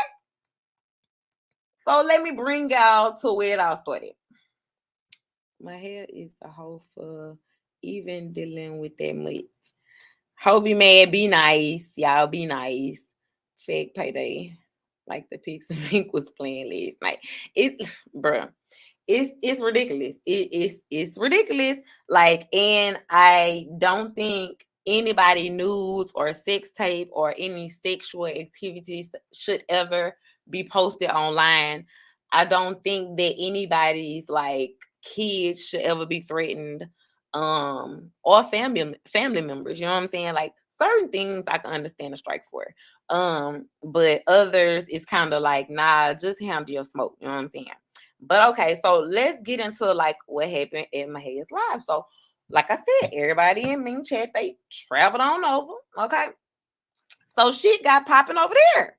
So let me bring y'all to where it all started. My hair is a hoe for even dealing with that much. Ho be mad, be nice. Y'all be nice. Fake payday. Like the Pixie Pink was playing last night. Bruh. It's ridiculous. It's ridiculous. Like, and I don't think anybody nudes or sex tape or any sexual activities should ever be posted online. I don't think that anybody's like kids should ever be threatened, or family members. You know what I'm saying? Like certain things I can understand a strike for. But others it's kind of like, nah, just handle your smoke. You know what I'm saying? But okay, so let's get into like what happened at my head's live. So, like I said, everybody in Ming Chat, they traveled on over. Okay. So shit got popping over there.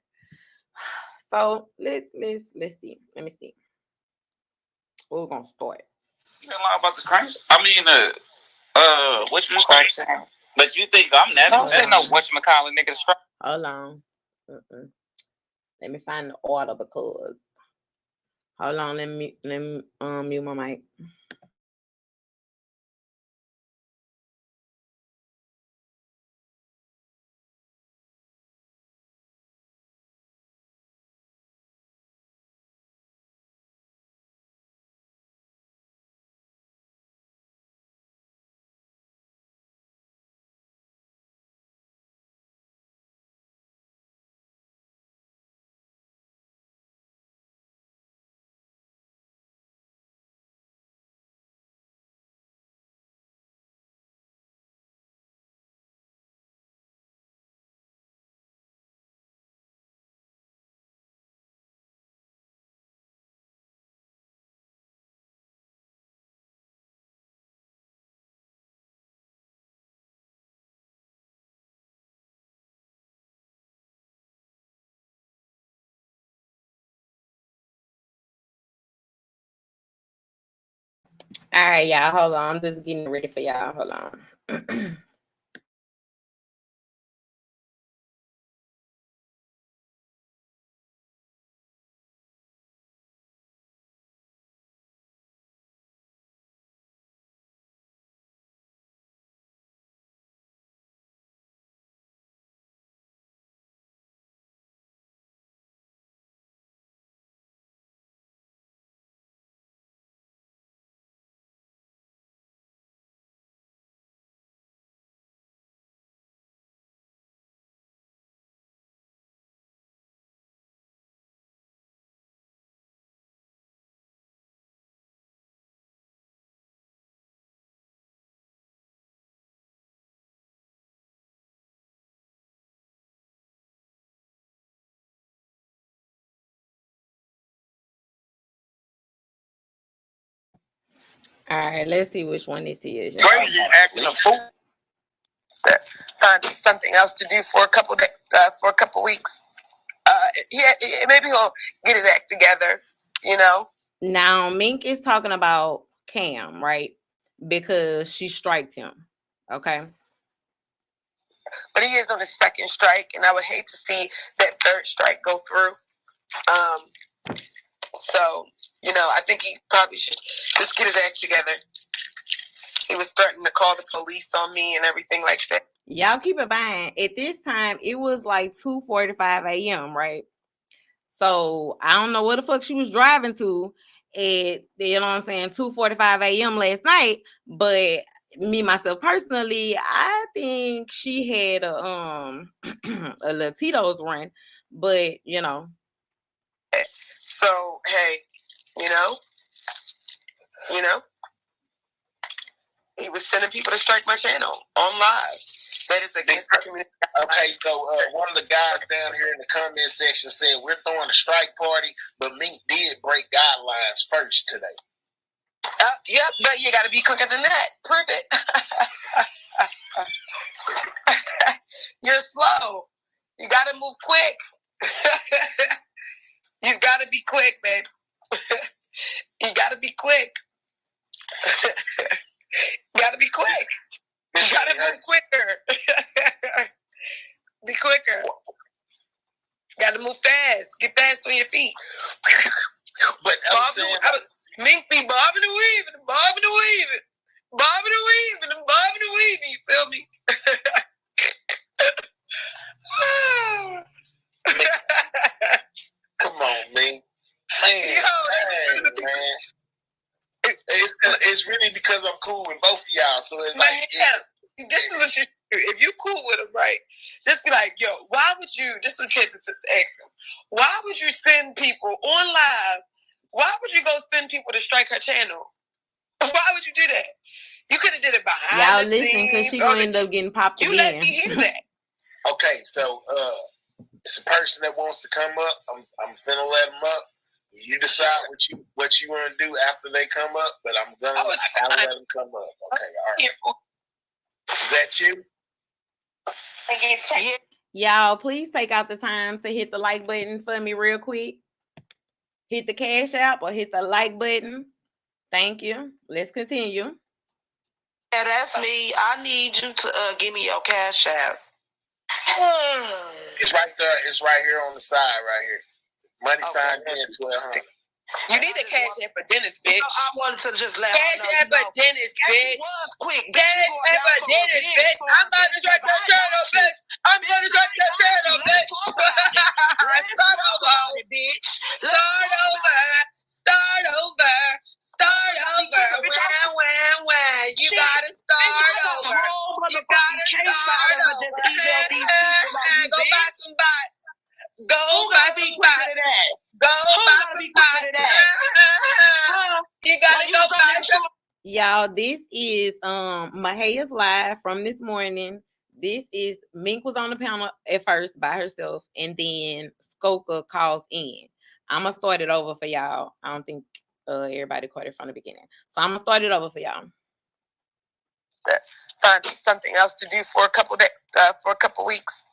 So let's see. Let me see. We're gonna start. You know about the crimes? I mean, whatchamacallit? But you think I'm nasty? Don't say no whatchamacallit niggas. Hold on. Let me find the order because. Hold on, let me mute my mic. All right, y'all. Hold on. I'm just getting ready for y'all. Hold on. All right, let's see which one this is. Crazy acting a fool. Find something else to do for a couple weeks. Maybe he'll get his act together. You know. Now Mink is talking about Cam, right? Because she striked him. Okay. But he is on his second strike, and I would hate to see that third strike go through. So, I think he probably should just get his act together. He was threatening to call the police on me and everything like that. Y'all keep in mind, at this time, it was like 2:45 a.m., right? So, I don't know where the fuck she was driving to at, 2:45 a.m. last night. But me, myself, personally, I think she had a a Tito's run. But, So, hey, he was sending people to strike my channel on live. That is against the community. Okay, so one of the guys down here in the comment section said we're throwing a strike party, but Mink did break guidelines first today. Yep, but you got to be quicker than that. Prove it. You're slow. You got to move quick. You got to be quick, babe. You got to be quick. You got to be quick. You got to move quicker. Be quicker. Got to move fast. Get fast on your feet. But Mink be bobbing and weaving, bobbing and weaving, bobbing and weaving, and bobbing and weaving. You feel me? Come on, Mink. Man. It's really because I'm cool with both of y'all. So it's like, this is what you do. If you cool with them, right? Just be like, yo, why would you? This is what you have to ask them. Why would you send people on live? Why would you go send people to strike her channel? Why would you do that? You could have did it behind y'all the scenes. listen, because she gonna end up getting popped again. You let me hear that. Okay, so it's a person that wants to come up. I'm finna let them up. You decide what you want to do after they come up, but I'll let them come up. Okay, all right. Is that you? Y'all, please take out the time to hit the like button for me real quick. Hit the Cash App or hit the like button. Thank you. Let's continue. Yeah, that's me. I need you to give me your Cash App. It's right there. It's right here on the side, right here. Money sign is 1200. You need a Cash App for Dennis, bitch. I wanted to just let Cash App for Dennis, bitch. was quick. Cash App for Dennis, bitch. I'm about to strike your channel, bitch. I'm going to strike your channel, bitch. Start over, bitch. Start over. Start over. Start over. When. You gotta start over. You gotta start over. Go buy some bots. Go buy some bots. Go buy some bots. You gotta go buy some. Y'all, this is Mahaya's live from this morning. This is Mink was on the panel at first by herself, and then Skoka calls in. I'm gonna start it over for y'all. I don't think everybody caught it from the beginning, so I'm gonna start it over for y'all. Find something else to do for a couple days, for a couple weeks.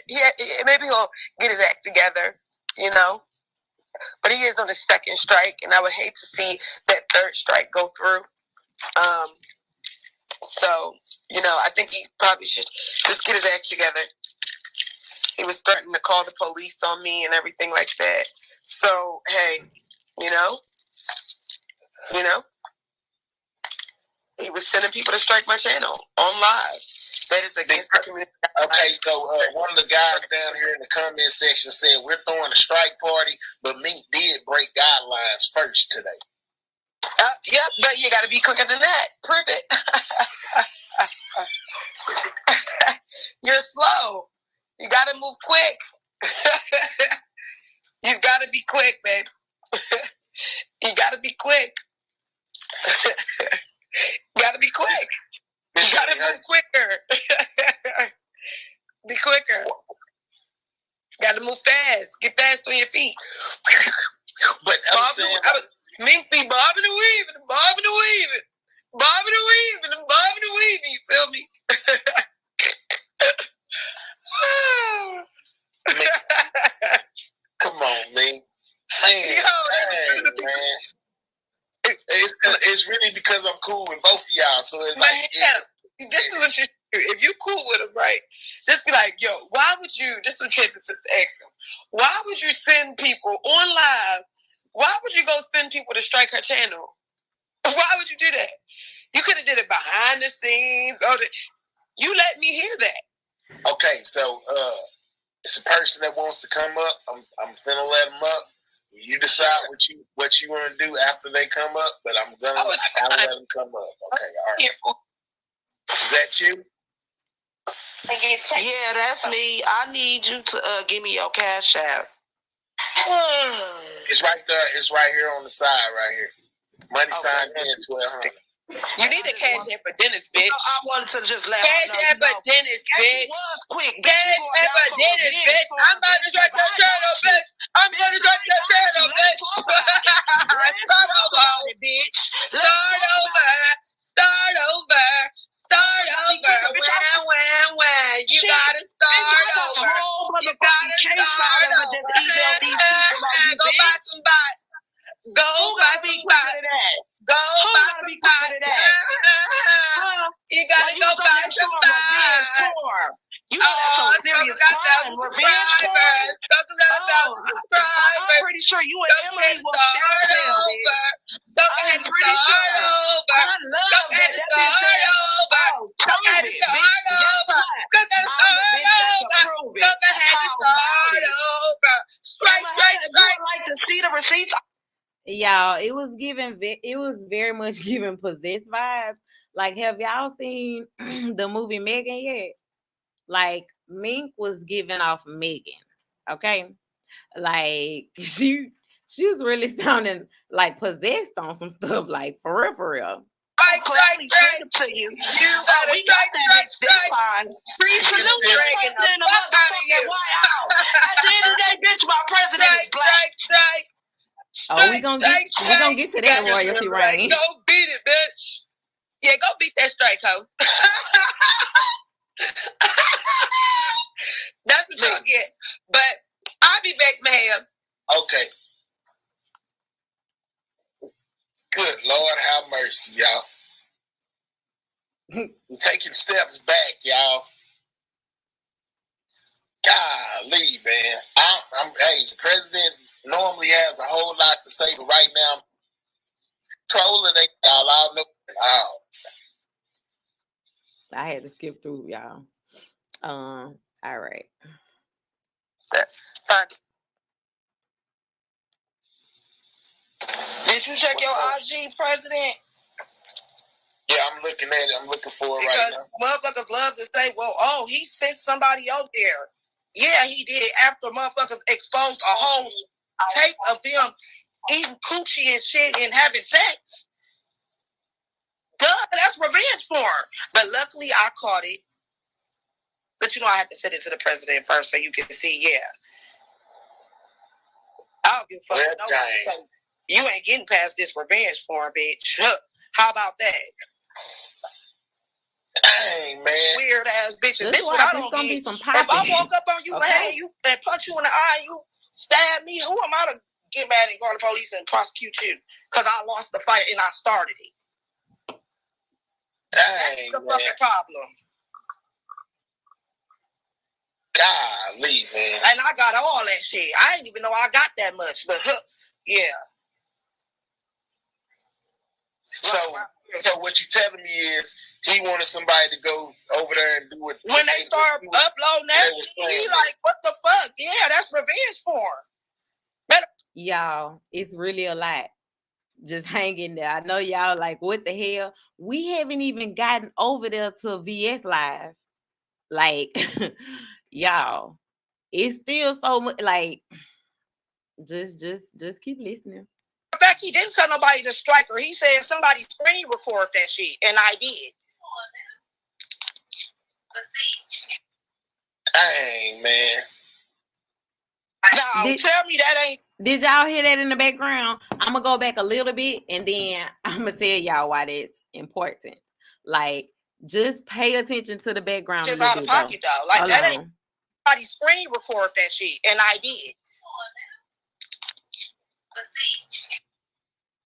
Maybe he'll get his act together, you know. But he is on his second strike, and I would hate to see that third strike go through. So, you know, I think he probably should just get his act together. He was threatening to call the police on me and everything like that. So, hey, you know, he was sending people to strike my channel on live. That is against the community. Okay, so one of the guys down here in the comment section said we're throwing a strike party, but Mink did break guidelines first today. Yep, but you got to be quicker than that. Prove it. You're slow. You got to move quick. You got to be quick, babe. You got to be quick. You got to be quick. You got to move quicker. Be quicker. Got to move fast. Get fast on your feet. But Mink be bobbing and weaving, bobbing and weaving, bobbing and weaving, and bobbing and weaving. You feel me? Come on, Mink. Man. It's really because I'm cool with both of y'all. So it's like, this is what you do. If you cool with them, right? Just be like, yo, why would you? This is what you have to ask them. Why would you send people on live? Why would you go send people to strike her channel? Why would you do that? You could have did it behind the scenes. You let me hear that. Okay, so it's a person that wants to come up. I'm finna let them up. You decide what you want to do after they come up, but I'll let them come up. Okay, all right. Is that you? Yeah, that's me. I need you to give me your Cash App. It's right there. It's right here on the side, right here. Money sign is 1200. You need to cash in for Dennis, bitch. I wanted to just let cash in for Dennis, bitch. Was quick. Cash in for Dennis, bitch. I'm about to drop your channel, bitch. I'm gonna drop your channel, bitch. Start over, bitch. Start over. Start over. Start over. When. You gotta start over. You gotta start over. Just email these people like you, bitch. Go buy some body. Go buy some body. You gotta go buy some body. You know that's some serious crime. Revenge porn. I'm pretty sure you and Emily will share them, bitch. I'm pretty sure. I love that. That bitch said, oh, prove it, bitch. Guess what? I'm the bitch that can prove it. How about it? You would like to see the receipts? Y'all, it was very much giving possessed vibes. Like, have y'all seen the movie Megan yet? Like, Mink was giving off Megan, okay? Like, she was really sounding like possessed on some stuff, like for real. I clearly sent it to you. We got that bitch this time. Salute the president of motherfucking White House. At the end of the day, bitch, my president is black. Oh, we gonna get to that royalty reign. Go beat it, bitch. Yeah, go beat that strike, hoe. That's what y'all get. But I'll be back, ma'am. Okay. Good Lord have mercy, y'all. We're taking steps back, y'all. Golly, man. Hey, the president normally has a whole lot to say, but right now I'm trolling y'all. I know. I had to skip through, y'all. All right. Did you check your IG, president? Yeah, I'm looking at it. I'm looking for it right now. Motherfuckers love to say, well, oh, he sent somebody out there. Yeah, he did. After motherfuckers exposed a whole tape of them eating coochie and shit and having sex. Duh, that's revenge porn. But luckily, I caught it. But you know, I had to send it to the president first so you can see, yeah. I don't give a fuck. Nobody say, you ain't getting past this revenge porn, bitch. How about that? Dang, man. Weird ass bitches. This what I don't get. If I walk up on you, okay, and punch you in the eye, you stab me, who am I to get mad and go to the police and prosecute you? Because I lost the fight and I started it. Dang, that's the fucking problem. Golly, man. And I got all that shit. I didn't even know I got that much, but yeah. So what you telling me is he wanted somebody to go over there and do it. When they start uploading that shit, he like, what the fuck? Yeah, that's revenge porn. Y'all, it's really a lot. Just hang in there. I know y'all like, what the hell? We haven't even gotten over there to VS Live. Like, y'all, it's still so much. Like, just keep listening. In fact, he didn't tell nobody to strike her. He said somebody screen record that shit, and I did. Dang, man. Now, tell me that ain't. Did y'all hear that in the background? I'm gonna go back a little bit, and then I'm gonna tell y'all why that's important. Like, just pay attention to the background. Just out of pocket, though. Like, that ain't. Somebody screen record that shit, and I did.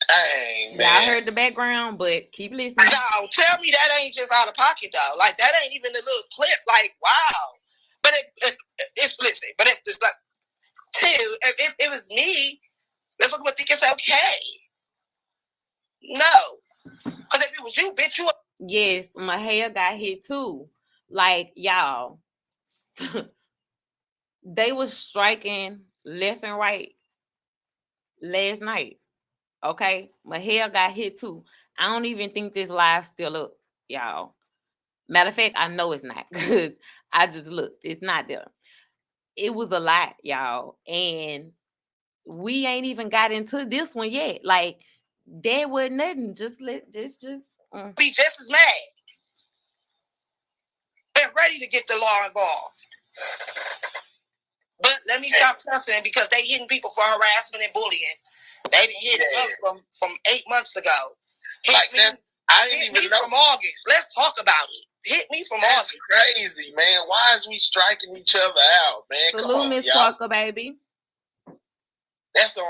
Dang, man. I heard the background, but keep listening. No, tell me that ain't just out of pocket though. Like that ain't even a little clip. Like wow. But it's listen. But it's like, if it was me, motherfucker would think it's okay. No, because if it was you, bitch, you. Yes, my hair got hit too. Like y'all, they was striking left and right last night. Okay, my hair got hit too. I don't even think this live still up, y'all. Matter of fact, I know it's not because I just looked. It's not there. It was a lot, y'all, and we ain't even got into this one yet. Like there was nothing. Just be just as mad and ready to get the law involved. But let me stop cussing because they hitting people for harassment and bullying. They been hitting up from 8 months ago. Hit me from August. Let's talk about it. Hit me from August. That's crazy, man. Why is we striking each other out, man? Salute Miss Parker, baby. That's for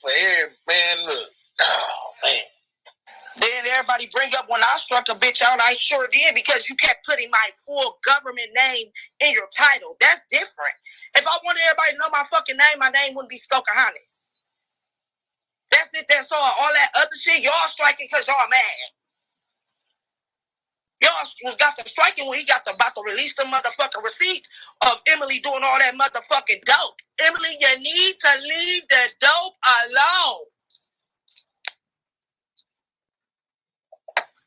every man. Look, oh man. Then everybody bring up when I struck a bitch out, I sure did because you kept putting my full government name in your title. That's different. If I wanted everybody to know my fucking name, my name wouldn't be Skokahanis. That's it, that's all. All that other shit, y'all striking because y'all mad. Y'all got the striking when he got about to release the motherfucking receipt of Emily doing all that motherfucking dope. Emily, you need to leave the dope alone.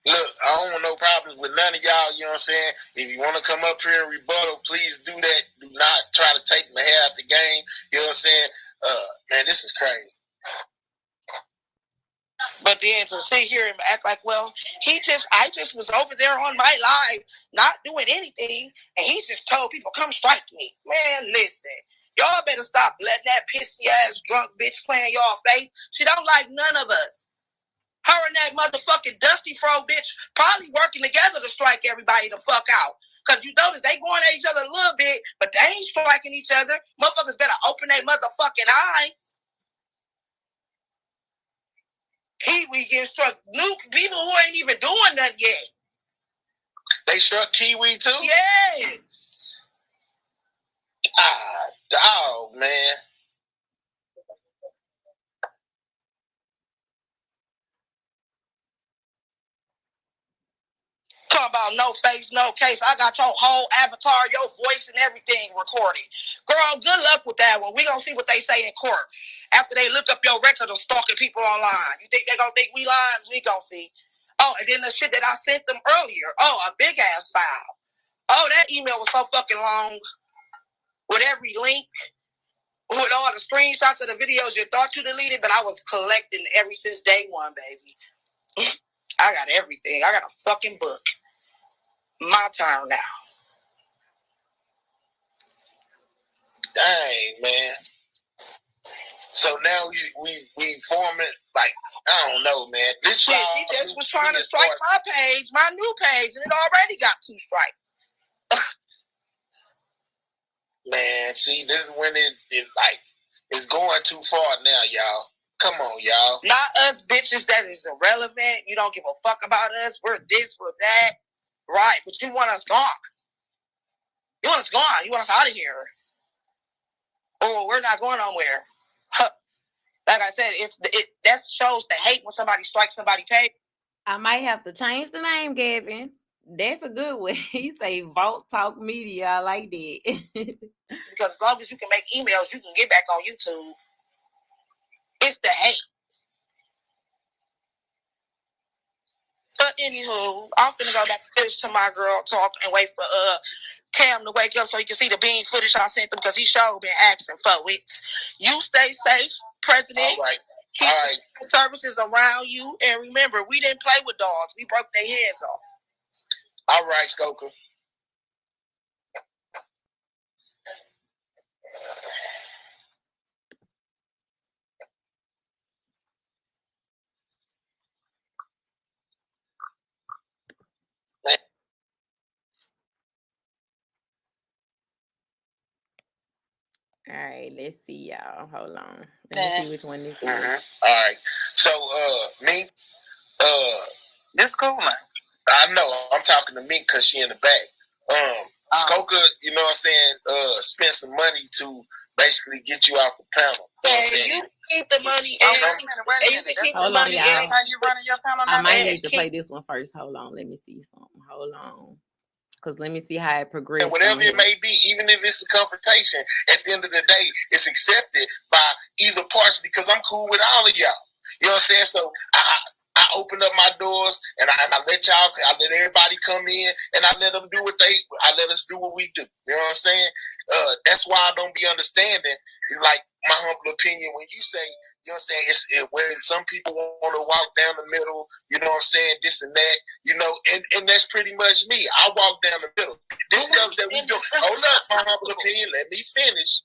Look, I don't want no problems with none of y'all, you know what I'm saying? If you want to come up here and rebuttal, please do that. Do not try to take my hair out the game, you know what I'm saying? Man, this is crazy. But then to sit here and act like, well, I just was over there on my live, not doing anything, and he just told people, come strike me. Man, listen, y'all better stop letting that pissy-ass drunk bitch play in y'all face. She don't like none of us. Her and that motherfucking Dusty Fro bitch probably working together to strike everybody the fuck out. Because you notice they going at each other a little bit, but they ain't striking each other. Motherfuckers better open their motherfucking eyes. Kiwi getting struck. New people who ain't even doing nothing yet. They struck Kiwi too? Yes. Ah, dog, man. Talking about no face, no case. I got your whole avatar, your voice, and everything recorded. Girl, good luck with that one. We gonna see what they say in court after they look up your record of stalking people online. You think they gonna think we lying? We gonna see. Oh, and then the shit that I sent them earlier. Oh, a big ass file. Oh, that email was so fucking long with every link, with all the screenshots of the videos you thought you deleted, but I was collecting ever since day one, baby. I got everything. I got a fucking book. My turn now. Dang, man. So now we forming, like, I don't know, man. This shit, he just was trying to strike my page, my new page, and it already got 2 strikes. Man, see, this is when it's going too far now, y'all. Come on, y'all. Not us bitches that is irrelevant. You don't give a fuck about us. We're this, we're that. Right, but you want us gone. You want us gone. You want us out of here. Oh, we're not going nowhere. Like I said, that shows the hate when somebody strikes somebody page. I might have to change the name, Gavin. That's a good one. He say Vault Talk Media. I like that. Because as long as you can make emails, you can get back on YouTube. It's the hate. But anywho, I'm finna go back and finish to my girl talk and wait for Cam to wake up so you can see the bean footage I sent him because he sure been asking for it. You stay safe, President. All right. Keep the services around you. And remember, we didn't play with dogs. We broke their heads off. All right, Skoka. All right, let's see, y'all. Hold on. Let me see which one this is. All right. So, Mink, this cool, man. I know. I'm talking to Mink because she in the back. Skoka, you know what I'm saying, spent some money to basically get you off the panel. You keep the money and you can keep the money and how you running your panel. I might need to play this one first. Hold on. Let me see something. Hold on. Because let me see how it progresses. And whatever it may be, even if it's a confrontation, at the end of the day, it's accepted by either party because I'm cool with all of y'all. You know what I'm saying? So I open up my doors and I let y'all, I let everybody come in and I let them do I let us do what we do. You know what I'm saying? That's why I don't be understanding. Like, my humble opinion, when you say, you know what I'm saying, where some people want to walk down the middle, you know what I'm saying, this and that, you know, and that's pretty much me. I walk down the middle. This stuff that we do, hold up, my humble opinion, let me finish.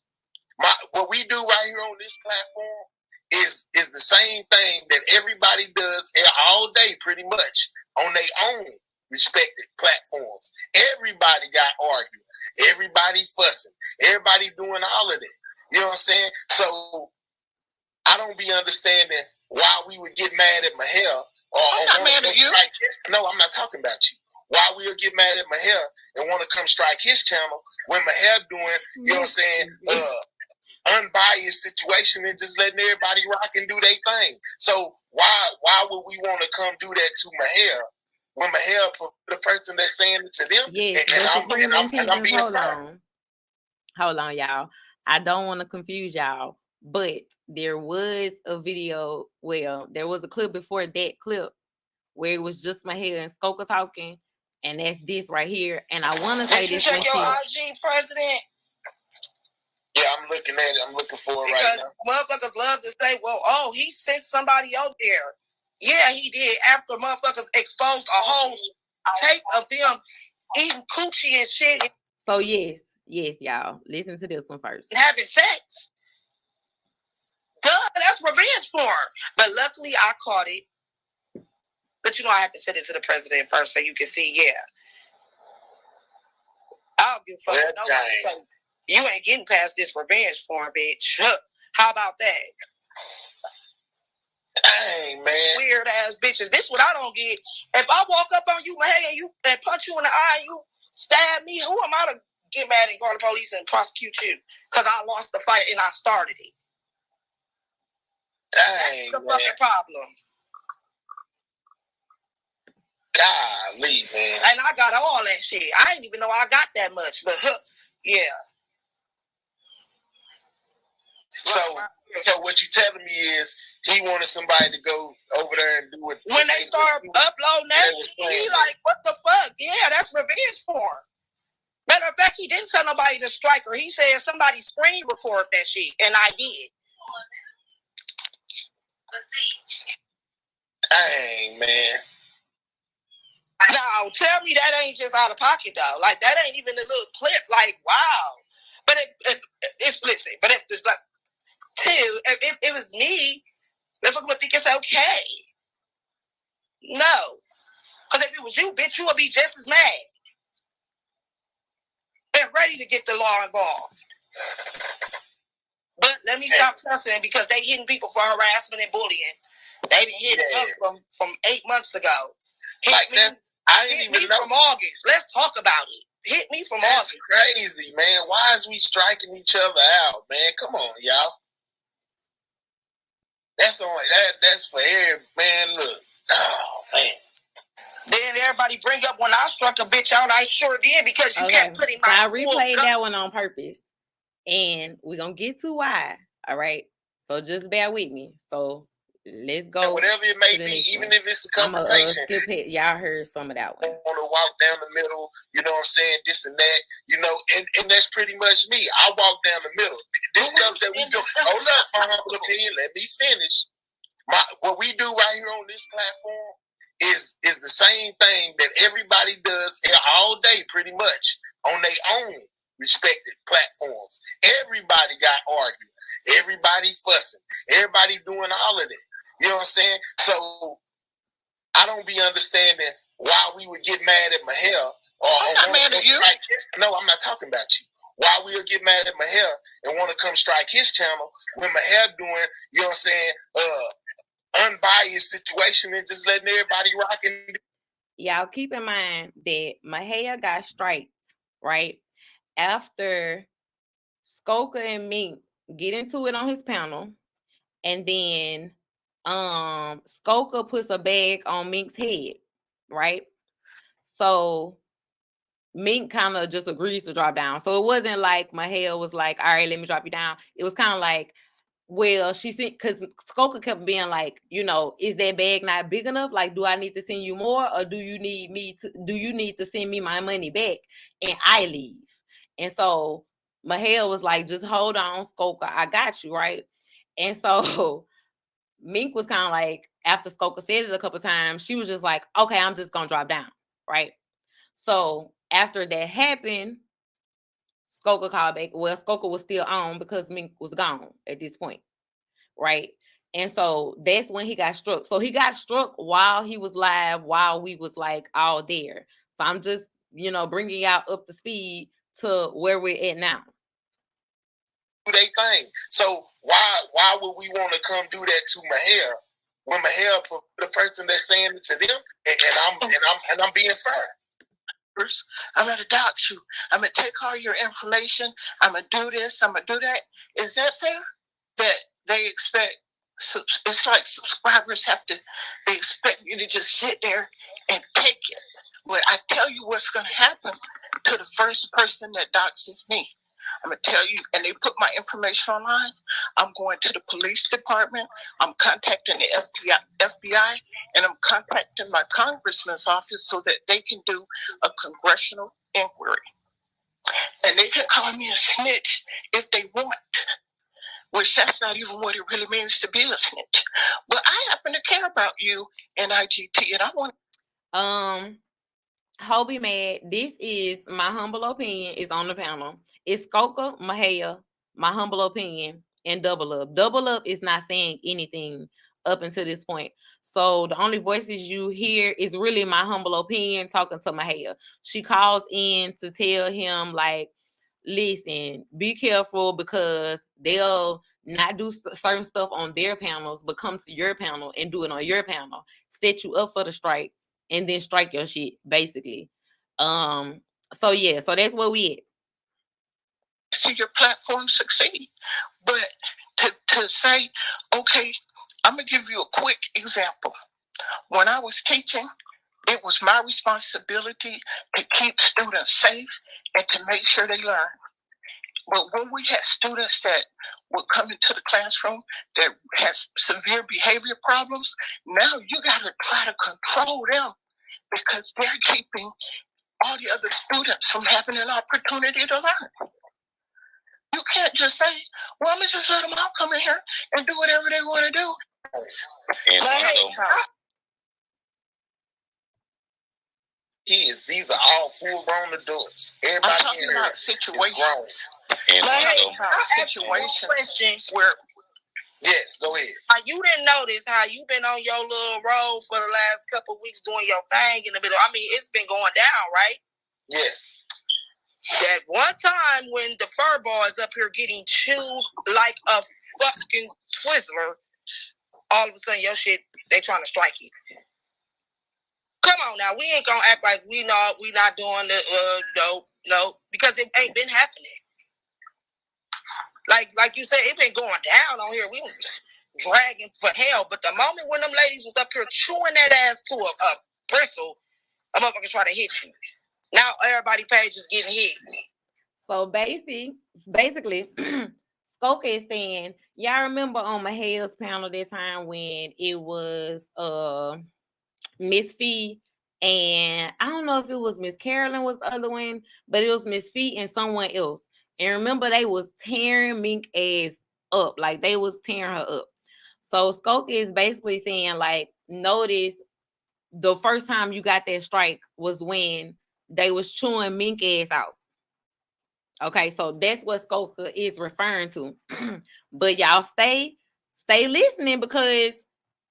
What we do right here on this platform is the same thing that everybody does all day, pretty much, on their own respected platforms. Everybody got arguing. Everybody fussing. Everybody doing all of that. You know what I'm saying? So I don't be understanding why we would get mad at Mahel. I'm not mad at you. No, I'm not talking about you. Why we would get mad at Mahel and want to come strike his channel when Mahel doing, you know what I'm saying, unbiased situation and just letting everybody rock and do their thing. So why would we want to come do that to Mahel when Mahel, the person that's saying it to them? Yes, and I'm being fair. Hold on, y'all. I don't want to confuse y'all, but there was a video. Well, there was a clip before that clip where it was just Mahel and Skoka talking, and that's this right here. And I want to say this. Check your IG, President. Yeah, I'm looking at it. I'm looking for it right now. Because motherfuckers love to say, well, oh, he sent somebody out there. Yeah, he did. After motherfuckers exposed a whole tape of them eating coochie and shit. So, yes, y'all. Listen to this one first. Having sex. Duh, that's revenge porn. But luckily, I caught it. But you know, I have to send it to the president first so you can see, yeah. I don't give a fuck. Nobody. You ain't getting past this revenge porn, bitch. How about that? Dang, man. Weird ass bitches. This what I don't get. If I walk up on you, hey, and punch you in the eye, and you stab me, who am I to get mad and go to the police and prosecute you? Because I lost the fight and I started it. Dang, that's the fucking problem. Golly, man. And I got all that shit. I didn't even know I got that much, but yeah. So what you telling me is he wanted somebody to go over there and do it. When they start uploading that, he like, what the fuck? Yeah, that's revenge porn. Matter of fact, he didn't tell nobody to strike her. He said somebody screen record that shit, and I did. Dang, man. Now, tell me that ain't just out of pocket, though. Like, that ain't even a little clip. Like, wow. But it's listen, but if like, if it was me, motherfucker would think it's okay. No. Because if it was you, bitch, you would be just as mad. And ready to get the law involved. But let me stop cussing because they hitting people for harassment and bullying. They been hitting up from 8 months ago. Like that, I didn't even know. From August. Let's talk about it. Hit me from August. That's crazy, man. Why is we striking each other out, man? Come on, y'all. That's for every man. Look, oh man. Then everybody bring up when I struck a bitch out. I sure did because you kept putting my. I replayed that one on purpose, and we're gonna get to why. All right, so just bear with me. So let's go. And whatever it may be, even if it's a confrontation. Y'all heard some of that one. I want to walk down the middle, you know what I'm saying, this and that, you know, and that's pretty much me. I walk down the middle. This stuff that we do, hold up, my humble opinion, let me finish. What we do right here on this platform is the same thing that everybody does all day, pretty much, on their own respected platforms. Everybody got arguing. Everybody fussing. Everybody doing all of that. You know what I'm saying? So I don't be understanding why we would get mad at Mahel. I'm not mad at you. No, I'm not talking about you. Why we would get mad at Mahel and want to come strike his channel when Mahel doing, you know what I'm saying, unbiased situation and just letting everybody rock and. Y'all keep in mind that Mahel got striked, right? After Skoka and Mink get into it on his panel, and then Skoka puts a bag on Mink's head, right? So Mink kind of just agrees to drop down. So it wasn't like Mahel was like, all right, let me drop you down. It was kind of like, well, she said, because Skoka kept being like, you know, is that bag not big enough? Like, do I need to send you more, or do you need to send me my money back and I leave? And so Mahel was like, just hold on, Skoka, I got you, right? And so Mink was kind of like, after Skoka said it a couple times, she was just like, okay, I'm just gonna drop down, right? So after that happened, Skoka called back. Well, Skoka was still on because Mink was gone at this point, right? And so that's when he got struck. So he got struck while he was live, while we was like all there. So I'm just, bringing y'all up to speed to where we're at now. Do they thing. So why would we want to come do that to Mahel when Mahel, the person that's saying it to them, and I'm being fair? I'm gonna dox you. I'm gonna take all your information. I'm gonna do this. I'm gonna do that. Is that fair? That they expect? It's like subscribers they expect you to just sit there and take it. But I tell you what's gonna happen to the first person that doxes me. I'm gonna tell you, and they put my information online. I'm going to the police department. I'm contacting the FBI, and I'm contacting my congressman's office so that they can do a congressional inquiry. And they can call me a snitch if they want, which that's not even what it really means to be a snitch. But I happen to care about you and IGT, and I want. Hobie Mad, this is my humble opinion, is on the panel. It's Skoka, Mahel, my humble opinion, and Double Up. Double Up is not saying anything up until this point. So the only voices you hear is really my humble opinion talking to Mahel. She calls in to tell him, like, listen, be careful because they'll not do certain stuff on their panels, but come to your panel and do it on your panel, set you up for the strike, and then strike your shit, basically. So yeah, so that's where we at. See your platform succeed. But to say, okay, I'm gonna give you a quick example. When I was teaching, it was my responsibility to keep students safe and to make sure they learn. But when we had students that would come into the classroom that has severe behavior problems, now you gotta try to control them because they're keeping all the other students from having an opportunity to learn. You can't just say, well, I'm going to just let them all come in here and do whatever they want to do. These are all full-grown adults. Everybody I'm talking about situations. Situations where... Yes, go ahead. You didn't notice how you've been on your little roll for the last couple of weeks doing your thing in the middle. I mean, it's been going down, right? Yes. That one time when the fur ball is up here getting chewed like a fucking Twizzler, all of a sudden your shit, they trying to strike you. Come on now, we ain't gonna act like we not doing the no, because it ain't been happening. Like you said, it been going down on here. We was dragging for hell, but the moment when them ladies was up here chewing that ass to a bristle, a motherfucker try to hit you. Now everybody page is getting hit. So basically, Skoka is saying, y'all remember on Mahel's panel that time when it was Miss Fee and I don't know if it was Miss Carolyn was the other one, but it was Miss Fee and someone else. And remember, they was tearing Mink ass up, like they was tearing her up. So Skoka is basically saying, like, notice the first time you got that strike was when they was chewing Mink ass out. Okay, so that's what Skoka is referring to. But y'all stay listening because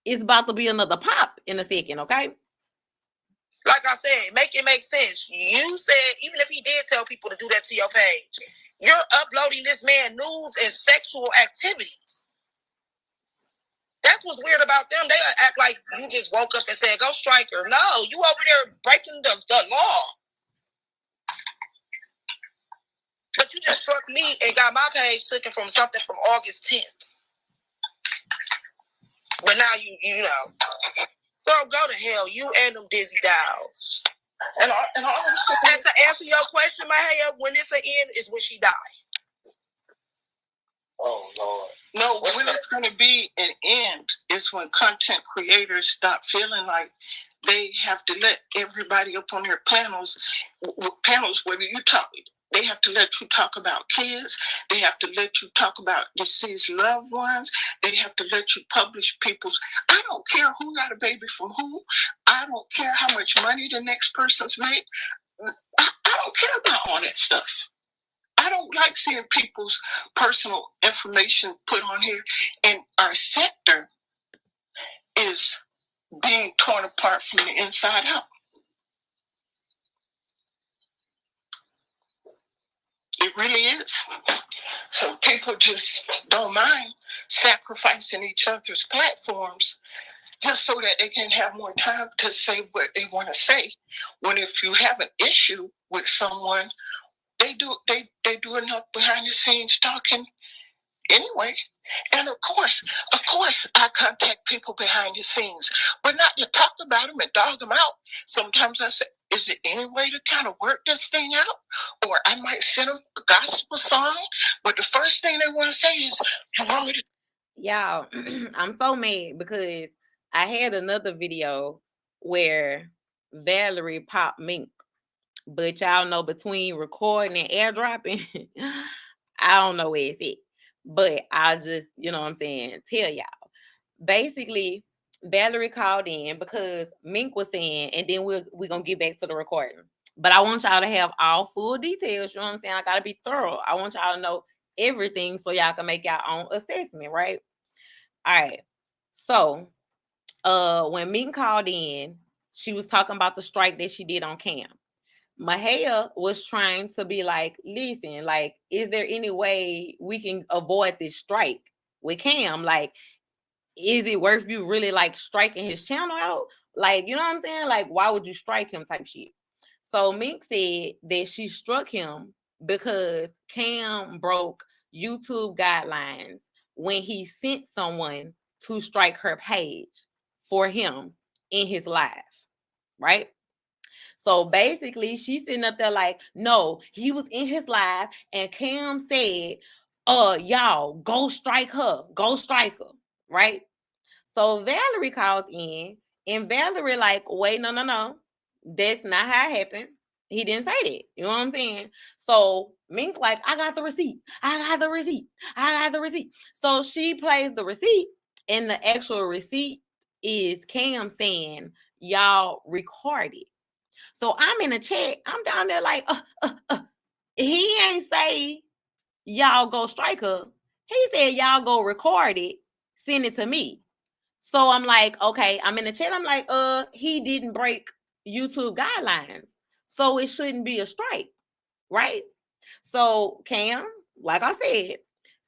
it's about to be another pop in a second, okay? Like I said, make it make sense. You said, even if he did tell people to do that to your page, you're uploading this man nudes and sexual activities. That's what's weird about them. They act like you just woke up and said, go strike her. No, you over there breaking the law. But you just fucked me and got my page taken from something from August 10th. But now you know. So go to hell, you and them Dizzy Dolls. And to answer your question, Mahia, when it's an end is when she died. Oh, Lord. No, when it's going to be an end is when content creators stop feeling like they have to let everybody up on their panels, whether you talk, They have to let you talk about kids. They have to let you talk about deceased loved ones. They have to let you publish people's. I don't care who got a baby from who. I don't care how much money the next person's made. I don't care about all that stuff. I don't like seeing people's personal information put on here. And our sector is being torn apart from the inside out. It really is. So people just don't mind sacrificing each other's platforms just so that they can have more time to say what they want to say. When if you have an issue with someone, they do enough behind the scenes talking anyway. And of course, I contact people behind the scenes, but not to talk about them and dog them out. Sometimes I say, is there any way to kind of work this thing out? Or I might send them a gospel song, but the first thing they want to say is, you want me to? Y'all, I'm so mad because I had another video where Valerie popped Mink, but y'all know between recording and airdropping, I don't know where it's at. But I'll just, you know what I'm saying, tell y'all. Basically, Valerie called in because Mink was saying, and then we're going to get back to the recording. But I want y'all to have all full details, you know what I'm saying? I got to be thorough. I want y'all to know everything so y'all can make your own assessment, right? All right. So, when Mink called in, she was talking about the strike that she did on Cam. Mahia was trying to be like, listen, like, is there any way we can avoid this strike with Cam? Like, is it worth you really like striking his channel out? Like, you know what I'm saying? Like, why would you strike him type shit? So Mink said that she struck him because Cam broke YouTube guidelines when he sent someone to strike her page for him in his live, right? So basically, she's sitting up there like, no, he was in his live, and Cam said, y'all, go strike her, right? So Valerie calls in, and Valerie like, wait, no, that's not how it happened. He didn't say that. You know what I'm saying? So Mink like, I got the receipt. So she plays the receipt, and the actual receipt is Cam saying, y'all recorded. So I'm in the chat. I'm down there like, he ain't say y'all go strike her. He said y'all go record it, send it to me. So I'm like, okay, I'm in the chat. I'm like, he didn't break YouTube guidelines, so it shouldn't be a strike, right? So Cam, like I said,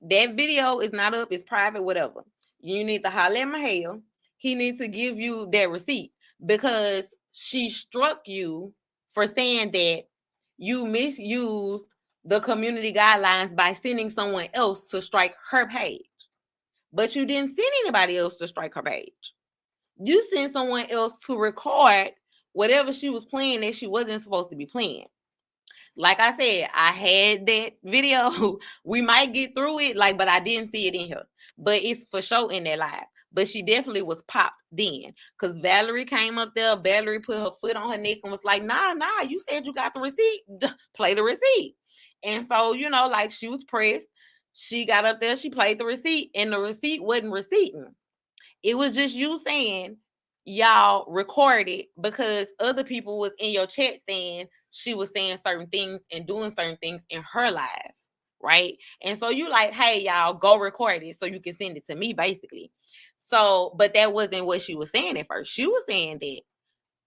that video is not up. It's private, whatever. You need to holler at Mahia. He needs to give you that receipt because she struck you for saying that you misused the community guidelines by sending someone else to strike her page. But you didn't send anybody else to strike her page. You sent someone else to record whatever she was playing that she wasn't supposed to be playing. Like I said, I had that video. We might get through it, like, but I didn't see it in here. But it's for sure in that live. But she definitely was popped then. Because Valerie came up there. Valerie put her foot on her neck and was like, nah, you said you got the receipt. Play the receipt. And so, you know, like, she was pressed. She got up there. She played the receipt. And the receipt wasn't receipting. It was just you saying, y'all recorded because other people was in your chat saying she was saying certain things and doing certain things in her live, right? And so you like, hey, y'all, go record it so you can send it to me, basically. So, but that wasn't what she was saying at first. She was saying that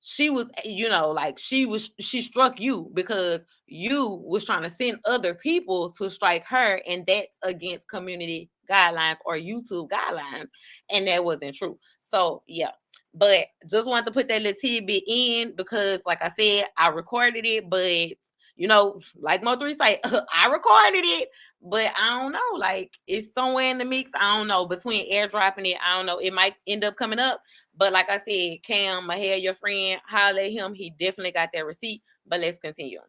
she was, you know, like she struck you because you was trying to send other people to strike her, and that's against community guidelines or YouTube guidelines, and that wasn't true. So yeah, but just wanted to put that little tidbit in because, like I said, I recorded it, but you know, like Mo3 say, I recorded it, but I don't know, like it's somewhere in the mix. I don't know, between airdropping it, I don't know, it might end up coming up. But like I said, Cam, Mahia, your friend, holler at him. He definitely got that receipt. But let's continue.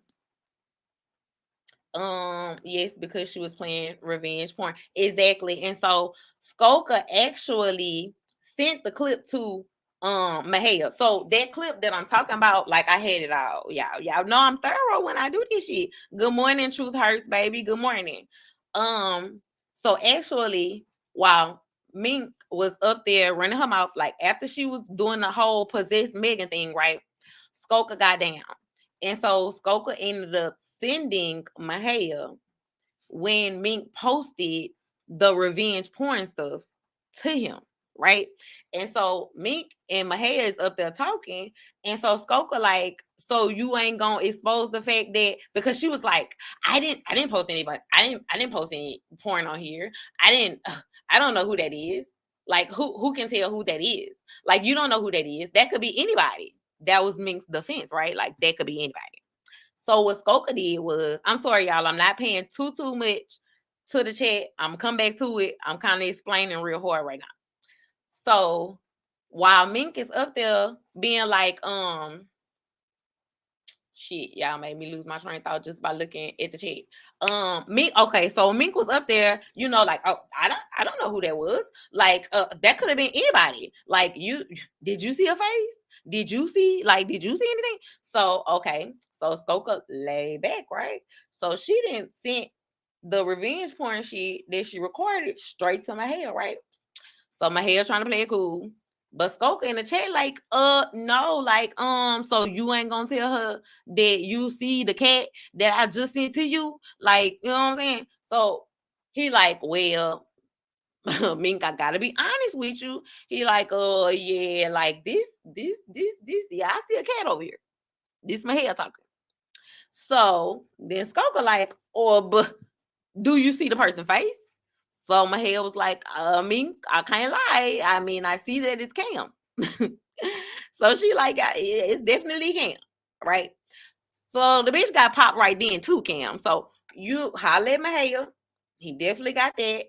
Yes, because she was playing revenge porn. Exactly. And so Skoka actually sent the clip to Mahia. So that clip that I'm talking about, like, I had it all. Y'all know I'm thorough when I do this shit. Good morning, Truth Hurts, baby. Good morning. So actually, while Mink was up there running her mouth, like after she was doing the whole possessed Megan thing, right? Skoka got down. And so Skoka ended up sending Mahia when Mink posted the revenge porn stuff to him, right? And so Mink and Mahia is up there talking, and so Skoka like, so you ain't gonna expose the fact that, because she was like, I didn't post anybody, I didn't post any porn on here. I don't know who that is. Like, who can tell who that is? Like, you don't know who that is. That could be anybody. That was Mink's defense, right? Like, that could be anybody. So what Skoka did was, I'm sorry, y'all, I'm not paying too much to the chat. I'm come back to it. I'm kind of explaining real hard right now. So while Mink is up there being like, shit, y'all made me lose my train of thought just by looking at the chat. Mink, okay, so Mink was up there, you know, like, oh, I don't know who that was. Like, that could have been anybody. Like, did you see a face? Did you see anything? So, okay, so Skoka lay back, right? So she didn't send the revenge porn shit that she recorded straight to Mahia, right? So Mahia trying to play it cool. But Skoka in the chat like, no, like, so you ain't gonna tell her that you see the cat that I just sent to you? Like, you know what I'm saying? So he like, well, Mink, I gotta be honest with you. He like, yeah, like this, yeah, I see a cat over here. This Mahia talking. So then Skoka like, but do you see the person's face? So Mahia was like, Mink, I can't lie. I mean, I see that it's Cam. So she like, it's definitely Cam, right? So the bitch got popped right then too, Cam. So you holler at Mahia. He definitely got that.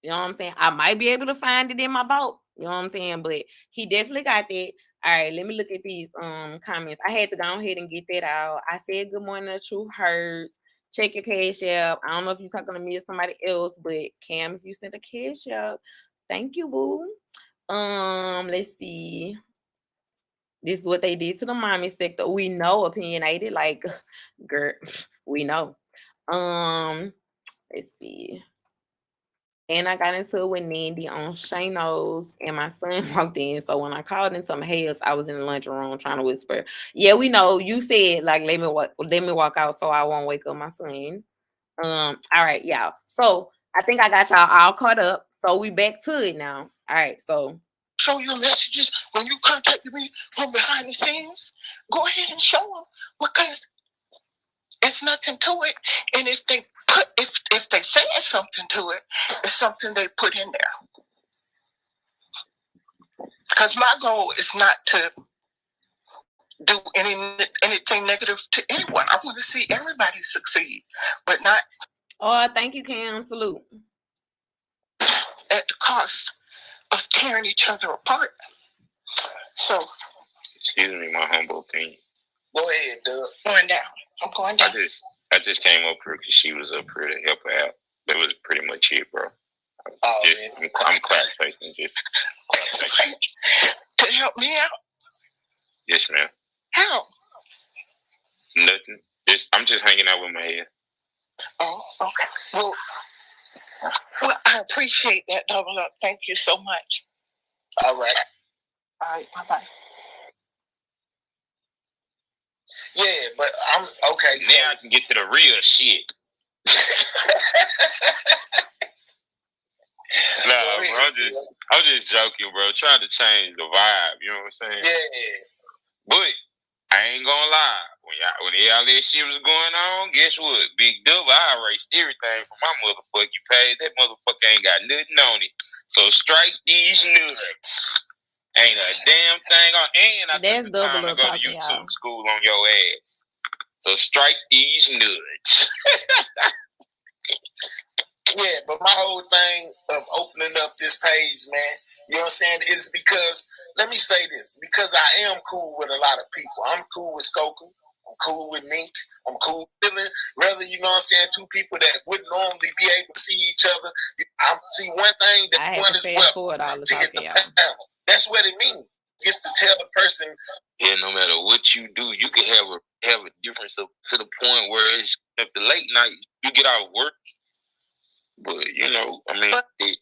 You know what I'm saying? I might be able to find it in my vault. You know what I'm saying? But he definitely got that. All right, let me look at these comments. I had to go ahead and get that out. I said good morning to True Hurts. Check your cash app. I don't know if you're talking to me or somebody else, but Cam, if you sent a cash app, thank you, boo. Let's see. This is what they did to the mommy sector. We know, opinionated, like, girl, we know. Let's see. And I got into it with Nandy on Shano's, and my son walked in. So when I called in some heads, I was in the lunchroom trying to whisper. Yeah, we know. You said like let me walk out so I won't wake up my son. All right, y'all. So I think I got y'all all caught up. So we back to it now. All right, so show your messages when you contacted me from behind the scenes. Go ahead and show them, because it's nothing to it. And if they say something to it, it's something they put in there. Because my goal is not to do anything negative to anyone. I want to see everybody succeed, but not. Oh, thank you, Cam. Salute. At the cost of tearing each other apart. So, excuse me, my humble opinion. Go ahead, Doug. Going down. I'm going down. I just came up here because she was up here to help her out. That was pretty much it, bro. I'm class facing, just to help me out. Yes, ma'am. How? Nothing. I'm just hanging out with my head. Oh, okay. Well, I appreciate that, Double Up. Thank you so much. All right. All right. Bye-bye. Yeah, but I'm okay. So now I can get to the real shit. Nah, bro, I'm just joking, bro. Trying to change the vibe, you know what I'm saying? Yeah. But I ain't gonna lie. When all that shit was going on, guess what? Big Double, I erased everything from my motherfucking page. That motherfucker ain't got nothing on it. So strike these nuts. Ain't a damn thing on. And I took the time to go to YouTube school on your ass. So strike these nuts. Yeah, but my whole thing of opening up this page, man, you know what I'm saying, is because, let me say this, because I am cool with a lot of people. I'm cool with Skoka. I'm cool with Mink. I'm cool with Dylan. Rather, you know what I'm saying, two people that wouldn't normally be able to see each other. I see one thing that one is welcome to hit the panel. That's what it means. gets to tell the person. Yeah, no matter what you do, you can have a difference to the point where it's at the late night you get out of work. But I mean,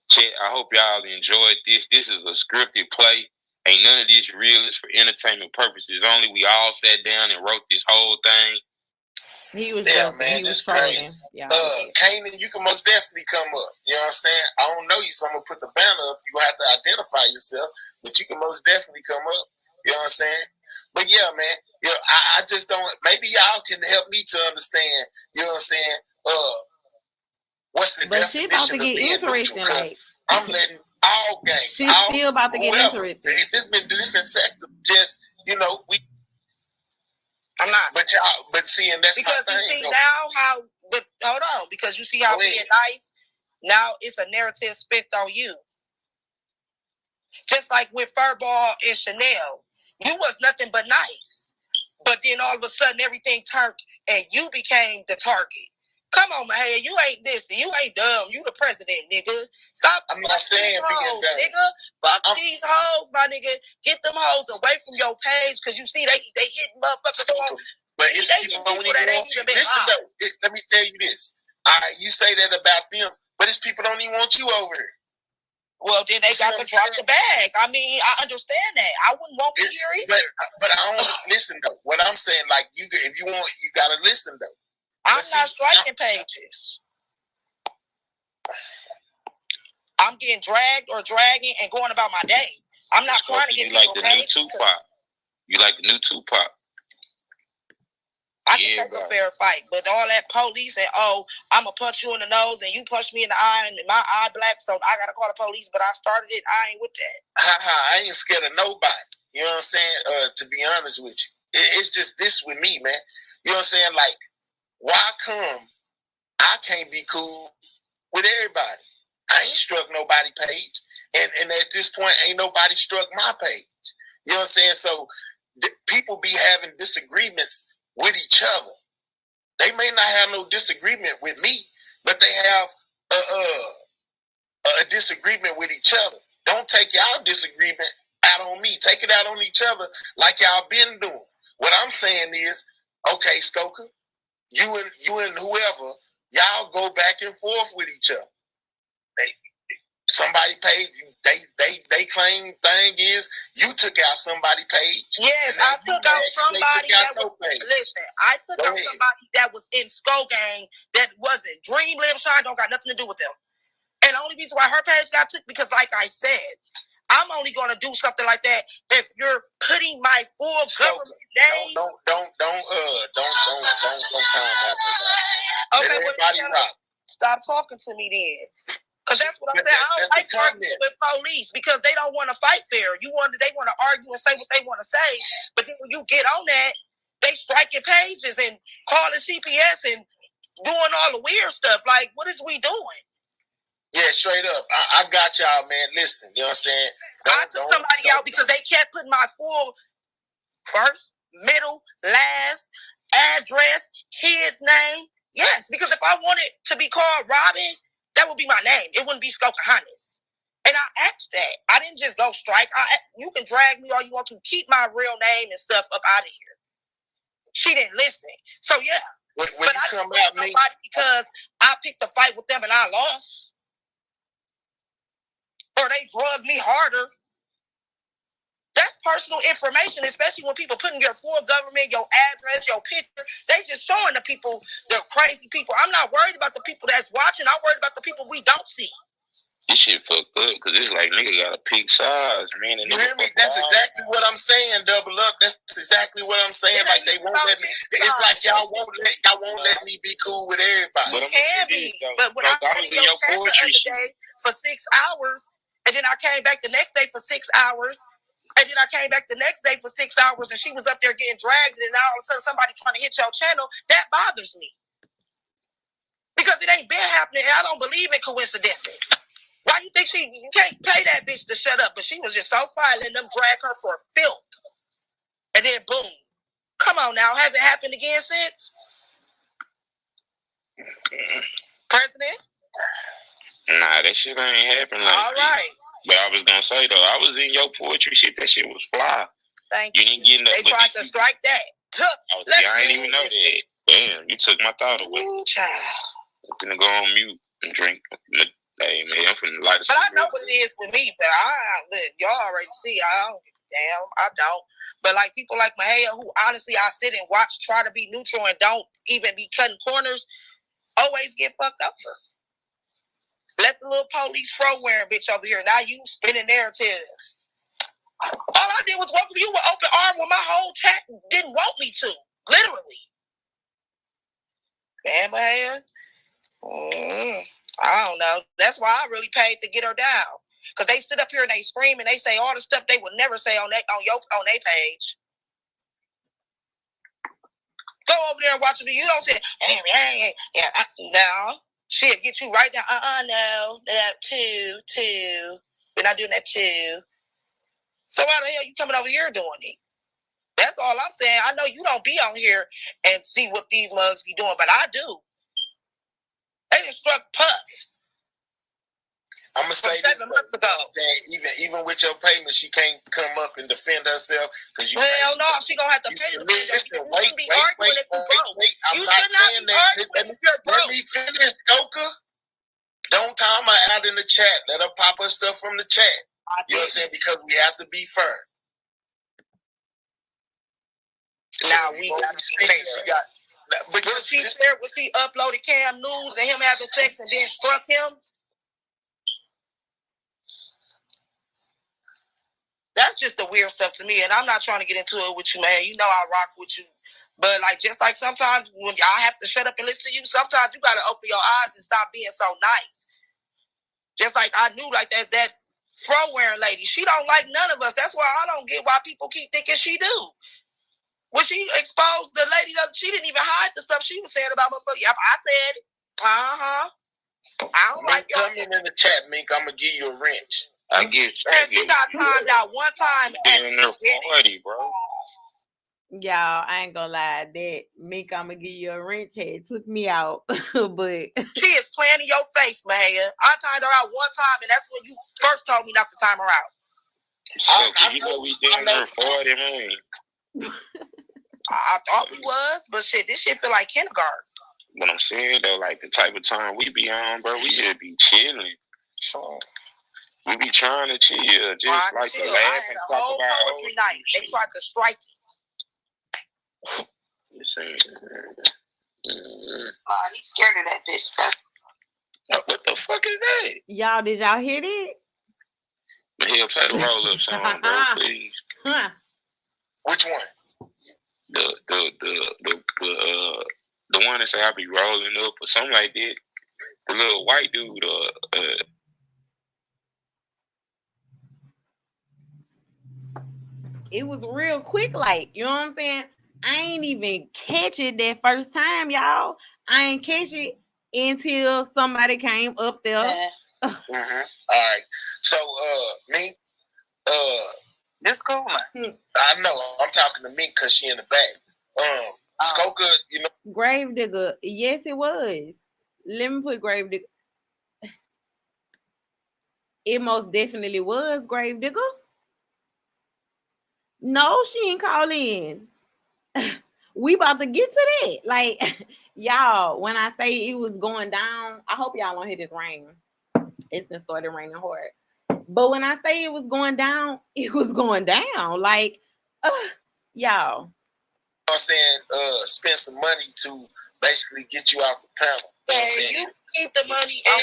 Chet, I hope y'all enjoyed this. This is a scripted play. Ain't none of this real. It's for entertainment purposes only. We all sat down and wrote this whole thing. He was joking. Man, he was crazy. Yeah. Kanan, you can most definitely come up. You know what I'm saying? I don't know you, so I'm gonna put the banner up. You have to identify yourself, but you can most definitely come up. You know what I'm saying? But yeah, man. I just don't. Maybe y'all can help me to understand. You know what I'm saying? What's the definition about to of get being interesting? Like, I'm letting all gangs. She's still about to get interesting. There's been different sectors. Just we. I'm not. But see, and that's because my you thing, see now how. But hold on, because you see how being nice now it's a narrative spent on you. Just like with Furball and Chanel, you was nothing but nice, but then all of a sudden everything turned and you became the target. Come on, man, you ain't this, you ain't dumb. You the president, nigga. Stop. I'm not saying hoes, nigga. Fuck these hoes, my nigga. Get them hoes away from your page, because you see they hit motherfuckers. But it's people that ain't even been. Listen though, let me tell you this. All right, you say that about them, but it's people don't even want you over here. Well, then they got to drop the bag. I mean, I understand that. I wouldn't want to hear it. But I don't listen though. What I'm saying, like if you want, you gotta listen though. I'm not striking pages. I'm getting dragged or dragging and going about my day. I'm not trying to get people paid. You like the new Tupac. I can take a fair fight, but all that police and I'm gonna punch you in the nose and you punch me in the eye and my eye black, so I gotta call the police. But I started it. I ain't with that. I ain't scared of nobody. You know what I'm saying? To be honest with you, it's just this with me, man. You know what I'm saying? Like, why come I can't be cool with everybody? I ain't struck nobody page, and at this point, ain't nobody struck my page. You know what I'm saying? So people be having disagreements with each other. They may not have no disagreement with me, but they have a disagreement with each other. Don't take y'all disagreement out on me. Take it out on each other like y'all been doing. What I'm saying is, okay, Stoker, you and whoever, y'all go back and forth with each other. Somebody paid. They claim thing is you took out somebody page. Yes, I took out somebody that was. Listen, I took out somebody that was in Skull Gang that wasn't. Dream Live Shine don't got nothing to do with them. And the only reason why her page got took because, like I said, I'm only going to do something like that if you're putting my full government name. Don't time out. Okay, stop talking to me then. Because that's what I'm saying. I don't like arguing with police because they don't want to fight fair. They want to argue and say what they want to say. But then when you get on that, they striking pages and calling CPS and doing all the weird stuff. Like, what is we doing? Yeah, straight up. I got y'all, man. Listen, you know what I'm saying? I took somebody out because they kept putting my full first, middle, last, address, kid's name. Yes, because if I wanted to be called Robin, that would be my name. It wouldn't be Skokahanis. And I asked that. I didn't just go strike. You can drag me all you want to. Keep my real name and stuff up out of here. She didn't listen. So, yeah. When but I didn't come nobody because I picked a fight with them and I lost. Or they drugged me harder. That's personal information, especially when people putting your full government, your address, your picture. They just showing the people, the crazy people. I'm not worried about the people that's watching. I'm worried about the people we don't see. This shit fucked up because it's like nigga got a pick size, man. You hear me? That's exactly what I'm saying. Double up. That's exactly what I'm saying. Like they won't let me. It's like y'all won't let me be cool with everybody. You can be, but when I was in your chat the other day for 6 hours, and then I came back the next day for 6 hours. And then I came back the next day for 6 hours and she was up there getting dragged and all of a sudden somebody trying to hit your channel. That bothers me. Because it ain't been happening and I don't believe in coincidences. Why you think you can't pay that bitch to shut up? But she was just so quiet letting them drag her for filth. And then boom. Come on now. Has it happened again since? President? Nah, that shit ain't happened like all right. But I was gonna say though, I was in your poetry shit. That shit was fly. Thank you. Didn't get They tried to strike that. Oh, see, I didn't even know that. Damn, you took my thought away. Ooh, child. I'm gonna go on mute and drink. Hey man, I'm finna light a But I cigarette. know what it is with me. But y'all already see. I don't give a damn. I don't. But like people like Mahaya, who honestly I sit and watch, try to be neutral and don't even be cutting corners, always get fucked over. Let the little police fro wearing bitch over here. Now you spinning narratives. All I did was welcome you with open arm when my whole chat didn't want me to. Literally. Damn, man. I don't know. That's why I really paid to get her down. Because they sit up here and they scream and they say all the stuff they would never say on their page. Go over there and watch it. You don't say, hey, no. Shit, get you right down. No. That too. We're not doing that too. So why the hell you coming over here doing it? That's all I'm saying. I know you don't be on here and see what these mugs be doing, but I do. They just struck Puff. I'm gonna say this, even with your payment, she can't come up and defend herself because you. Hell no, she gonna have to pay the bill. Wait. I'm not saying that. Let me finish, Skoka. Don't time her out in the chat. Let her pop her stuff from the chat. You know what I'm saying? Because we have to be fair. Now we got to be fair. Was she uploaded Cam News and him having sex and then struck him? That's just the weird stuff to me, and I'm not trying to get into it with you, man. You know I rock with you. But like just like sometimes when I have to shut up and listen to you, sometimes you gotta open your eyes and stop being so nice. Just like I knew like that fro wearing lady, she don't like none of us. That's why I don't get why people keep thinking she do. When she exposed the lady, she didn't even hide the stuff she was saying about my book. Yep, I said it. I don't Mink, like your come in the chat, Mink. I'm gonna give you a wrench. I get she got timed out one time in her 40, bro. Y'all, I ain't gonna lie, that Mink, I'm gonna give you a wrench head took me out, but she is playing in your face, man. I timed her out one time, and that's when you first told me not to time her out. So, you know we doing her 40, man. I thought we was, but shit, this shit feel like kindergarten. But I'm saying though, like the type of time we be on, bro, we just be chilling. So we be trying to chill, just like to laugh and talk whole about poetry night. They tried to strike you. You saying? He's scared of that bitch. What the fuck is that? Y'all, did y'all hear that? But he'll play the roll up song, bro, please. Which one? The one that say I be rolling up or something like that. The little white dude, it was real quick, like, you know what I'm saying? I ain't even catch it that first time, y'all. I ain't catch it until somebody came up there. All right. So, Mink, this cool, man. I know. I'm talking to Mink because she in the back. Skoka, you know. Grave digger. Yes, it was. Let me put grave digger. It most definitely was grave digger. No, she ain't call in. We about to get to that. Like, y'all, when I say it was going down, I hope y'all don't hear this rain. It's been started raining hard. But when I say it was going down, it was going down. Like, y'all. I'm saying, spend some money to basically get you off the panel. You keep the money and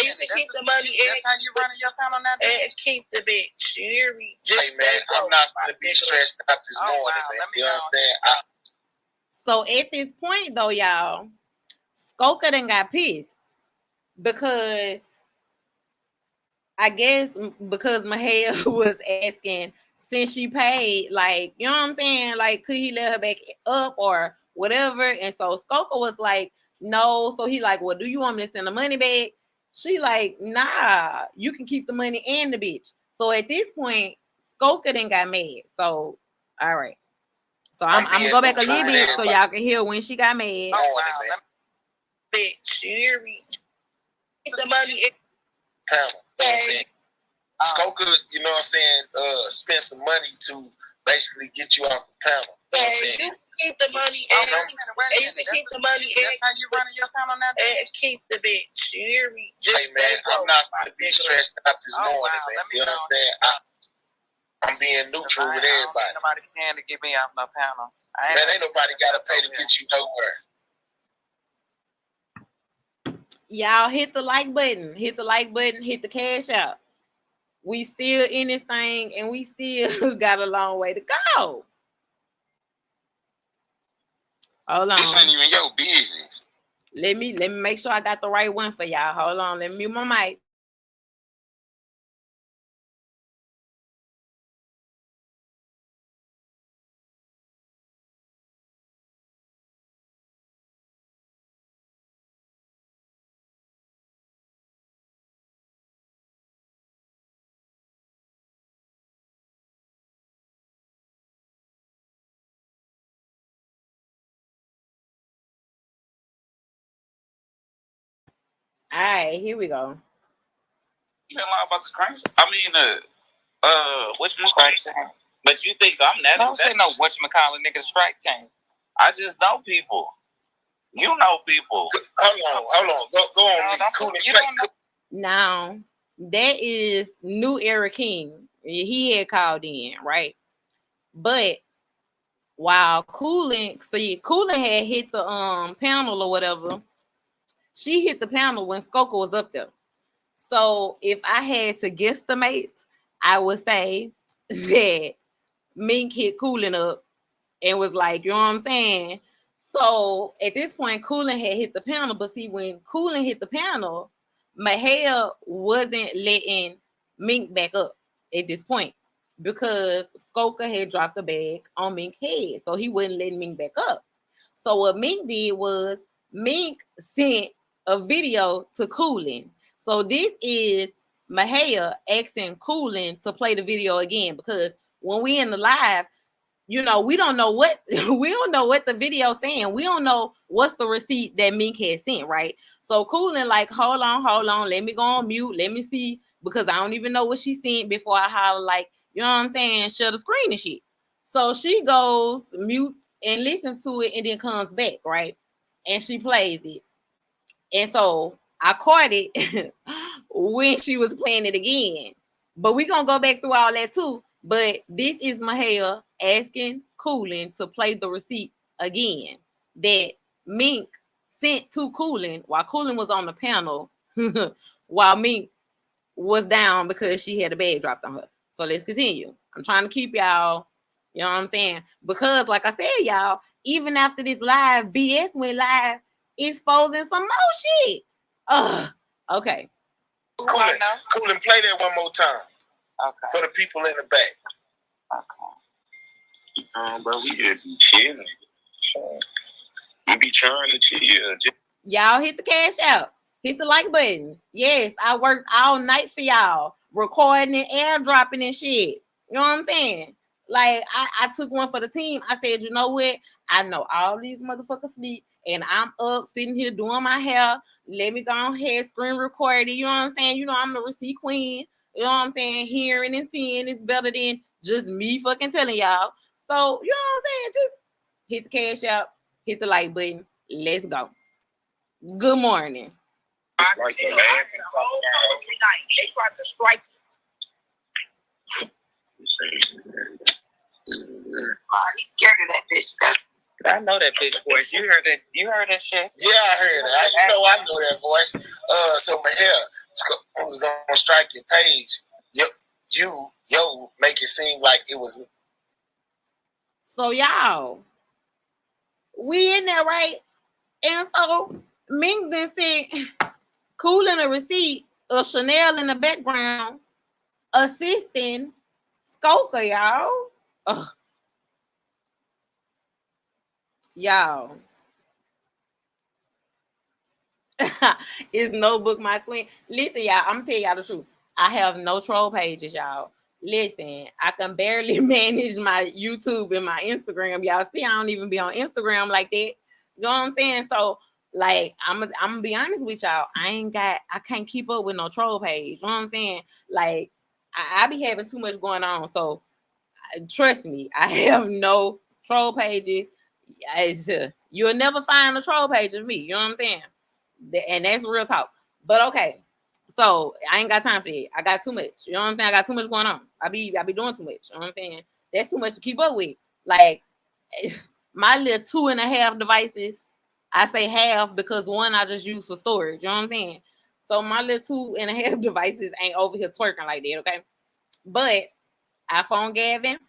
you can keep the money and that's how you running your panel now. And keep the bitch. You hear me? Hey man, I'm not gonna be stressed out this morning, man. You know what I'm saying? So at this point though, y'all, Skoka done got pissed because I guess because Mahale was asking, since she paid, like, you know what I'm saying? Like, could he let her back up or whatever? And so Skoka was like, no. So he like, well, do you want me to send the money back? She like, nah, you can keep the money and the bitch. So at this point, Skoka then got mad. So, all right. So I'm gonna go back a little bit so y'all can hear when she got mad. Oh, wow. Bitch, you hear me? Keep the money and Skoka, you know what I'm saying, spent some money to basically get you off the panel. You keep the money and you can keep the money and how you running your panel now? And keep the bitch. You hear me? Just hey man, I'm not going to be stressed out this morning, man. You know what I'm saying? I'm being neutral with everybody. Ain't nobody paying to get me off no panel. Man, ain't nobody got to pay to get you nowhere. Y'all hit the like button, hit the cash out. We still in this thing and we still got a long way to go. Hold on. This ain't even your business. Let me make sure I got the right one for y'all. Hold on. Let me mute my mic. All right, here we go. You know a lot about the crazy. I mean, whatchamacallit team? But you think I'm that? Don't say no whatchamacallit nigga strike team. I just know people. You know people. Hold on. Go on. Now, that is New Era King. He had called in, right? But while Coolin had hit the panel or whatever, she hit the panel when Skoka was up there. So if I had to guesstimate, I would say that Mink hit Coolin up and was like, you know what I'm saying? So at this point, Coolin had hit the panel, but see, when Coolin hit the panel, Mahel wasn't letting Mink back up at this point because Skoka had dropped the bag on Mink's head, so he wouldn't let Mink back up. So what Mink did was Mink sent a video to Coolin. So this is Mahia asking Coolin to play the video again because when we in the live, you know, we don't know what the video saying. We don't know what's the receipt that Mink had sent, right? So Coolin like, hold on, let me go on mute, let me see, because I don't even know what she sent before I holler like, you know what I'm saying, shut the screen and shit. So she goes mute and listens to it and then comes back, right? And she plays it. And so I caught it when she was playing it again. But we're going to go back through all that too. But this is Mahia asking Coolin to play the receipt again that Mink sent to Coolin while Coolin was on the panel while Mink was down because she had a bag dropped on her. So let's continue. I'm trying to keep y'all, you know what I'm saying? Because like I said, y'all, even after this live, BS went live exposing some more shit. Okay. Coolin, play that one more time. Okay. For the people in the back. Okay. Bro, we just be chilling. We be trying to chill. Y'all hit the cash out. Hit the like button. Yes, I worked all night for y'all, recording and airdropping and shit. You know what I'm saying? Like, I took one for the team. I said, you know what? I know all these motherfuckers sleep, and I'm up sitting here doing my hair. Let me go ahead, screen record it. You know what I'm saying? You know, I'm the receipt queen. You know what I'm saying? Hearing and seeing is better than just me fucking telling y'all. So, you know what I'm saying? Just hit the cash out, hit the like button. Let's go. Good morning. Like the last night, they tried to strike he's scared of that bitch. I know that bitch voice. You heard it. You heard that shit? Yeah, I heard it. I know that voice. So Mahel was gonna strike your page. You make it seem like it was. So y'all, we in there, right? And so Mink then said, Coolin a receipt of Chanel in the background, assisting Skoka, y'all. Ugh. Y'all. It's no book my twin. Listen, y'all, I'm gonna tell y'all the truth. I have no troll pages, y'all. Listen, I can barely manage my YouTube and my Instagram. Y'all see, I don't even be on Instagram like that. You know what I'm saying? So, like, I'm gonna be honest with y'all. I can't keep up with no troll page. You know what I'm saying? Like, I be having too much going on. So trust me, I have no troll pages. You'll never find a troll page of me. You know what I'm saying? And that's real talk. But okay, so I ain't got time for that. I got too much. You know what I'm saying? I got too much going on. I be doing too much. You know what I'm saying? That's too much to keep up with. Like my little 2.5 devices. I say half because one I just use for storage. You know what I'm saying? So my little 2.5 devices ain't over here twerking like that. Okay, but iPhone Gavin.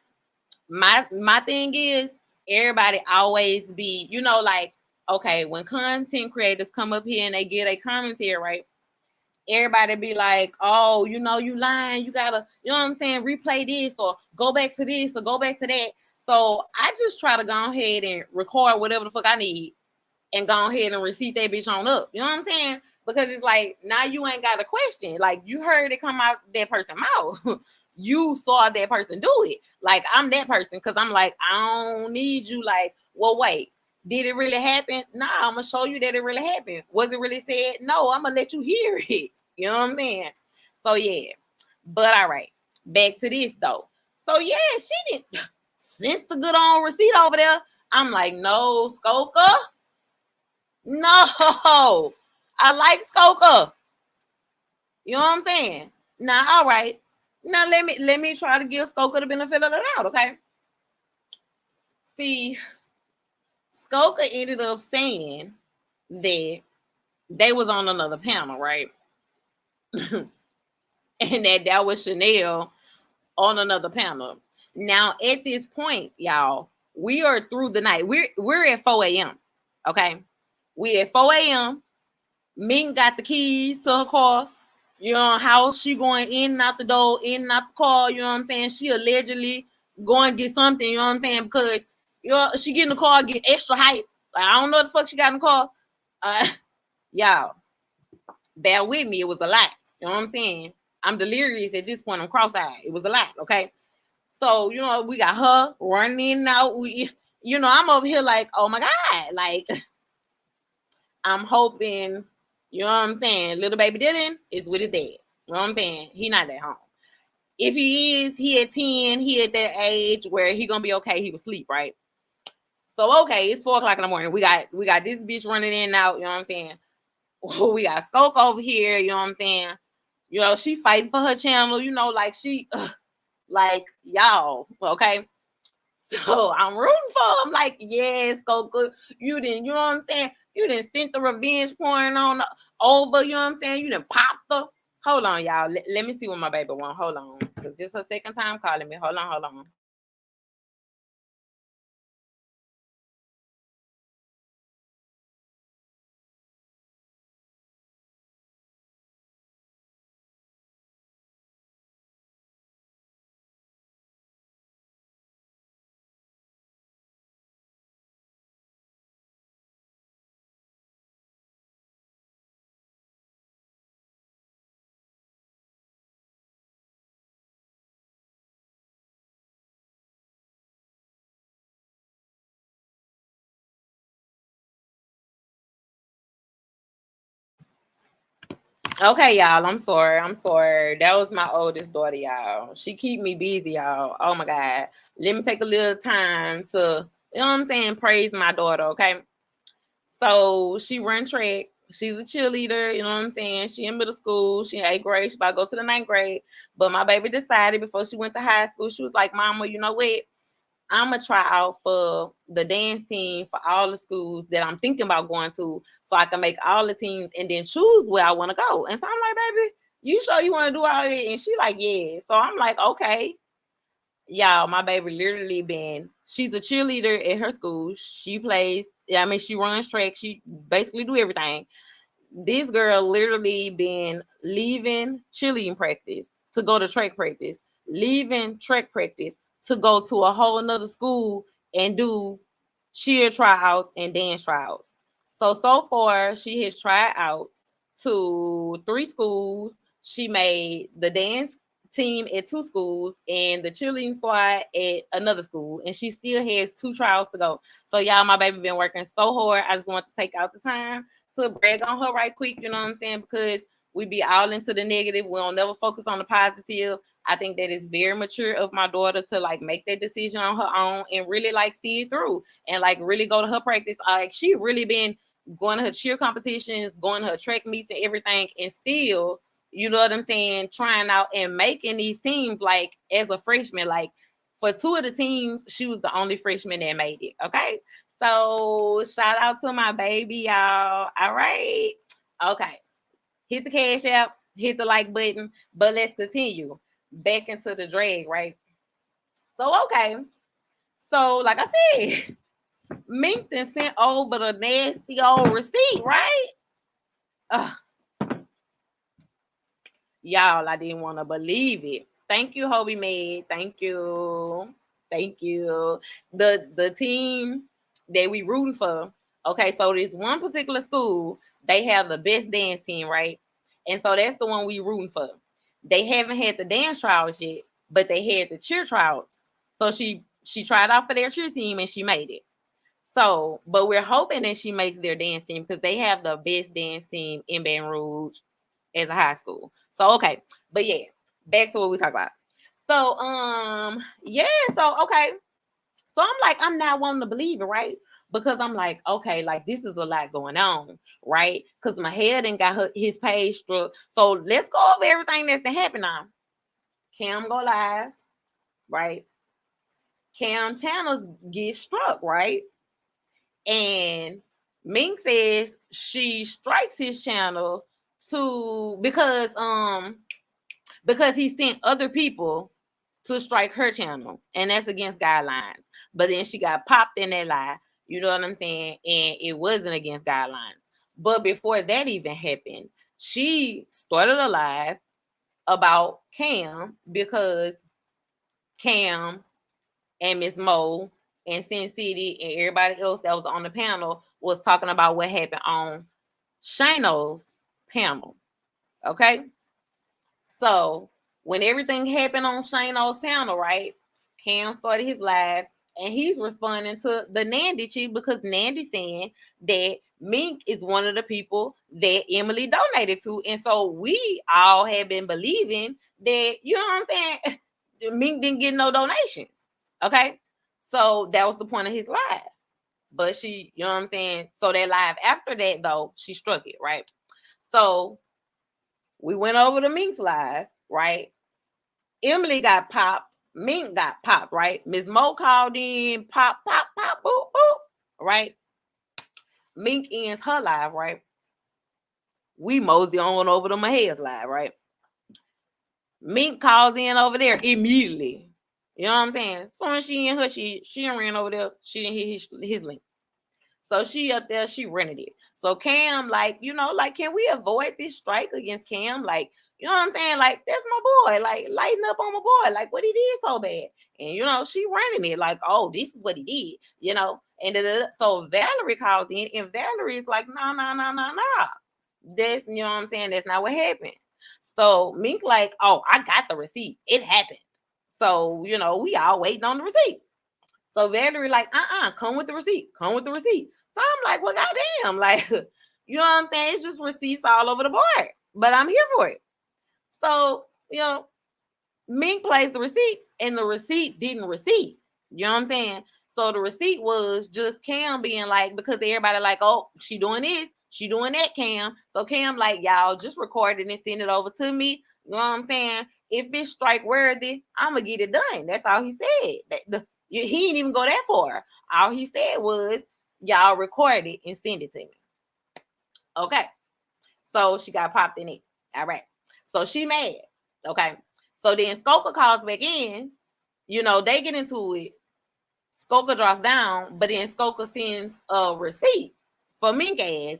My thing is everybody always be, you know, like, okay, when content creators come up here and they get a commentary, right? Everybody be like, oh, you know, you lying, you gotta, you know what I'm saying, replay this or go back to this or go back to that. So I just try to go ahead and record whatever the fuck I need and go ahead and receipt that bitch on up. You know what I'm saying? Because it's like, now you ain't got a question. Like, you heard it come out that person's mouth. You saw that person do it. Like, I'm that person because I'm like, I don't need you. Like, well, wait, did it really happen? Nah, I'm going to show you that it really happened. Was it really said? No, I'm going to let you hear it. You know what I'm saying? So, yeah. But, all right. Back to this, though. So, yeah, she didn't sent the good on receipt over there. I'm like, no, Skoka. No, I like Skoka. You know what I'm saying? Now, all right. Now let me try to give Skoka the benefit of the doubt, okay? See, Skoka ended up saying that they was on another panel, right? And that was Chanel on another panel. Now, at this point, y'all, we are through the night. We're at 4 a.m. Okay, we at 4 a.m. Ming got the keys to her car. You know how she going in and out the door, in and out the car. You know what I'm saying? She allegedly going to get something. You know what I'm saying? Because she get in the car, get extra hype. Like, I don't know what the fuck she got in the car. Y'all, bear with me. It was a lot. You know what I'm saying? I'm delirious at this point. I'm cross-eyed. It was a lot. Okay. So, you know, we got her running in and out. I'm over here like, oh my God. Like, I'm hoping, you know what I'm saying, little baby Dylan is with his dad. You know what I'm saying? He not at home. If he is, he at 10, he at that age where he gonna be okay. He was asleep, right? So okay, it's 4 o'clock in the morning. We got this bitch running in and out, you know what I'm saying? We got Skoke over here, you know what I'm saying? You know, she fighting for her channel, you know, like she like y'all, okay? So I'm rooting for her. I'm like, yes, Skoke, you didn't, you know what I'm saying? You didn't send the revenge pouring on over, you know what I'm saying? You didn't pop the. Hold on, y'all. Let me see what my baby want. Hold on. Because this is her second time calling me. Hold on. Okay, y'all. I'm sorry. That was my oldest daughter, y'all. She keep me busy, y'all. Oh my God. Let me take a little time to, you know what I'm saying, praise my daughter, okay? So she run track. She's a cheerleader, you know what I'm saying? She in middle school. She in 8th grade. She about to go to the 9th grade. But my baby decided before she went to high school, she was like, Mama, you know what? I'm going to try out for the dance team for all the schools that I'm thinking about going to so I can make all the teams and then choose where I want to go. And so I'm like, baby, you sure you want to do all that? And she like, yeah. So I'm like, okay. Y'all, my baby literally she's a cheerleader at her school. She plays, she runs track. She basically do everything. This girl literally been leaving cheerleading practice to go to track practice, leaving track practice to go to a whole nother school and do cheer tryouts and dance tryouts. So far, she has tried out to 3 schools. She made the dance team at 2 schools and the cheerleading squad at another school. And she still has 2 trials to go. So y'all, my baby been working so hard. I just want to take out the time to brag on her right quick, you know what I'm saying? Because we be all into the negative. We don't never focus on the positive. I think that it's very mature of my daughter to like make that decision on her own and really like see it through and like really go to her practice. Like she really been going to her cheer competitions, going to her track meets and everything, and still, you know what I'm saying, trying out and making these teams like as a freshman. Like for 2 of the teams, she was the only freshman that made it. Okay. So shout out to my baby, y'all. All right. Okay. Hit the cash app, hit the like button, but let's continue back into the drag, right? So, okay. So, like I said, Mink then sent over the nasty old receipt, right? Y'all, I didn't want to believe it. Thank you, Hobie Med. Thank you. Thank you. The team that we rooting for. Okay, so this one particular school, they have the best dance team, right? And so that's the one we rooting for. They haven't had the dance trials yet, but they had the cheer trials. So she tried out for their cheer team and she made it. So, but we're hoping that she makes their dance team because they have the best dance team in Baton Rouge as a high school. So, okay. But yeah, back to what we talk about. So, yeah. So, okay. So I'm like, I'm not wanting to believe it, right? Because I'm like, okay, like this is a lot going on, right? Because my head ain't got his page struck. So let's go over everything that's been happening now. Cam go live, right? Cam channels get struck, right? And Mink says she strikes his channel because he sent other people to strike her channel, and that's against guidelines. But then she got popped in that lie, you know what I'm saying? And it wasn't against guidelines. But before that even happened, she started a live about Cam because Cam and Miss Mo and Sin City and everybody else that was on the panel was talking about what happened on Shano's panel. Okay? So when everything happened on Shano's panel, right? Cam started his live and he's responding to the Nandy chick because Nandy's saying that Mink is one of the people that Emily donated to. And so we all have been believing that, you know what I'm saying? Mink didn't get no donations. Okay. So that was the point of his live. But she, you know what I'm saying? So that live after that, though, she struck it, right? So we went over to Mink's live, right? Emily got popped. Mink got popped, right? Miss Mo called in, pop, pop, pop, boop, boop, right? Mink ends her live, right? We mosey on over to Mahea's live, right? Mink calls in over there immediately. You know what I'm saying? As soon as she in her, she ran over there. She didn't hit his link. So she up there, she rented it. So Cam, like, you know, like, can we avoid this strike against Cam? Like, you know what I'm saying? Like, that's my boy. Like, lighten up on my boy. Like, what he did so bad. And, you know, she running it like, oh, this is what he did, you know? And so Valerie calls in, and Valerie's like, no. That's, you know what I'm saying? That's not what happened. So Mink like, oh, I got the receipt. It happened. So, you know, we all waiting on the receipt. So Valerie like, come with the receipt. Come with the receipt. So I'm like, well, goddamn. Like, you know what I'm saying? It's just receipts all over the board. But I'm here for it. So, you know, Mink plays the receipt, and the receipt didn't receipt. You know what I'm saying? So the receipt was just Cam being like, because everybody like, oh, she doing this, she doing that, Cam. So Cam like, y'all just record it and send it over to me. You know what I'm saying? If it's strike worthy, I'm gonna get it done. That's all he said. He didn't even go that far. All he said was, y'all record it and send it to me. Okay. So she got popped in it. All right. So she mad. Okay. So then Skoka calls back in. You know, they get into it. Skoka drops down, but then Skoka sends a receipt for Mink ass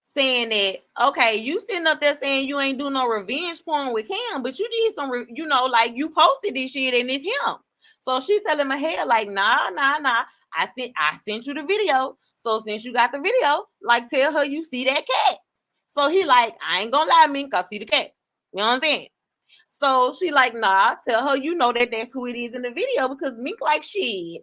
saying that, okay, you sitting up there saying you ain't do no revenge porn with Cam, but you did some, you know, like you posted this shit and it's him. So she's telling my hair like, nah. I sent you the video. So since you got the video, like tell her you see that cat. So he like, I ain't gonna lie, Mink, I see the cat. You know what I'm saying? So she like, nah, tell her you know that that's who it is in the video because Mink like, shit,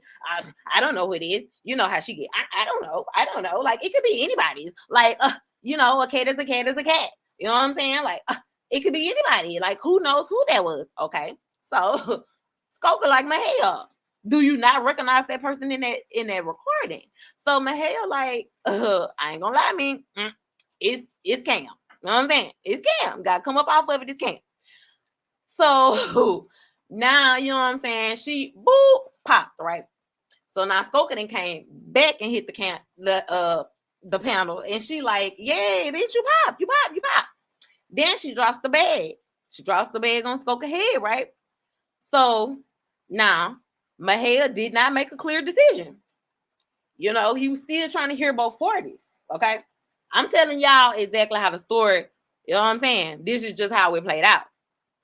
I don't know who it is. You know how she get. I don't know. Like, it could be anybody's. Like, you know, a cat is a cat is a cat. You know what I'm saying? Like, It could be anybody. Like, who knows who that was? Okay, so Skoka like, Mahel, do you not recognize that person in that recording? So Mahel like, I ain't gonna lie, it's Cam. You know what I'm saying? It's Cam. Gotta come up off of it. It's Cam. So now, you know what I'm saying? She popped, right? So now Skoka then came back and hit the panel, and she like, yeah, bitch, you pop. Then she drops the bag. She drops the bag on Skoka's head, right? So now Mahel did not make a clear decision. You know, he was still trying to hear both parties. Okay, I'm telling y'all exactly how the story. You know what I'm saying? This is just how it played out.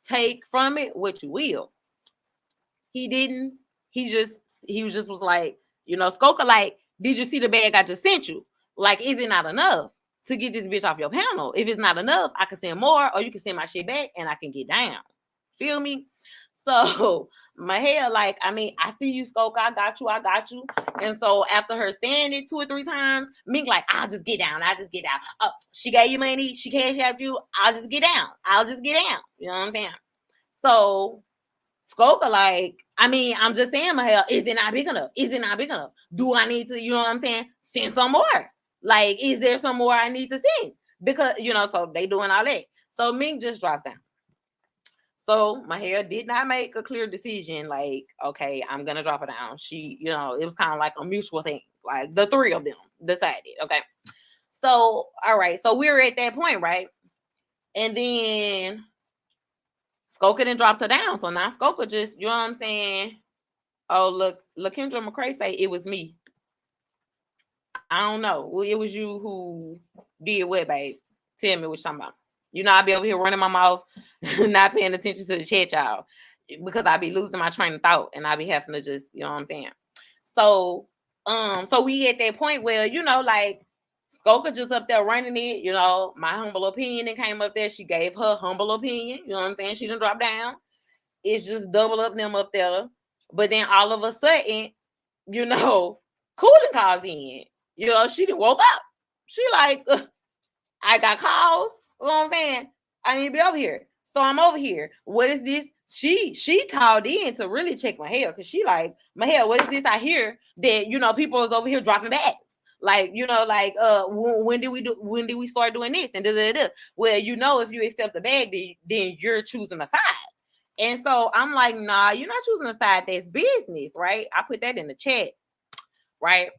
Take from it what you will. He didn't. He was like, you know, Skoka like, did you see the bag I just sent you? Like, is it not enough to get this bitch off your panel? If it's not enough, I can send more, or you can send my shit back and I can get down. Feel me? So Mahel like, I mean, I see you, Skoka. I got you. And so after her saying it 2 or 3 times, Mink like, I'll just get down. She gave you money. She cashed out you. I'll just get down. You know what I'm saying? So Skoka like, I mean, I'm just saying, Mahel, is it not big enough? Do I need to, you know what I'm saying, send some more? Like, is there some more I need to send? Because, you know, so they doing all that. So Mink just dropped down. So Mahel did not make a clear decision, like, okay, I'm going to drop her down. She, you know, it was kind of like a mutual thing. Like, the 3 of them decided, okay? So, all right. So we were at that point, right? And then Skoka didn't drop her down. So now Skoka just, you know what I'm saying? Oh, look, Kendra McCrae say it was me. I don't know. Well, it was you who did what, babe? Tell me what you're talking about. You know, I be over here running my mouth, not paying attention to the chat, y'all, because I be losing my train of thought, and I be having to just, you know what I'm saying? So we at that point where, you know, like, Skoka just up there running it, you know, my humble opinion, and came up there. She gave her humble opinion, you know what I'm saying? She didn't drop down. It's just double up them up there. But then all of a sudden, you know, Cooling calls in. You know, she done woke up. She like, I got calls. You know what I'm saying? I need to be over here. So I'm over here. What is this? She called in to really check Mahel, because she like, Mahel, what is this I hear that, you know, people is over here dropping bags? Like, you know, like, when did we start doing this? And well, you know, if you accept the bag, then you're choosing a side. And so I'm like, nah, you're not choosing a side. That's business, right? I put that in the chat, right?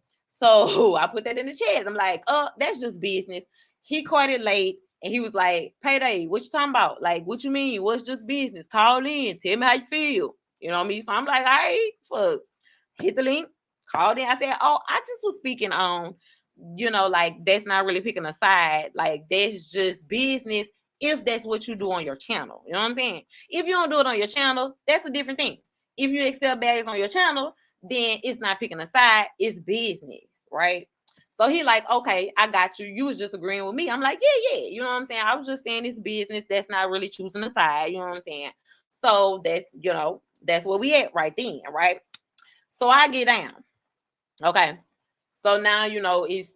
So I put that in the chat. I'm like, that's just business. He caught it late, and he was like, Payday, what you talking about? Like, what you mean? What's just business? Call in. Tell me how you feel. You know what I mean? So I'm like, all right, fuck. Hit the link. Called in. I said, oh, I just was speaking on, you know, like, that's not really picking a side. Like, that's just business if that's what you do on your channel. You know what I'm saying? If you don't do it on your channel, that's a different thing. If you accept bags on your channel, then it's not picking a side. It's business, right? So he like, okay, I got you. You was just agreeing with me. I'm like, yeah. You know what I'm saying? I was just saying it's business. That's not really choosing a side. You know what I'm saying? So that's, you know, that's where we at right then, right? So I get down. Okay. So now, you know, it's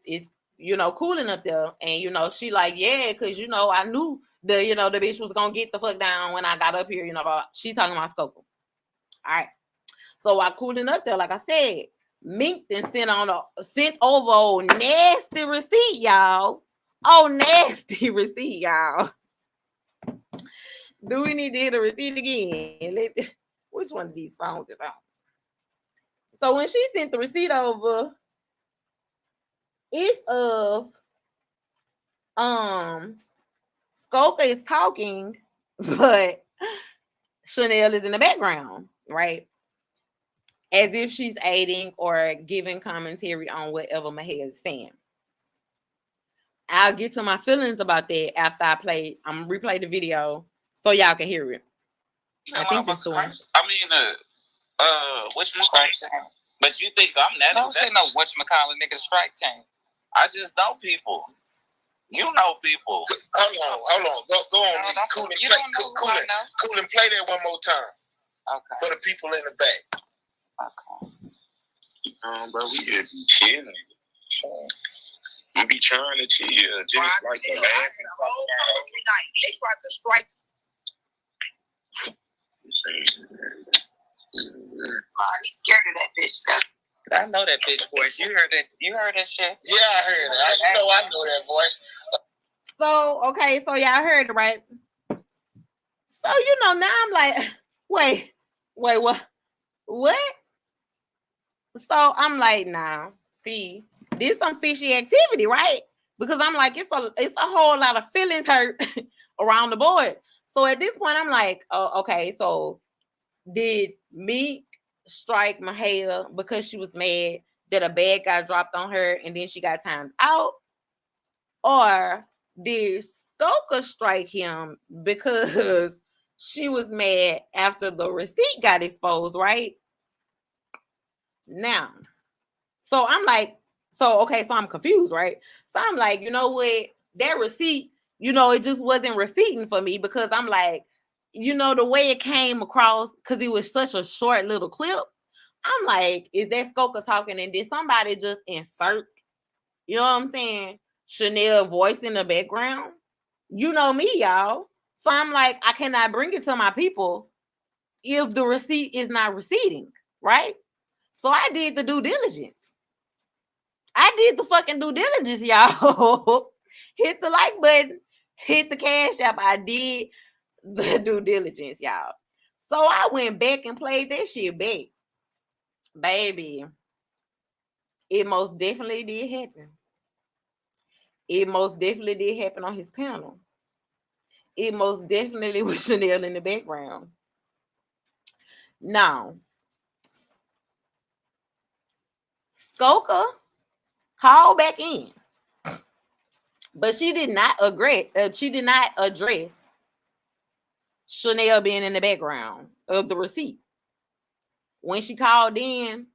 you know, Cooling up there, and, you know, she like, yeah, because, you know, I knew the bitch was gonna get the fuck down when I got up here, you know, she talking about Skoka. All right. So I Cooling up there, like I said, Mink then sent over a nasty receipt, y'all. Oh, nasty receipt, y'all. Do we need to hit a receipt again? Which one of these phones is on? So when she sent the receipt over, it's of Skoka is talking, but Chanel is in the background, right? As if she's aiding or giving commentary on whatever Mahel is saying. I'll get to my feelings about that after I'm gonna replay the video so y'all can hear it. I think this the one. I mean, whatchamacallit? But you think I'm that? Don't say no whatchamacallit nigga strike team. I just know people. You know people. Hold on. Go on. Cool and play that one more time. Okay. For the people in the back. Okay. Bro, we just chilling. Yeah, We be trying to chill, just like the last night. They tried to strike. He's scared of that bitch. I know that bitch voice. You heard it. You heard that shit? Yeah, I heard it. I know that voice. So, okay, so y'all heard it, right? So, now I'm like, wait, what? So I'm like, nah, see, this some fishy activity, right? Because I'm like, it's a whole lot of feelings hurt around the board. So at this point, I'm like, oh, okay, so did Meek strike Mahia because she was mad that a bag got dropped on her and then she got timed out? Or did Stoker strike him because she was mad after the receipt got exposed, right? Now, so I'm like, so I'm confused, right? So I'm like, you know what? That receipt, it just wasn't receipting for me because I'm like, the way it came across, because it was such a short little clip, I'm like, is that Skoka talking? And did somebody just insert, you know what I'm saying, Chanel voice in the background? You know me, y'all. So I'm like, I cannot bring it to my people if the receipt is not receipting, right? So I did the due diligence. I did the fucking due diligence, y'all. Hit the like button, hit the cash app. I did the due diligence, y'all. So I went back and played that shit back. Baby, it most definitely did happen. It most definitely did happen on his panel. It most definitely was Chanel in the background. Now, Skoka called back in, but she did not agree. She did not address Chanel being in the background of the receipt. When she called in,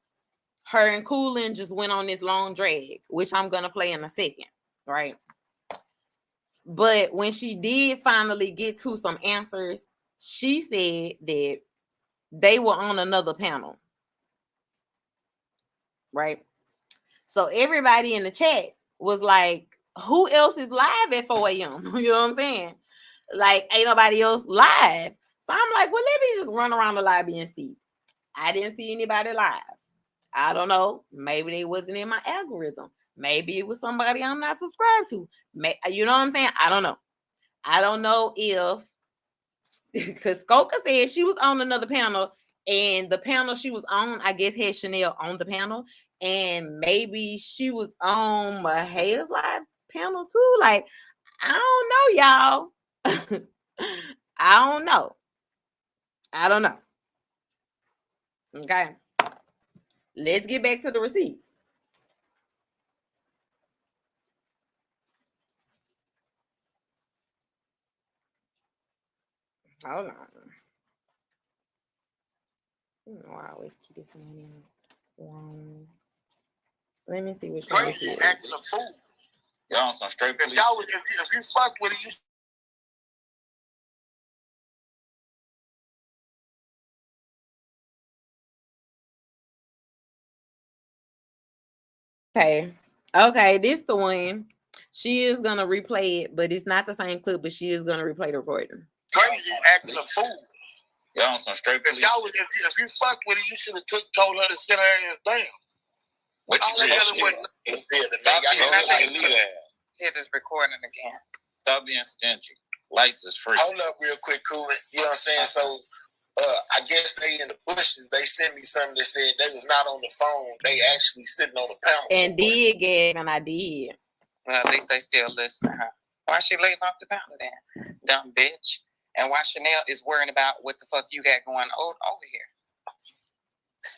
her and Coolin just went on this long drag, which I'm gonna play in a second, right? But when she did finally get to some answers, she said that they were on another panel, right? So everybody in the chat was like, who else is live at 4 a.m.? You know what I'm saying? Like, ain't nobody else live. So I'm like, well, let me just run around the lobby and see. I didn't see anybody live. I don't know. Maybe they wasn't in my algorithm. Maybe it was somebody I'm not subscribed to. You know what I'm saying? I don't know. I don't know if, because Skoka said she was on another panel, and the panel she was on, I guess, had Chanel on the panel, and maybe she was on Mahia's live panel too. Like, I don't know, y'all. I don't know. Okay. Let's get back to the receipts. Hold on. I always keep this in. Let me see which one this is. Acting a fool. Y'all on some straight police. If you fuck with it, you. Okay, this the one. She is gonna replay it, but it's not the same clip, but she is gonna replay the recording. Crazy acting a fool. Y'all on some straight police. If you fuck with it, you should have told her to sit her ass down. What you Hear this recording again. Stop being stingy. Lights is free. Hold up real quick, Coolin. You know what I'm saying? So I guess they in the bushes, they sent me something that said they was not on the phone. They actually sitting on the panel. And did, Gab, and I did. Well, at least they still listening, huh? Why she leave off the panel then? Dumb bitch. And why Chanel is worrying about what the fuck you got going on over here?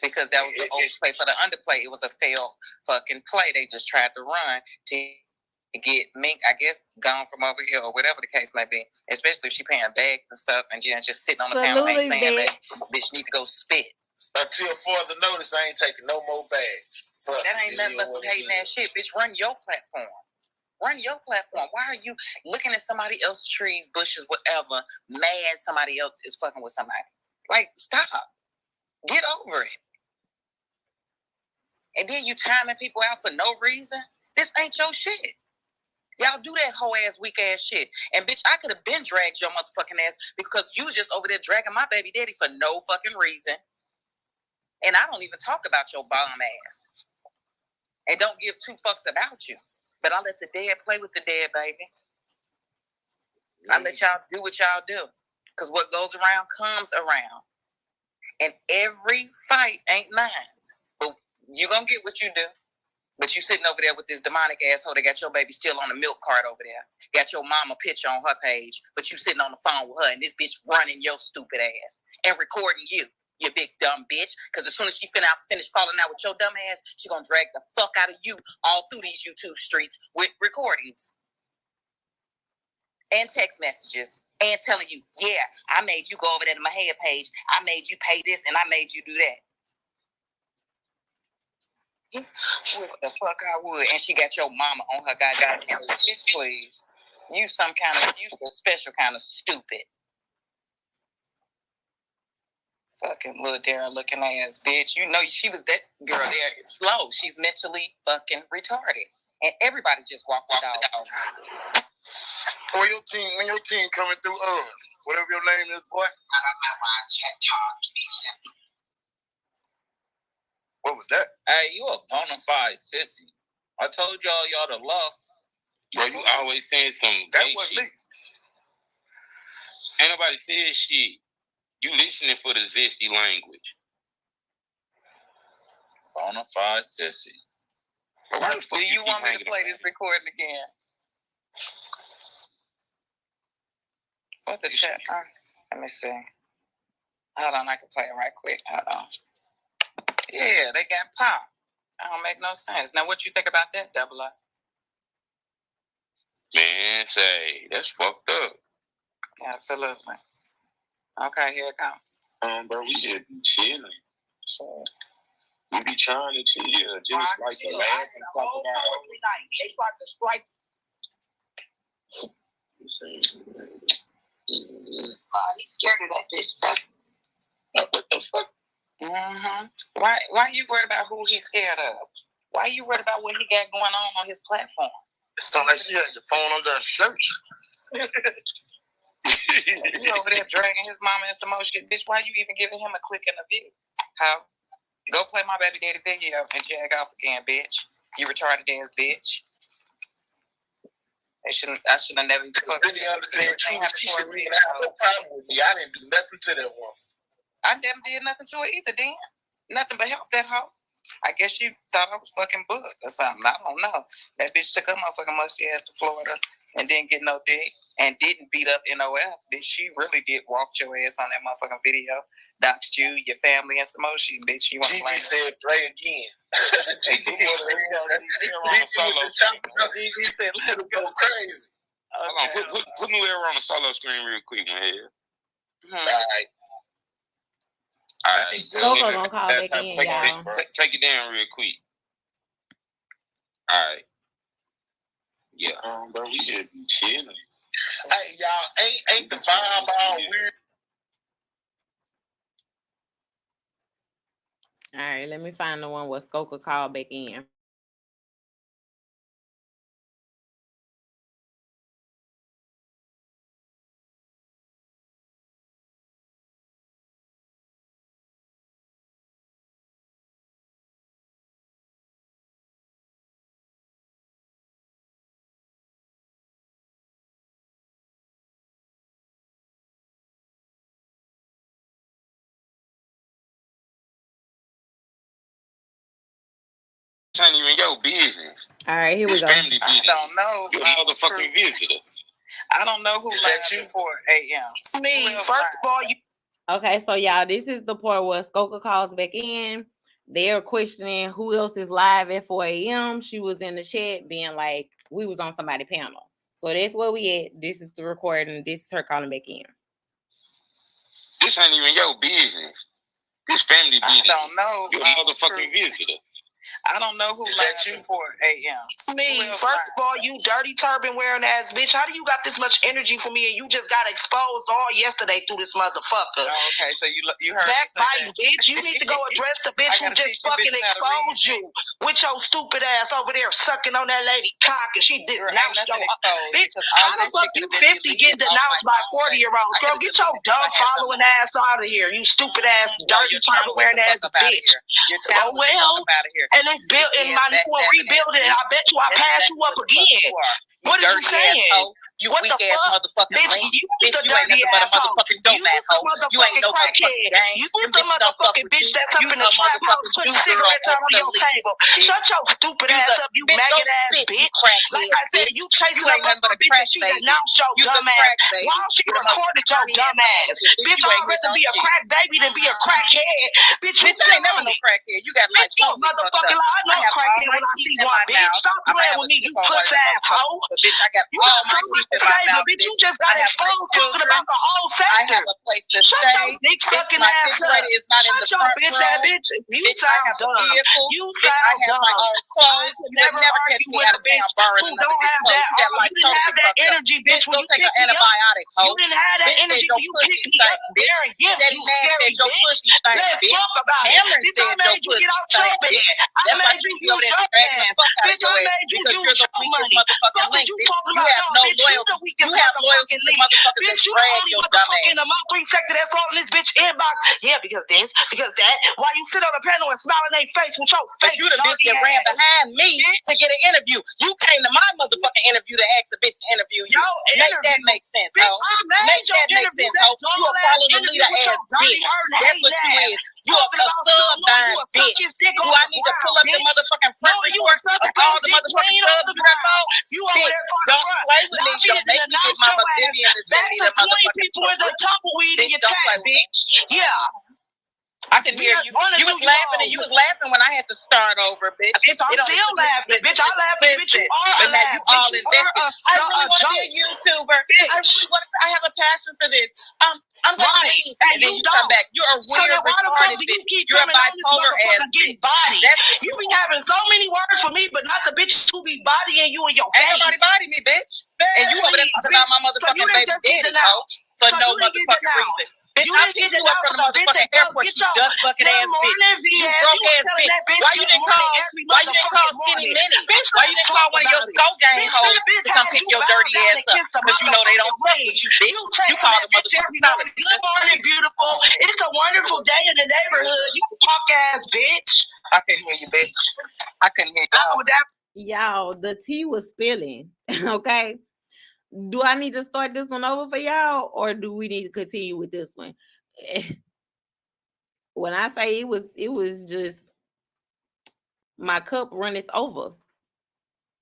Because that was the old play for the underplay. It was a failed fucking play. They just tried to run to get Mink, I guess, gone from over here or whatever the case might be. Especially if she paying bags and stuff and just sitting on the panel ain't saying that bitch need to go spit. Until further notice, I ain't taking no more bags. That ain't nothing but some hating ass shit. Bitch, run your platform. Run your platform. Why are you looking at somebody else's trees, bushes, whatever, mad somebody else is fucking with somebody? Like, stop. Get over it. And then you timing people out for no reason. This ain't your shit. Y'all do that whole ass weak ass shit. And bitch, I could have been dragged your motherfucking ass because you was just over there dragging my baby daddy for no fucking reason. And I don't even talk about your bomb ass. And don't give two fucks about you. But I let the dead play with the dead, baby. I let y'all do what y'all do. Because what goes around comes around. And every fight ain't mine. But you gonna get what you do. But you sitting over there with this demonic asshole that got your baby still on the milk cart over there. Got your mama picture on her page. But you sitting on the phone with her and this bitch running your stupid ass. And recording you big dumb bitch. Because as soon as she finish falling out with your dumb ass, she gonna drag the fuck out of you all through these YouTube streets with recordings. And text messages. And telling you, yeah, I made you go over there to my head page. I made you pay this and I made you do that. What the fuck I would? And she got your mama on her goddamn bitch, please. You some kind of, you a special kind of stupid. Fucking little Dara looking ass bitch. You know she was that girl there. It's slow. She's mentally fucking retarded. And everybody just walked out. When your team coming through, whatever your name is, boy. What was that? Hey, you a bona fide sissy. I told y'all to love. Bro, you always saying some that was me. Ain't nobody said shit. You listening for the zesty language. Bona fide sissy. Do you want me to play this recording again? What the shit? Let me see. Hold on, I can play it right quick. Hold on. Yeah, they got pop. That don't make no sense. Now, what you think about that, Double R? Man, say, that's fucked up. Absolutely. Okay, here it comes. Bro, we just be chilling. So, we be trying to chill. Just like the last and talk about. They tried to strike. He's scared of that bitch. What the fuck? Mm-hmm. Why you worried about who he's scared of? Why you worried about what he got going on his platform? It's not like she had your phone under her shirt. You over there dragging his mama and some more shit. Bitch, why you even giving him a click in the video? How? Go play my baby daddy video and jag off again, bitch. You retarded ass bitch. I shouldn't have never Really understand she shouldn't even have no problem with me. I didn't do nothing to that woman. I never did nothing to her either, then. Nothing but help that hoe. I guess she thought I was fucking booked or something. I don't know. That bitch took her motherfucking musty ass to Florida and didn't get no dick and didn't beat up NOF. Bitch, she really did walk your ass on that motherfucking video. Doxed you, your family, and some more shit. Bitch, you want to play? Gigi said, play again. Gigi said, let's go crazy. Okay. Hold on, put me on the solo screen real quick, man. All right. Coco gonna call back in, y'all. Take it down real quick. All right. Yeah, bro, we just be chilling. Hey, y'all, ain't the vibe all weird? All right, let me find the one where Skoka called back in. This ain't even your business. All right, here we go. Family business. I don't know. You're a motherfucking visitor. I don't know who lied before 8 a.m. It's me. First of all, you. Okay, so y'all, this is the part where Skoka calls back in. They're questioning who else is live at 4 a.m. She was in the chat being like, we was on somebody's panel. So that's where we at. This is the recording. This is her calling back in. This ain't even your business. This family business. I don't know. You're a motherfucking visitor. I don't know who left you for 4 a.m. It's me. First of all, you dirty turban wearing ass bitch. How do you got this much energy for me and you just got exposed all yesterday through this motherfucker? Oh, okay, so you heard backbiting, bitch. You need to go address the bitch who just fucking exposed you with your stupid ass over there sucking on that lady cock and she denounced your bitch. How the fuck you 50 get denounced by 40-year-olds? Girl, get your dumb following ass out of here. You stupid ass dirty turban wearing ass bitch. Oh well, and it's built in my new one rebuilding. I bet you I pass you up again. What is you saying? You weak ass motherfucking bitch, link. you Bitch, the you ain't dirty nothing but a asshole. motherfucking dope asshole. You ain't no motherfucking gang. You the motherfucking bitch that's up in the trap house putting cigarettes out on your table. Shut your stupid ass up, you maggot ass bitch. Like I said, you chasing a motherfucking bitch and she denounced your dumb ass. Why she recorded your dumb ass? Bitch, I'd rather be a crack baby than be a crackhead. Bitch, you ain't never no crackhead. You got like motherfucking lie. I know a crackhead when I see one, bitch. Stop playing with me, you puss asshole. Bitch, I got you got so much to say, but bitch, you just got exposed talking about the whole sector. I have a place to Shut stay. your dick sucking ass up. Shut your bitch ass bitch. You sound dumb. You sound dumb. Clothes. You never argue with a bitch who don't have that. You didn't have that energy, bitch, when you picked me up. You didn't have that energy when you picked me up there and yes, you scary bitch. Let's talk about it. Bitch, I made you get out your bed. I made you use your ass. Bitch, I made you use your money. What was you talking about? No, bitch, you the weakest motherfucking link. Bitch, you the only motherfucking in the Mount 3 sector that's on this bitch inbox. Yeah, because this, because that. Why you sit on the panel and smile in their face with your face? You the bitch that ran behind me to get an interview. You came to my motherfucking interview to ask a bitch to interview you. Make that make sense, bitch. I made your interview. You a follow the leader ass bitch. That's what you is. You a sub-dime bitch. Do I need to pull up the motherfucking front report of all the motherfucking subs you got called? You over there don't play with me. Don't make me get Mama Vivian to send me the motherfucking people with the tumbleweed in your chat, bitch. Yeah. I can hear you. You was laughing and you was laughing when I had to start over, bitch. Bitch, I'm still laughing. Bitch, I'm laughing. Bitch, you are but now you all invested. I really want to be a YouTuber. I really want to. I have a passion for this. I'm gonna leave and then you come back. You're a weird, retarded bitch. You're a bipolar ass bitch. You be having so many words for me, but not the bitch who be bodying you in your face. Ain't nobody body me, bitch. And you over there talking about my motherfucking baby daddy, for no motherfucking reason. Bitch, you didn't get denounced from the bitch at airport, you dust bucket ass bitch. You broke ass bitch. Why you didn't call Skinny Minnie? Why you didn't call one of your Skull Gang hoes to come pick your dirty ass up? Because you know they don't fuck with you, bitch. You call the motherfucking solid. Good morning, beautiful. It's a wonderful day in the neighborhood. You punk ass bitch. I couldn't hear you, bitch. I couldn't hear you. Y'all, the tea was spilling. Okay. Do I need to start this one over for y'all, or do we need to continue with this one? When I say it was just my cup runneth over.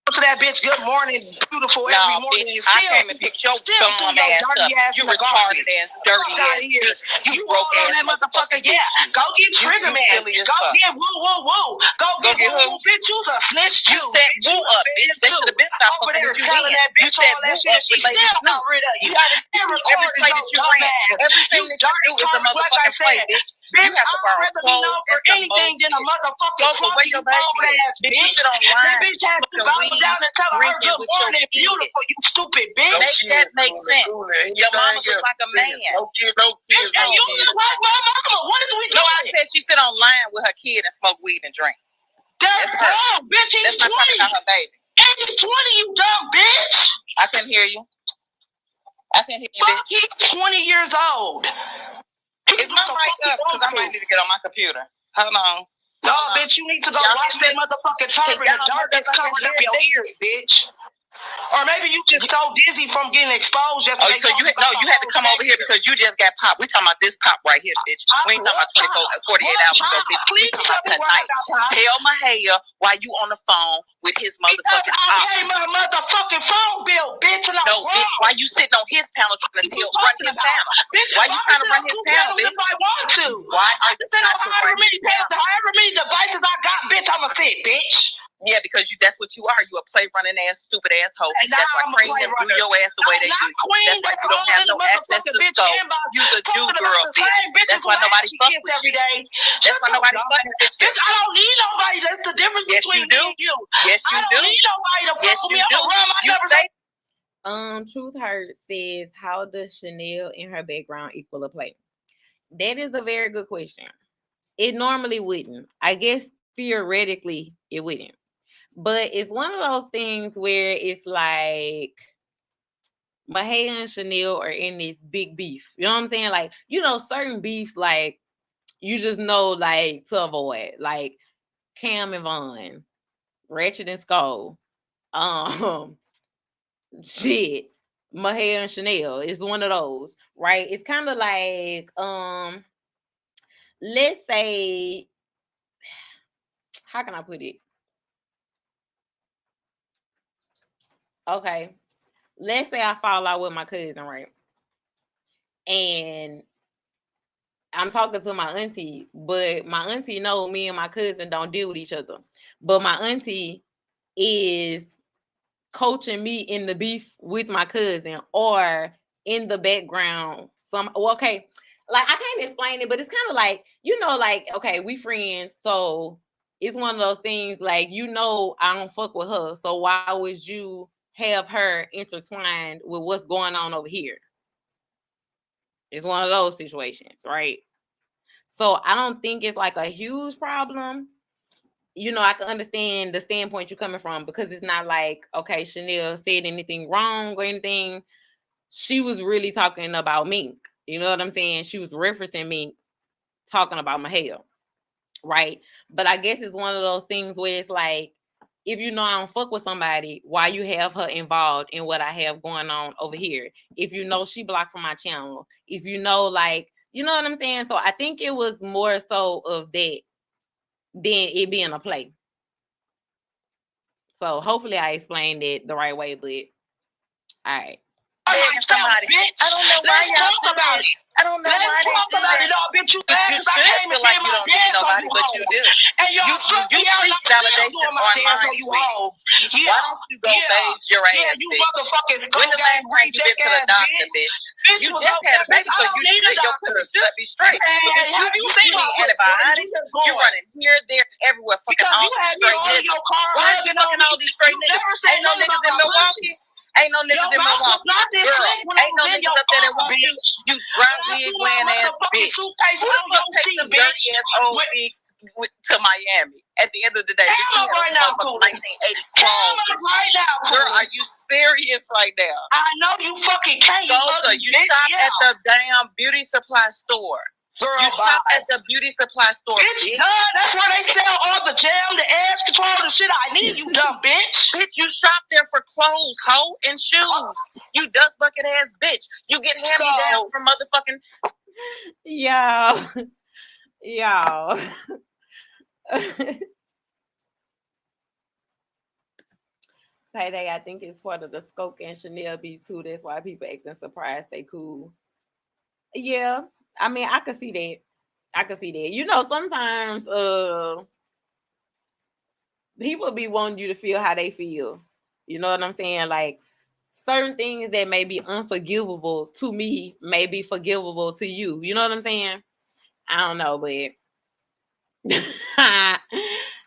To that bitch, good morning, beautiful every morning. Bitch, I came and picked your dumb ass up. You retarded ass, dirty ass bitch. You broke ass that motherfucker. Yeah, go get Trigger Man. Go get woo. Go get woo, bitch. You's a snitch too. You said woo up, bitch. They should have been stopped over there telling that bitch all that shit. She still got rid of you. Every play that you ran, everything that you do is a motherfucking play, bitch. Bitch, I'd rather be known for anything than a motherfucking floppy old ass bitch. That bitch had to bow down and tell her good morning, beautiful, you stupid bitch. Make that make sense. Your mama looks like a man. No kids, no kids. And you look like my mama. What is we doing? No, I said she sit online with her kid and smoke weed and drink. That's dumb, bitch. He's 20. Her baby. And he's 20, you dumb bitch. I couldn't hear you. I couldn't hear you, bitch. He's 20 years old. Is my mic up? Because I might need to get on my computer. Hold on. No, bitch, you need to go watch that motherfucking turban. The dark that's covering up your ears, bitch. Or maybe you just so dizzy from getting exposed just so you had to come over here because you just got popped. We talking about this pop right here, bitch. We ain't talking about 48 hours ago, bitch. We talking about tonight. Tell Mahaya why you on the phone with his motherfucking pop. I pay my motherfucking phone bill, bitch, and I'm no, bitch, why you sitting on his panel trying to run his panel? Bitch, why you trying to run his panel, bitch? If I want to. Why are you not to run his panel? However many devices I got, bitch, I'm a fit, bitch. Yeah, because that's what you are. You a play running ass, stupid asshole. That's why Queen do your ass the way they do. Queen, that's why you don't have no access to the soul. You the do girl, bitch. That's why nobody fucks with you. Every day. That's why nobody fucks with you. Bitch, I don't need nobody. That's the difference between me and you. Yes, you I don't need nobody to fuck me. I'm gonna run my numbers. Truth Hurt says, how does Chanel in her background equal a play? That is a very good question. It normally wouldn't. I guess theoretically it wouldn't. But it's one of those things where it's like Mahea and Chanel are in this big beef. You know what I'm saying? Like, you know, certain beefs, like, you just know, like, to avoid. Like, Cam and Vaughn, Ratchet and Skull, shit, Mahea and Chanel is one of those, right? It's kind of like, let's say, how can I put it? Okay, let's say I fall out with my cousin, right? And I'm talking to my auntie, but my auntie know me and my cousin don't deal with each other. But my auntie is coaching me in the beef with my cousin, or in the background. Okay, like I can't explain it, but it's kind of like, you know, like, okay, we friends, so it's one of those things like, you know, I don't fuck with her, so why would you have her intertwined with what's going on over here? It's one of those situations, right? So I don't think it's like a huge problem. You know, I can understand the standpoint you're coming from, because it's not like, okay, Chanel said anything wrong or anything. She was really talking about Mink. You know what I'm saying? She was referencing Mink, talking about Mahel, right? But I guess it's one of those things where it's like, if you know I don't fuck with somebody, why you have her involved in what I have going on over here? If you know she blocked from my channel, if you know, like, you know what I'm saying? So I think it was more so of that than it being a play. So hopefully I explained it the right way, but all right. Somebody, bitch. I don't know why Let's talk about it. I don't know Let's talk about it, all bitch. You mad because I came and did my dance on you hoes. And y'all fuck me out like still doing my dance on you hoes. Yeah. Why don't you go bathe your ass, yeah, you motherfucking skull gang reject ass bitch. Bitch, you just had a baby, so you should be straight. Have you seen my antibiotics? You running here, there, everywhere. Because you had me all in your car. Why are you fucking all these straight niggas? Ain't no niggas in Milwaukee. Ain't no niggas in Milwaukee. Not this slick when ain't no niggas up there that want you. You dry wig wearing ass bitch. Who the fuck take some dirty ass old wigs to Miami? At the end of the day, this is right now, 1980. Right now, girl, are you serious right now? I know you fucking can't. You shop at the damn beauty supply store. Girl, you shop at the beauty supply store. Bitch, done. That's where they sell all the jam, the ass control, the shit I need, you dumb bitch. Bitch, you shop there for clothes, hoe, and shoes. You dust bucket ass bitch. You get hand-me-down from motherfucking... Y'all. Payday, I think it's part of the Skoke and Chanel beat too. That's why people acting surprised they cool. Yeah. I mean, I can see that. You know, sometimes people be wanting you to feel how they feel. You know what I'm saying? Like, certain things that may be unforgivable to me may be forgivable to you. You know what I'm saying? I don't know, but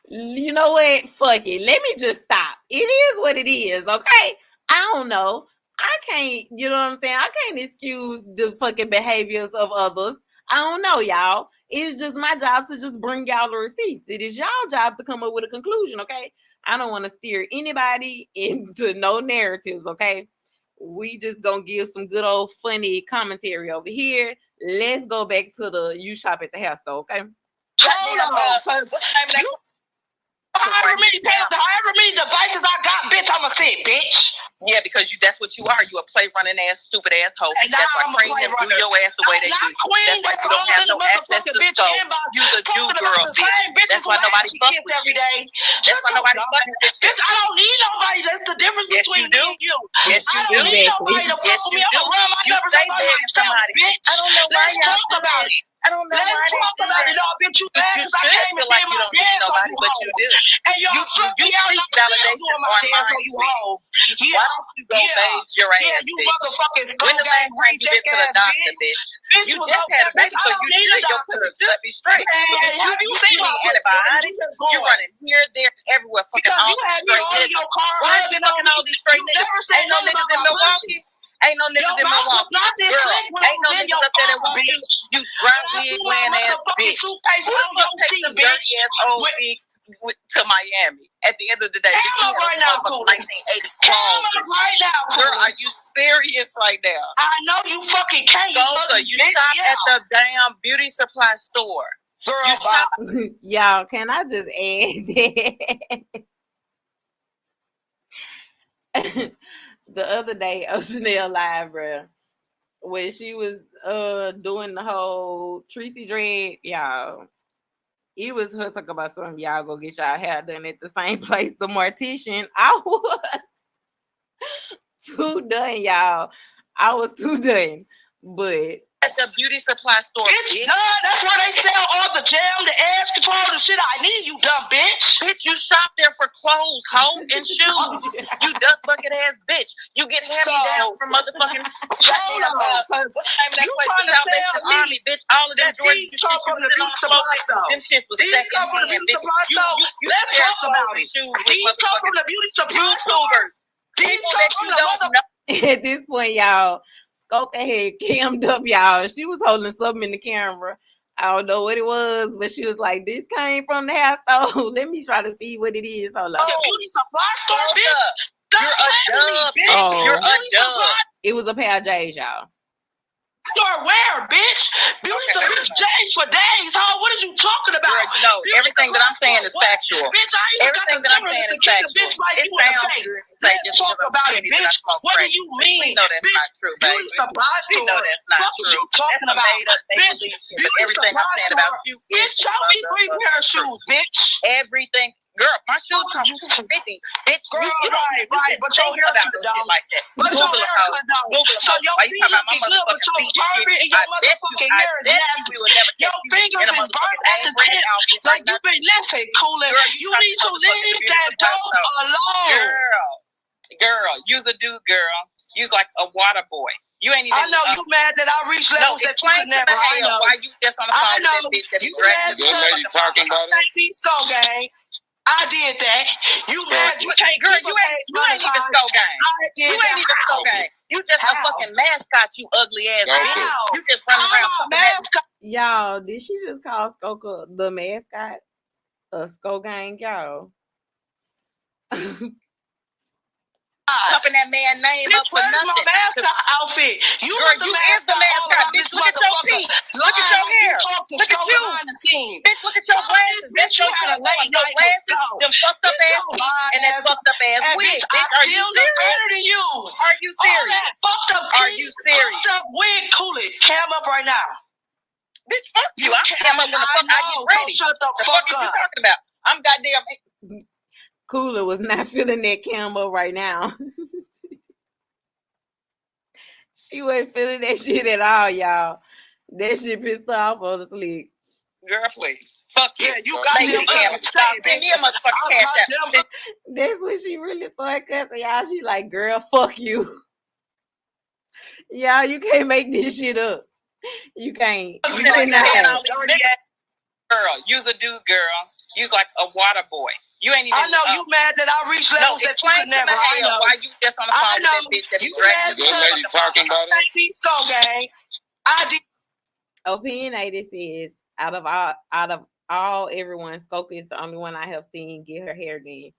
you know what? Fuck it. Let me just stop. It is what it is, okay? I don't know. I can't, you know what I'm saying? I can't excuse the fucking behaviors of others. I don't know, y'all. It's just my job to just bring y'all the receipts. It is y'all job to come up with a conclusion, okay? I don't want to steer anybody into no narratives, okay? We just gonna give some good old funny commentary over here. Let's go back to the you shop at the hair store, okay? Hold on. However many devices I got, bitch, I'm a fit, bitch. Yeah, because that's what you are. You a play running ass, stupid asshole. That's why Queen them do your ass the way they do. Queen, that's why you don't have no access to scope. You the Jew girl, bitch. That's why nobody fucks with you. That's why nobody fucks with you. Bitch, I don't need nobody. That's the difference between me and you. Yes, you do. I don't need nobody to fuck with me. I'm gonna run my numbers up on myself, bitch. I don't know why y'all talk about it. I don't know. Let's talk about it all, bitch. You mad because I came and did my dance on you hoes. And y'all fuck me out and I'm still doing my dance on you hoes. Yeah, why don't you go bathe your ass, yeah, you bitch? motherfucking When the last time you been to the doctor, bitch? Bitch, You just had a baby, so you should, your pussy should be straight. Man, have you seen my antibiotics? You running here, there, everywhere, fucking because all you had me straight on your car. Why are you fucking all these straight niggas? Ain't no niggas in Milwaukee. Ain't no niggas in Milwaukee. Not this Girl, slick when ain't no in niggas your up there that car, want you. bitch. You dry wig wearing ass bitch. Suitcase Who on the fuck your takes seat, some bitch? dirty ass old wigs to Miami? At the end of the day, bitch, you right now, cool. 1980 right now, cool. Girl, are you serious right now? I know you fucking can't. You shop at the damn beauty supply store. Girl, you shop. Y'all, can I just add that? The other day on Chanel Live, bro, when she was doing the whole Tracy dread, y'all, it was her talking about some y'all go get y'all hair done at the same place, the mortician. I was too done, y'all. I was too done. But at the beauty supply store, bitch. Done. That's where they sell all the jam, the ass control, the shit I need. You dumb bitch. Bitch, you shop there for clothes, hoe, and shoes. You dust bucket ass bitch. You get hand-me-downs from motherfucking. What's the name of that place? Salvation Army, bitch. All of them Jordans you shit you sit on the floor. Them shits was second hand, bitch. Let's talk about it. These come from the beauty supply YouTubers. People that you don't know. At this point, y'all, Skoka had cammed up, y'all. She was holding something in the camera. I don't know what it was, but she was like, "This came from the hair store. Let me try to see what it is." Hold on. The beauty supply store, bitch. You're a dub, bitch. You're a dub. It was a pair of J's, y'all. Store where, bitch? Beauty supply J's for days, huh? What are you talking about? No, everything that I'm saying is factual. Bitch, I even got the government to kick a bitch like you in the face. Let's talk about it, bitch. What do you mean? We know that's not true, baby. Beauty supply store. We know that's not what true. What you talking that's about? Bitch, beauty everything I'm saying about you. Bitch, show me 3 pair of shoes, bitch. Everything. Girl, my shoes cost $250. Bitch, girl, you right, but your hair about cut shit like that. But your hair cut down. So your feet looking good, but your turban and your motherfucking hair is nasty. Your fingers is burnt at the tip. Like you been listen, cooling. You need to leave that dog alone. Girl, you's a dude, girl. You's like a water boy. You ain't even. I know you mad that I reached levels that you could never. I know. Why you just on the phone with that bitch that be dragging you? Lady talking about it. Be Skull Gang. I did that. You mad? You can't. Girl, you ain't even Skull Gang. You ain't even Skull Gang. You just a fucking mascot. You ugly ass bitch. You just running around. Mascot. Y'all, did she just call Skoka the mascot? A Skull Gang, y'all. Pumping that man name up for nothing. My mascot outfit. You girl, you is the mascot. Bitch, look at your teeth. Look at your hair. Look at you. Bitch, look at your glasses. Bitch, you had a late night glasses. Them fucked up ass teeth and that fucked up ass wig. Bitch, are you better than you? Are you serious? Fucked up teeth. Are you serious? Fucked up wig. Cool it. Cam up right now. Bitch, fuck you. I'm cam up when the fuck I get ready. Shut the fuck is you talking about? I'm goddamn. Cooler was not feeling that camo right now. She wasn't feeling that shit at all, y'all. That shit pissed her off on the sleep. Girl, please. Fuck you. Yeah, you got them camera. Stop. Send me a motherfucking cash out. That's when she really started cussing, y'all. She like, girl, fuck you. Y'all, you can't make this shit up. You can't. You cannot. Girl, you's a dude, girl. You's like a water boy. You ain't even. I know you mad that I reached levels that you could never. I know. Why you just on the phone with that bitch that be dragging you? Lady talking about it. Be Skull Gang. I did. Opinionated says out of all everyone, Skoka is the only one I have seen get her hair done.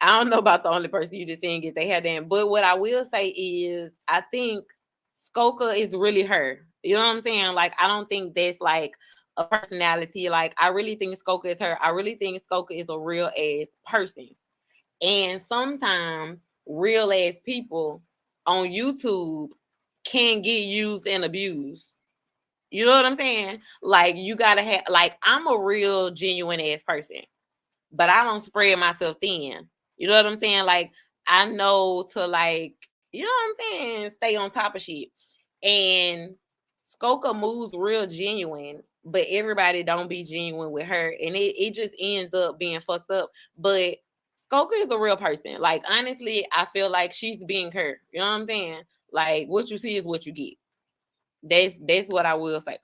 I don't know about the only person you just seen get their hair done, but what I will say is I think Skoka is really her. You know what I'm saying? Like I don't think that's like a personality. Like I really think Skoka is her. I really think Skoka is a real ass person. And sometimes real ass people on YouTube can get used and abused. You know what I'm saying? Like you gotta have, like I'm a real genuine ass person, but I don't spread myself thin. You know what I'm saying? Like I know to like, you know what I'm saying, stay on top of shit. And Skoka moves real genuine, but everybody don't be genuine with her, and it just ends up being fucked up. But Skoka is a real person. Like, honestly, I feel like she's being her. You know what I'm saying? Like, what you see is what you get. That's what I will say.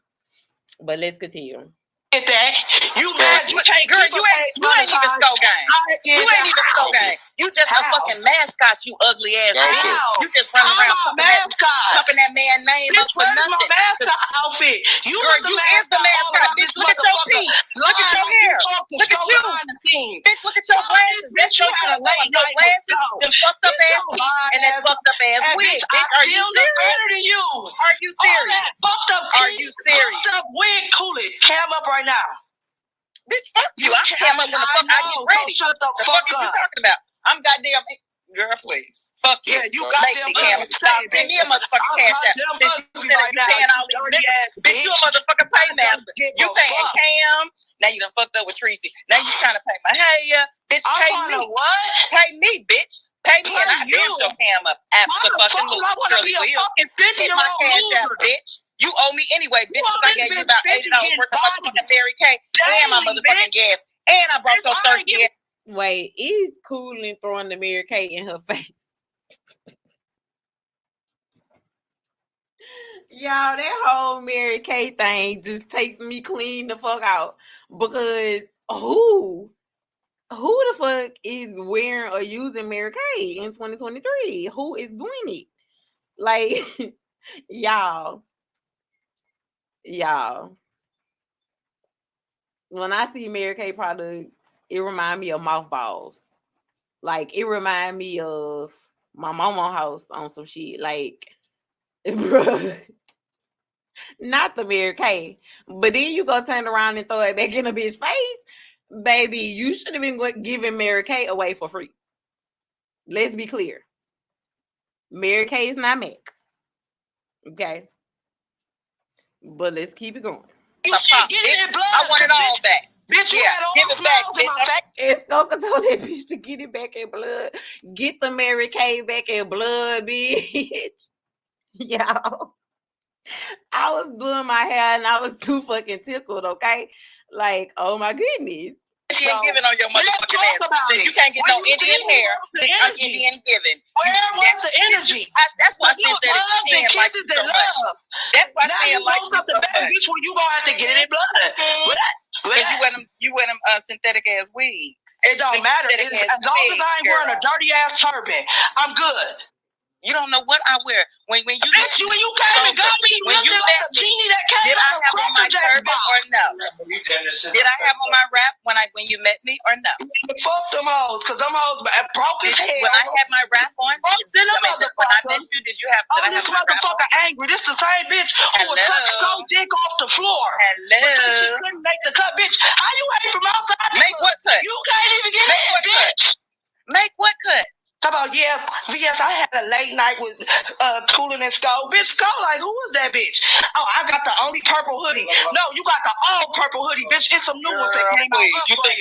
But let's continue. That you mad? You can't girl, you ain't even Sko gang. You ain't even Sko gang. You just a fucking mascot, you ugly ass bitch. You just running around pumping that man name up for nothing. My mascot outfit. You girl, you is the mascot. Bitch, look at your teeth. Look at your hair. Look at you. Bitch, look at your glasses. Bitch, you had a late night glasses, them fucked up ass teeth, and that fucked up ass wig. Bitch, are you serious? Are you serious? Fucked up teeth. Are you serious? Fucked up wig. Cool it. Cam up right now. Bitch, fuck you. I cam up when the fuck I get ready. Shut the fuck is up. you talking about? I'm goddamn. Girl, please. Fuck you. Yeah, you goddamn ugly. Send me a motherfucking cash out. Since you paying all these niggas. Bitch, you a motherfucking paymaster. You paying Cam. Now you done fucked up with Tracy. Now you trying to pay my hair. Bitch, pay me. What? Pay me, bitch. Pay me and I damn your Cam up. Absolutely. Surely will. Hit my cash out, bitch. You owe me anyway, bitch, because I gave you about $8 worth of motherfucking Mary Kay and my motherfucking gas. And I brought your thirsty ass. Wait, is cool and throwing the Mary Kay in her face. Y'all, that whole Mary Kay thing just takes me clean the fuck out. Because who the fuck is wearing or using Mary Kay in 2023? Who is doing it? Like, y'all, when I see Mary Kay products, it reminds me of mothballs. Like, it reminds me of my mama house on some shit. Like, bro, not the Mary Kay. But then you go turn around and throw it back in a bitch's face. Baby, you should have been giving Mary Kay away for free. Let's be clear. Mary Kay is not Mac. Okay? But let's keep it going. I want it all back. Bitch, you had all give it back, bitch. It's Skoka told that bitch to get it back in blood. Get the Mary Kay back in blood, bitch. Y'all. I was doing my hair and I was too fucking tickled, okay? Like, oh my goodness. She ain't giving on your motherfucking ass. Since you can't get no Indian hair, I'm Indian giving. Where was the energy? That's why Cynthia like you so much. That's why Cynthia like you so much. Bitch, when you gonna have to get it in blood. Because you wear them synthetic ass wigs. It don't matter. As long as I ain't wearing a dirty ass turban, I'm good. You don't know what I wear. When you bitch, when you came and got me, you looked like a genie that came out of a Cracker Jack box. Or no? Did I have on my wrap when you met me or no? Fuck them hoes, because them hoes broke as hell. When I had my wrap on, when I met you, did you have? This motherfucker angry. This the same bitch who was such strong dick off the floor. Hello. But she couldn't make the cut, bitch. How you ain't from outside? Make what cut? You can't even get in, bitch. Make what cut? About yes, I had a late night with Coolin and Sko. Bitch, Sko, like, who was that bitch? Oh, I got the only purple hoodie. No, you got the all purple hoodie, bitch. It's some new ones that came out.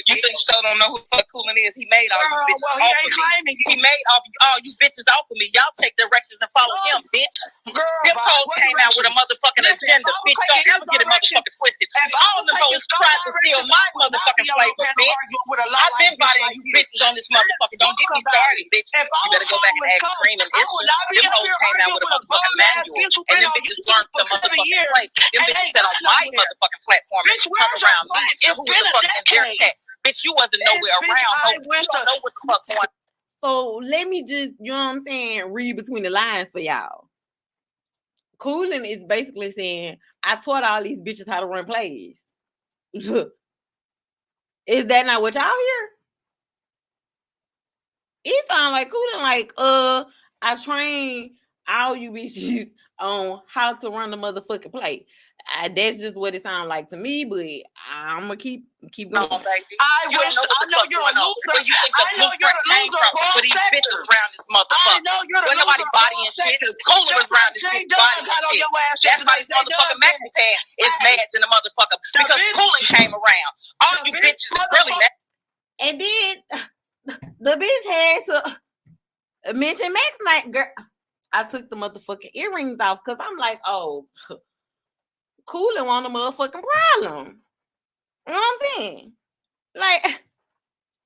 You think Sko don't know who the fuck Coolin is? He made all you bitches well, off of me. He made all you bitches off of me. Y'all take directions and follow him, bitch. Girl, them hoes came out with a motherfucking agenda. Bitch, don't ever get a motherfucking twisted. All the hoes tried to steal my motherfucking flavor, bitch. I've been bodying you bitches on this motherfucker. Don't get me started, bitch. You better go back and ask Green and Issa. Them hoes came out with a motherfucking manual. And them bitches learned the motherfucking play. Them bitches said on my motherfucking platform, bitch, come around me. It's been a decade. Bitch, you wasn't nowhere around. You don't know what the fuck going on. So let me just, you know what I'm saying, read between the lines for y'all. Coolin is basically saying, I taught all these bitches how to run plays. Is that not what y'all hear? It sounds like Coolin like, I trained all you bitches on how to run the motherfucking play. That's just what it sounds like to me, but I'm gonna keep going. I know you're a loser. I know you're a loser for these bitches around this motherfucker. I know you're a loser. Nobody bodying shit. Coolin was around this bitch bodying shit. That's why this motherfucking maxi pad is mad than the motherfucker because Coolin came around. All you bitches is really mad. And then the bitch had to mention Max Night, girl. I took the motherfucking earrings off because I'm like, oh, Cooling want a motherfucking problem. You know what I'm saying? Like,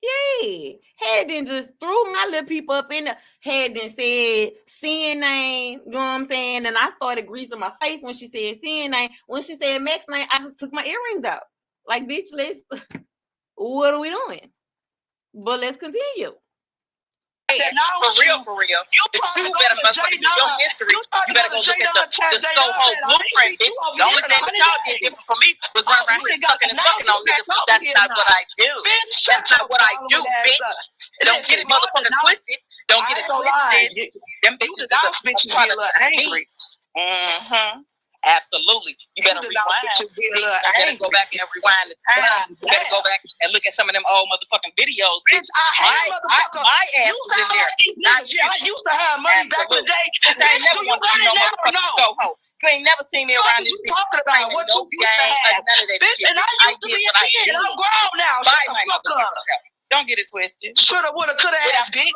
yeah. Had then just threw my little people up in the had then said sin name, you know what I'm saying? And I started greasing my face when she said sin name. When she said Max name, I just took my earrings out. Like, bitch, what are we doing? But let's continue. Hey, for real. You better motherfucking do your history. You better go look at the Soho blueprint, bitch. The only thing that y'all did different from me was run around here sucking and fucking on niggas, but that's not what I do. That's not what I do, bitch. Don't get it motherfucking twisted. Don't get it twisted. Them bitches be a little angry. Absolutely. You better rewind. You better go back and rewind the time. You better go back and look at some of them old motherfucking videos. Bitch, my ass was in there. Not you. I used to have money back in the day. Bitch, do you really never know? You ain't never seen me around this bitch. Talking about what you used to have. Bitch, and I used to be a kid. I'm grown now. Shut the fuck up. Don't get it twisted. Shoulda, woulda, coulda ass bitch.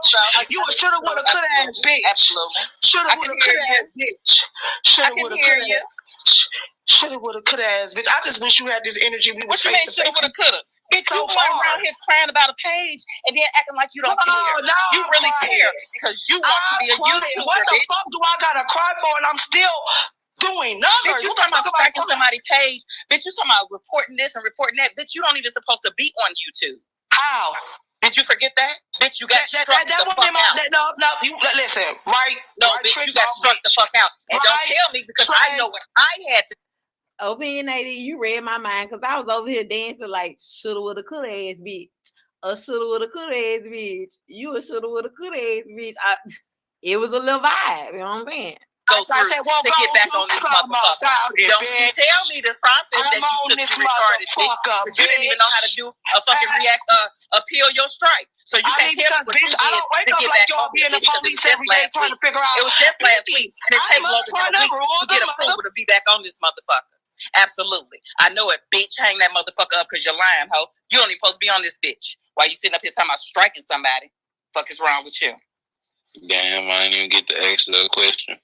You a shoulda, woulda, coulda ass bitch. Absolutely. Shoulda, woulda, coulda ass bitch. Shoulda, woulda, coulda ass bitch. Shoulda, woulda, coulda ass bitch. I just wish you had this energy. We was face to face. Shoulda, woulda, coulda. Bitch, you run around here crying about a page and then acting like you don't care. No, you really care because you want to be a YouTuber. What the fuck do I gotta cry for? And I'm still doing numbers. Bitch, you talking about striking somebody's page? Bitch, you talking about reporting this and reporting that? Bitch, you don't even supposed to be on YouTube. How? Did you forget that? Bitch, you got struck the fuck out. No, you listen, right? No, bitch, you got struck the fuck out. And don't tell me because I know what I had to. Opinionated, you read my mind because I was over here dancing like shoulda, woulda, coulda ass bitch. A shoulda, woulda, coulda ass bitch. You a shoulda, woulda, coulda ass bitch. It was a little vibe, you know what I'm saying? Go through to get back on this motherfucker. Don't you tell me the process that you took to retarded bitch. You didn't even know how to do a fucking appeal your strike. So you can't tell me what you did. I don't wake up like y'all being the police every day trying to figure out. It was just last week, and it takes longer than a week to get approval to be back on this motherfucker. Absolutely. I know it, bitch. Hang that motherfucker up because you're lying, hoe. You don't even supposed to be on this bitch. Why you sitting up here talking about striking somebody? Fuck is wrong with you? Damn, I didn't even get to ask the question.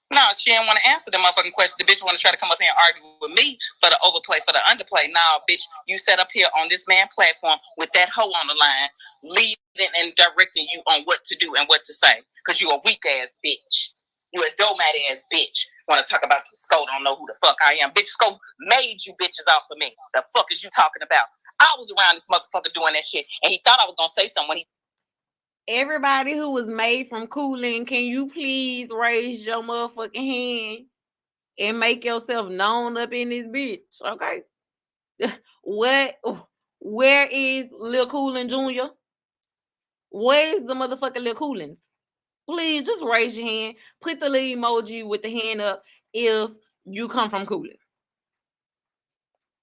No, she didn't want to answer the motherfucking question. The bitch want to try to come up here and argue with me for the overplay, for the underplay. Nah, bitch, you sat up here on this man platform with that hoe on the line, leading and directing you on what to do and what to say. Because you a weak-ass bitch. You a dough-mad-ass bitch. Want to talk about some Sko, don't know who the fuck I am. Bitch, Sko made you bitches off of me. The fuck is you talking about? I was around this motherfucker doing that shit, and he thought I was going to say something when he... Everybody who was made from cooling, can you please raise your motherfucking hand and make yourself known up in this bitch, okay? Where is Lil Coolin Jr.? Where is the motherfucking Lil Coolins? Please just raise your hand. Put the little emoji with the hand up if you come from cooling.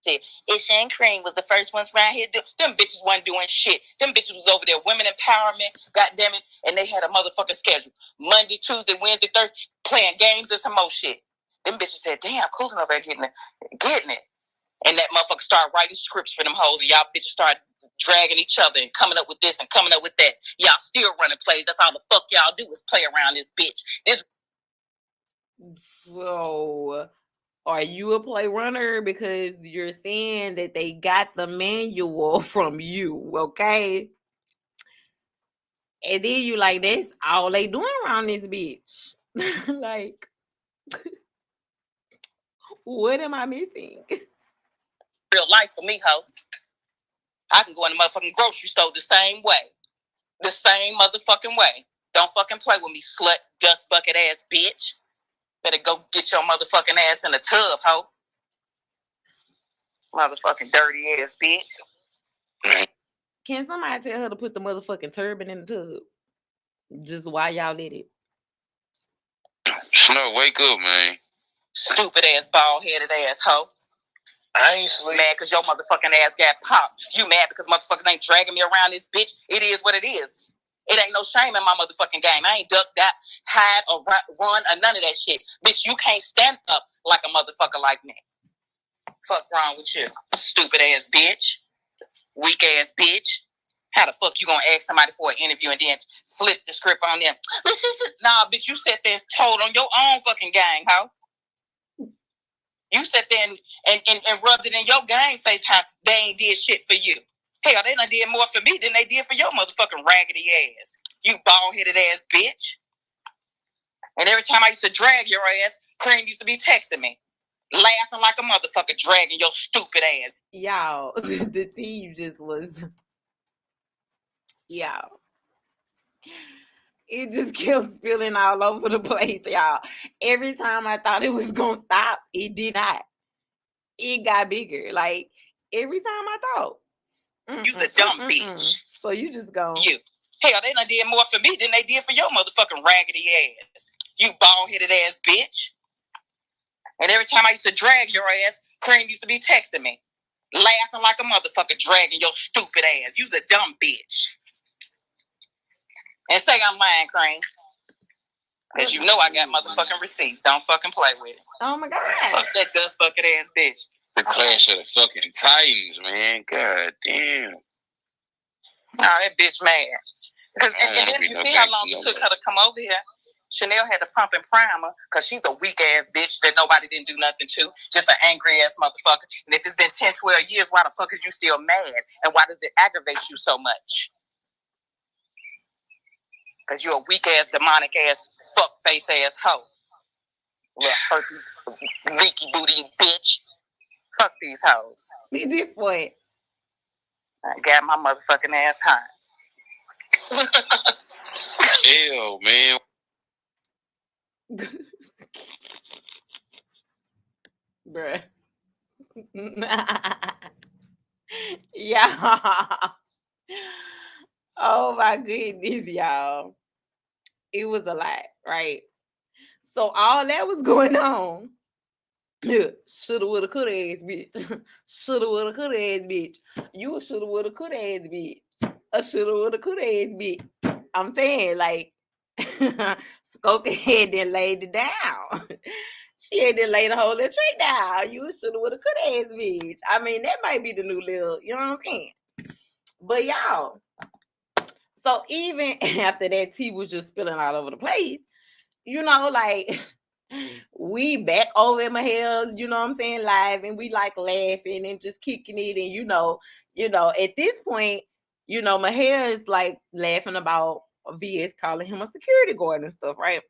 Isha and Cream was the first ones around here. Them bitches wasn't doing shit. Them bitches was over there, women empowerment, goddamn it, and they had a motherfucking schedule. Monday, Tuesday, Wednesday, Thursday, playing games and some more shit. Them bitches said, damn, Coolin over there getting it. And that motherfucker started writing scripts for them hoes, and y'all bitches started dragging each other and coming up with this and coming up with that. Y'all still running plays. That's all the fuck y'all do is play around this bitch. So... are you a play runner? Because you're saying that they got the manual from you, okay? And then you like, that's all they doing around this bitch. Like, what am I missing? Real life for me, ho. I can go in the motherfucking grocery store the same way. The same motherfucking way. Don't fucking play with me, slut, dust bucket ass bitch. Better go get your motherfucking ass in the tub, ho. Motherfucking dirty ass bitch. Can somebody tell her to put the motherfucking turban in the tub? Just while y'all did it. Snow, wake up, man. Stupid ass, bald headed ass hoe. I ain't sleep. Mad because your motherfucking ass got popped. You mad because motherfuckers ain't dragging me around this bitch? It is what it is. It ain't no shame in my motherfucking game. I ain't duck, that, hide, or run, or none of that shit. Bitch, you can't stand up like a motherfucker like me. Fuck wrong with you, stupid ass bitch. Weak ass bitch. How the fuck you gonna ask somebody for an interview and then flip the script on them? Nah, bitch, you sat there and told on your own fucking gang, ho. You sat there and rubbed it in your game face how they ain't did shit for you. Hell, they done did more for me than they did for your motherfucking raggedy ass. You bald-headed ass bitch. And every time I used to drag your ass, Cream used to be texting me. Laughing like a motherfucker, dragging your stupid ass. Y'all, the tea just was... Y'all. It just kept spilling all over the place, y'all. Every time I thought it was going to stop, it did not. It got bigger. Like, every time I thought. You's a dumb bitch. So you just go. You. Hell, they done did more for me than they did for your motherfucking raggedy ass. You bald-headed ass bitch. And every time I used to drag your ass, Cream used to be texting me. Laughing like a motherfucker, dragging your stupid ass. You's a dumb bitch. And say I'm lying, Cream. Because you know I got motherfucking receipts. Don't fucking play with it. Oh my God. Fuck that dust bucket ass bitch. The Clash of the fucking Titans, man. God damn. Nah, that bitch mad. Because and then you see how long it took her to come over here. Chanel had to pump and primer because she's a weak ass bitch that nobody didn't do nothing to. Just an angry ass motherfucker. And if it's been 10, 12 years, why the fuck is you still mad? And why does it aggravate you so much? Because you're a weak ass, demonic ass, fuck face ass hoe. Little herpes, leaky booty bitch. Fuck these hoes. This point. I got my motherfucking ass hot. Hell, man. Bruh. Y'all. Oh my goodness, y'all. It was a lot, right? So all that was going on. Shoulda, woulda, coulda ass bitch. Shoulda, woulda, coulda ass bitch. You a shoulda, woulda, coulda ass bitch. A shoulda, woulda, coulda ass bitch. I'm saying, like, Skokie had then laid it down. She had then laid the whole little trick down. You shoulda, woulda, coulda ass bitch. I mean, that might be the new little, you know what I'm saying? But y'all, so even after that tea was just spilling all over the place, you know, like, we back over at my hair, you know what I'm saying, live, and we like laughing and just kicking it. And you know, at this point, you know, my hair is like laughing about VS calling him a security guard and stuff, right?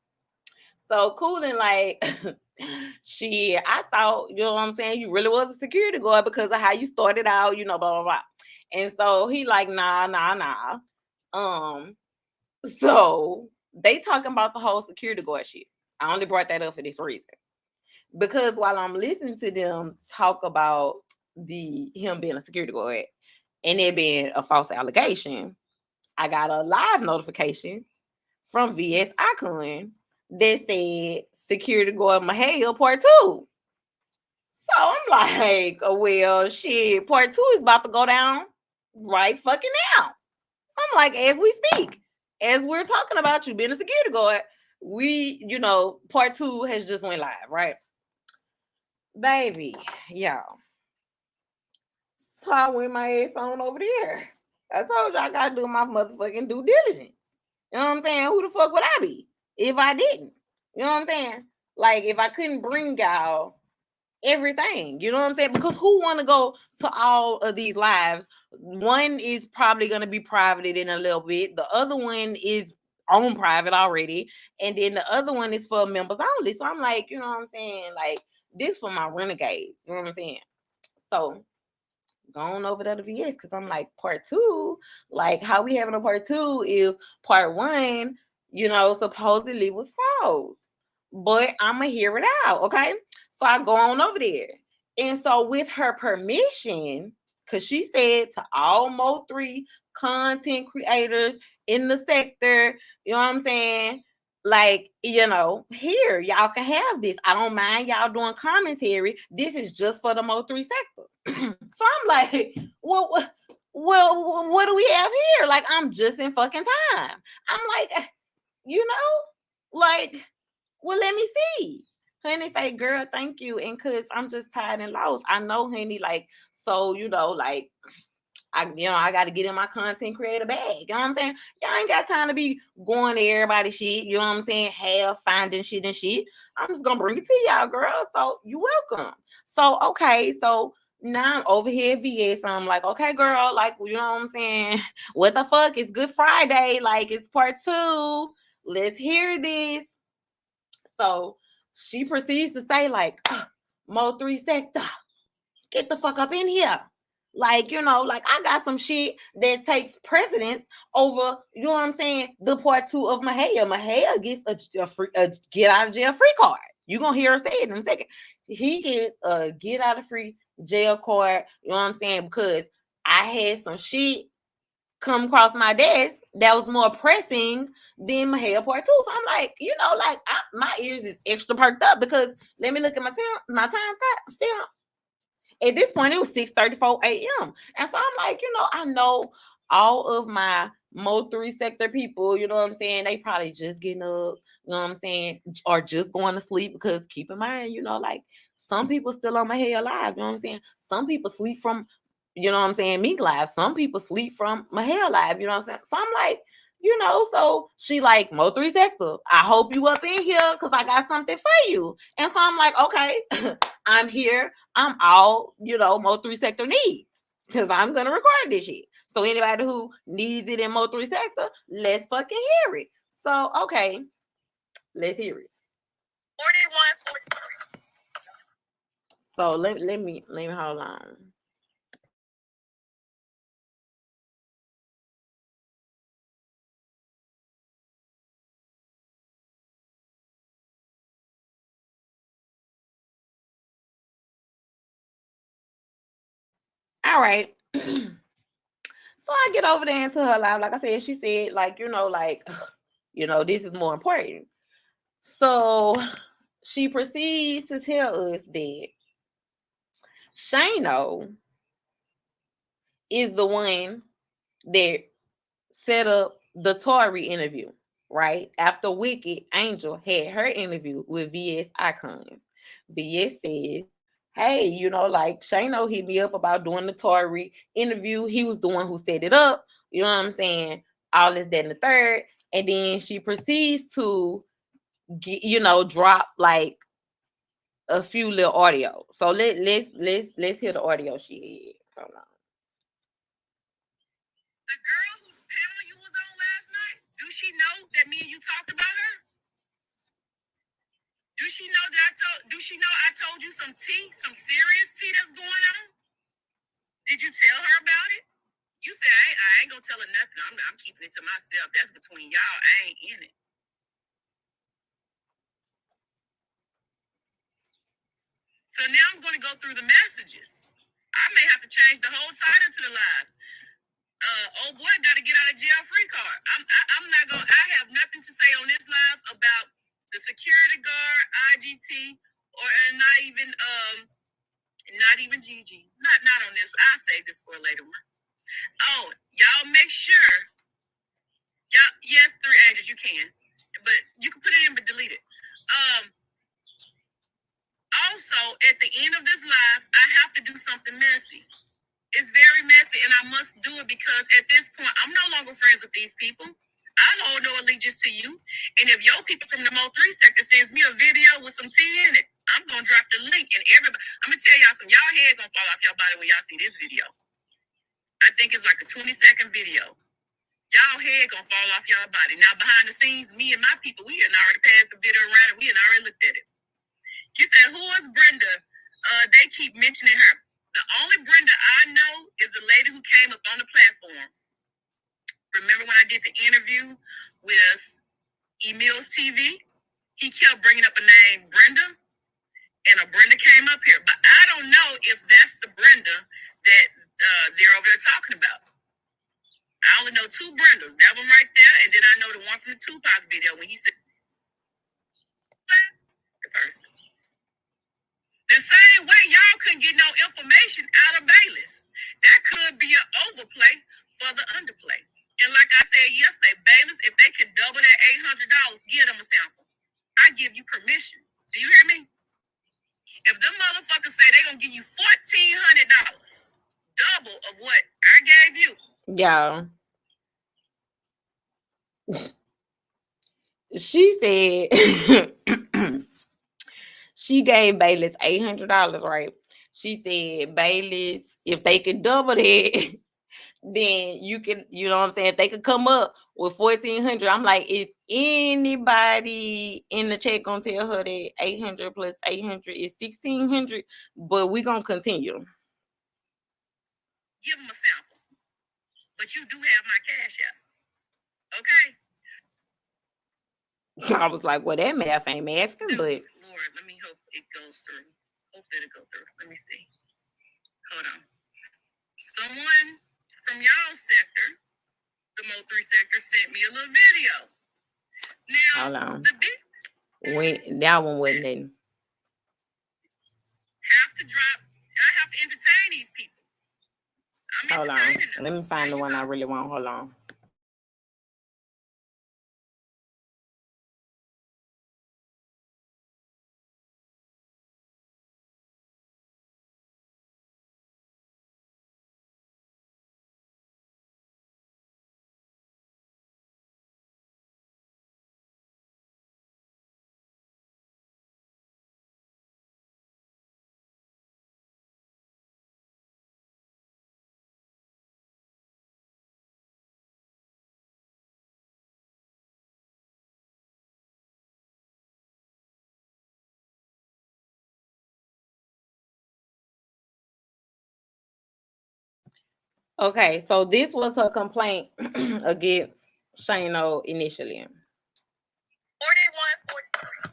So cool, and like, shit, I thought, you know what I'm saying, you really was a security guard because of how you started out, you know, blah, blah, blah. And so he like, nah. So they talking about the whole security guard shit. I only brought that up for this reason. Because while I'm listening to them talk about him being a security guard and it being a false allegation, I got a live notification from VS Icon that said security guard Mahale part 2. So I'm like, well, shit, part 2 is about to go down right fucking now. I'm like, as we speak, as we're talking about you being a security guard, we, you know, part 2 has just went live, right? Baby, y'all. So I went my ass on over there. I told you I gotta do my motherfucking due diligence. You know what I'm saying? Who the fuck would I be if I didn't? You know what I'm saying? Like, if I couldn't bring y'all everything, you know what I'm saying? Because who want to go to all of these lives? One is probably going to be privated in a little bit. The other one is on private already. And then the other one is for members only. So I'm like, you know what I'm saying? Like, this for my renegades. You know what I'm saying? So going over to the VS because I'm like, part 2, like, how we having a part 2 if part 1, you know, supposedly was false. But I'm going to hear it out, okay? So I go on over there. And so with her permission, because she said to all Mo3 content creators in the sector, you know what I'm saying? Like, you know, here, y'all can have this. I don't mind y'all doing commentary. This is just for the Mo3 sector. So I'm like, well, what do we have here? Like, I'm just in fucking time. I'm like, you know, like, well, let me see. Honey say, girl, thank you. And cause I'm just tired and lost. I know, honey, like, so, you know, like, I got to get in my content creator bag. You know what I'm saying? Y'all ain't got time to be going to everybody's shit. You know what I'm saying? Finding shit and shit. I'm just gonna bring it to y'all, girl. So you welcome. So okay, so now I'm over here at VS. So I'm like, okay, girl, like, you know what I'm saying? What the fuck? It's Good Friday. Like, it's part 2. Let's hear this. So she proceeds to say, like, Mo 3 sector, get the fuck up in here. Like, you know, like, I got some shit that takes precedence over, you know what I'm saying, the part 2 of Mahaya. Mahaya gets a get out of jail free card. You're going to hear her say it in a second. He gets a get out of free jail card, you know what I'm saying, because I had some shit come across my desk that was more pressing than Mahaya part 2. So I'm like, you know, like, my ears is extra perked up because let me look at my time stamp. At this point, it was 6:34 a.m. And so I'm like, you know, I know all of my Mo 3 sector people, you know what I'm saying? They probably just getting up, you know what I'm saying? Or just going to sleep because keep in mind, you know, like some people still on Mahaya Live, you know what I'm saying? Some people sleep from, you know what I'm saying, Meek Live. Some people sleep from Mahaya Live, you know what I'm saying? So I'm like, you know, so she like, Mo 3 sector, I hope you up in here because I got something for you. And so I'm like, okay, I'm here. I'm all, you know, Mo 3 sector needs because I'm going to record this shit. So anybody who needs it in Mo 3 sector, let's fucking hear it. So, okay, let's hear it. 41. So let me hold on. All right. So I get over there into her live. Like I said, she said, like, you know, like, you know, this is more important. So she proceeds to tell us that Shano is the one that set up the Tory interview, right? After Wicked Angel had her interview with VS Icon. VS says, hey, you know, like Shano hit me up about doing the Tory interview. He was the one who set it up. You know what I'm saying? All this, that, and the third. And then she proceeds to, you know, drop like a few little audio. So let's hear the audio she had. Hold on. The girl whose panel you was on last night, do she know that me and you talked about her? Do she know that I told you some tea, some serious tea that's going on? Did you tell her about it? You said I ain't gonna tell her nothing. I'm keeping it to myself. That's between y'all. I ain't in it. So now I'm gonna go through the messages. I may have to change the whole title to the live. Old boy got to get out of jail free card. I'm not gonna. I have nothing to say on this live about the security guard, IGT, or not even Gigi. Not on this. I'll save this for a later one. Oh, y'all make sure. Y'all, yes, 3 Angels, you can, but you can put it in but delete it. Also, at the end of this live, I have to do something messy. It's very messy, and I must do it because at this point, I'm no longer friends with these people. I hold no allegiance to you. And if your people from the Mo 3 sector sends me a video with some tea in it, I'm going to drop the link. And everybody, I'm going to tell y'all something. Y'all head going to fall off your body when y'all see this video. I think it's like a 20-second video. Y'all head going to fall off your body. Now, behind the scenes, me and my people, we had already passed the video around and we had already looked at it. You said, who is Brenda? They keep mentioning her. The only Brenda I know is the lady who came up on the platform. Remember when I did the interview with Emil's TV? He kept bringing up a name, Brenda, and a Brenda came up here. But I don't know if that's the Brenda that they're over there talking about. I only know 2 Brendas. That one right there, and then I know the one from the Tupac video when he said the person. The same way y'all couldn't get no information out of Bayless. That could be an overplay for the underplay. And like I said yesterday, Bayless, if they could double that $800, give them a sample. I give you permission. Do you hear me? If them motherfuckers say they're going to give you $1,400, double of what I gave Y'all. She said she gave Bayless $800, right? She said, Bayless, if they could double that, then you can, you know what I'm saying? If they could come up with 1,400, I'm like, is anybody in the chat gonna tell her that 800 plus 800 is 1,600? But we gonna continue. Give them a sample, but you do have my cash app, okay? I was like, well, that math ain't asking, but Lord, let me hope it goes through. Hopefully it'll go through. Let me see. Hold on. Someone from y'all sector, the Mo3 sector, sent me a little video. Now, hold on. That one wasn't in. Have to drop. I have to entertain these people. Hold on. Let me find the one I really want. Hold on. Okay, so this was her complaint against Shano initially. 4143.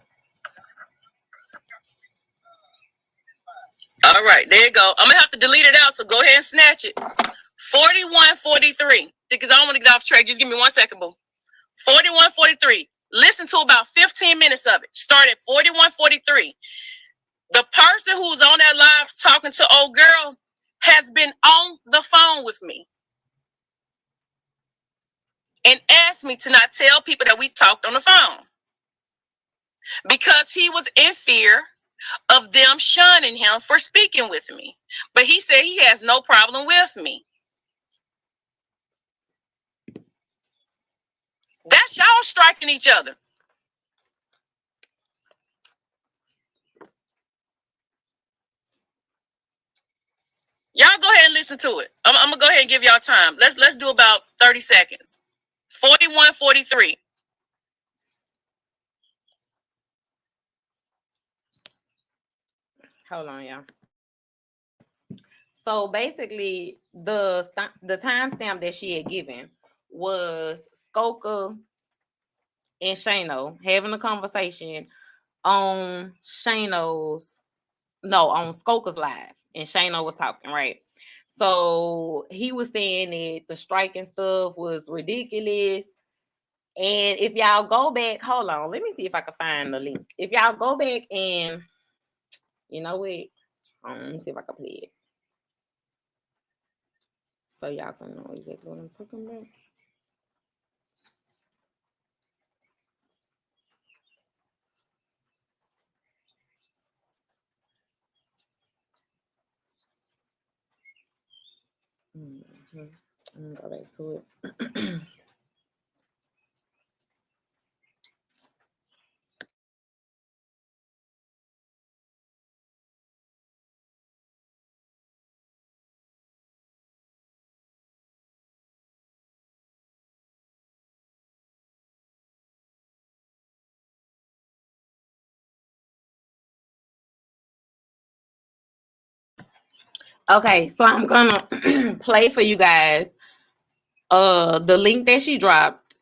All right, there you go. I'm gonna have to delete it out, so go ahead and snatch it. 4143. Because I don't want to get off track. Just give me 1 second, boo. 4143. Listen to about 15 minutes of it. Start at 4143. The person who's on that live talking to old girl has been on the phone with me and asked me to not tell people that we talked on the phone because he was in fear of them shunning him for speaking with me. But he said he has no problem with me. That's y'all striking each other. Y'all go ahead and listen to it. I'm gonna go ahead and give y'all time. Let's do about 30 seconds. 4143. Hold on, y'all. So basically, the timestamp that she had given was Skoka and Shano having a conversation on on Skoka's live, and Shano was talking, right? So he was saying that the strike and stuff was ridiculous. And if y'all go back, hold on, let me see if I can find the link. If y'all go back and, you know what? Let me see if I can play it, so y'all can know exactly what I'm talking about. Mm-hmm. I'm gonna go back to it. Okay, so I'm gonna play for you guys the link that she dropped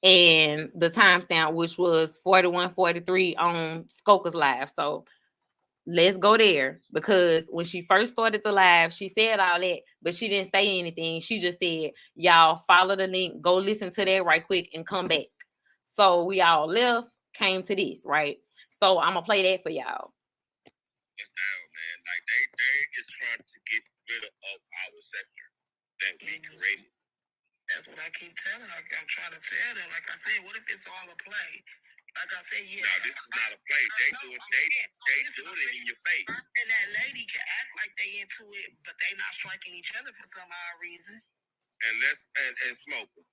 and the timestamp, which was 41:43 on Skoka's live. So let's go there, because when she first started the live, she said all that, but she didn't say anything. She just said, y'all follow the link, go listen to that right quick and come back. So we all left, came to this, right? So I'm gonna play that for y'all. It's down, man. Like they is trying to get rid of our sector that we created. That's what I keep telling her. I'm trying to tell them. Like I said, what if it's all a play? Like I said, yeah. No, this is not a play. They do it in your face. And that lady can act like they into it, but they not striking each other for some odd reason. and smoking.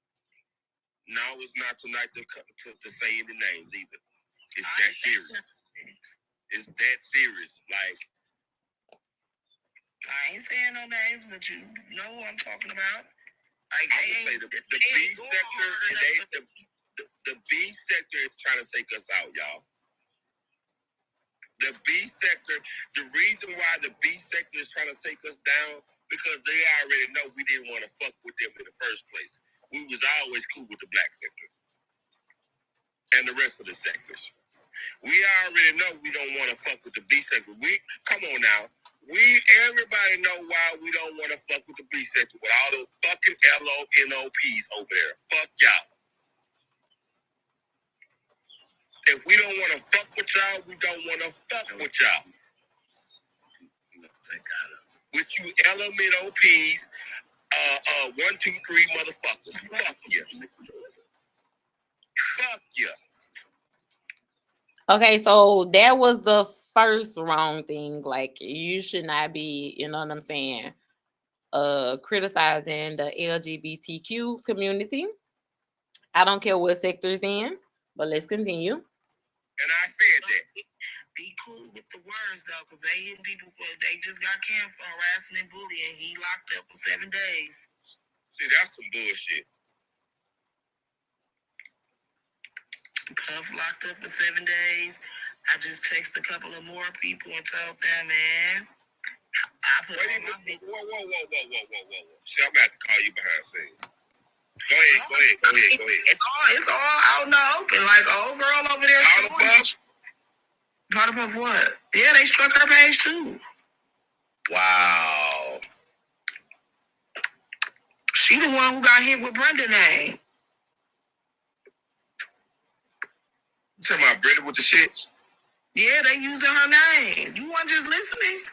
Now it's not tonight to say any names either. It's that serious. It's that serious. Like, I ain't saying no names, but you know who I'm talking about. I would say the B sector. The B sector is trying to take us out, y'all. The B sector. The reason why the B sector is trying to take us down because they already know we didn't want to fuck with them in the first place. We was always cool with the black sector and the rest of the sectors. We already know we don't want to fuck with the B sector. Come on now. Everybody know why we don't want to fuck with the B sector with all those fucking LONOPs over there. Fuck y'all. If we don't want to fuck with y'all, we don't want to fuck with y'all. With you LMNOPs, 1, 2, 3 motherfuckers. Fuck you. Fuck you. Okay, so that was the first wrong thing. Like, you should not be, you know what I'm saying, criticizing the LGBTQ community. I don't care what sector it's in, but let's continue. And I said that. Be cool with the words, though, because they hitting people. They just got canned for harassing and bullying. He locked up for 7 days. See, that's some bullshit. Puff locked up for 7 days. I just texted a couple of more people and told them, man. Whoa. See, I'm about to call you behind scenes. Go ahead. It's all out in the open. Like, old girl over there. Part of what? Yeah, they struck her page too. Wow. She the one who got hit with Brenda name. You talking about Brenda with the shits? Yeah, they using her name. You weren't just listening?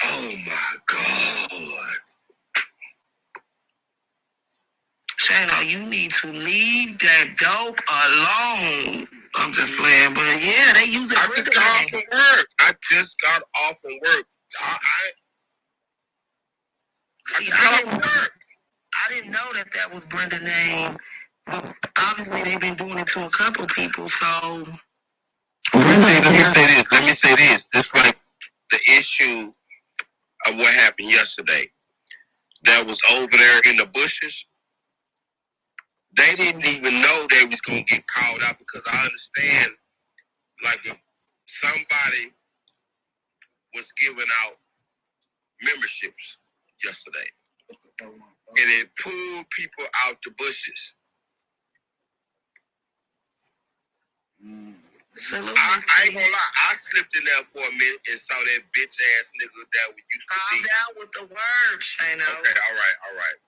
Oh my God. Shayna, you need to leave that dope alone. I'm just playing, but yeah, they use it. I just got off from work. I didn't know that was Brenda's name. But obviously, they've been doing it to a couple people, so. Let me say this. It's like the issue of what happened yesterday. That was over there in the bushes. They didn't even know they was going to get called out because I understand, like, if somebody was giving out memberships yesterday and it pulled people out the bushes. I ain't gonna lie, I slipped in there for a minute and saw that bitch ass nigga that we used to be. Calm down with the words, Shayna. Okay, all right.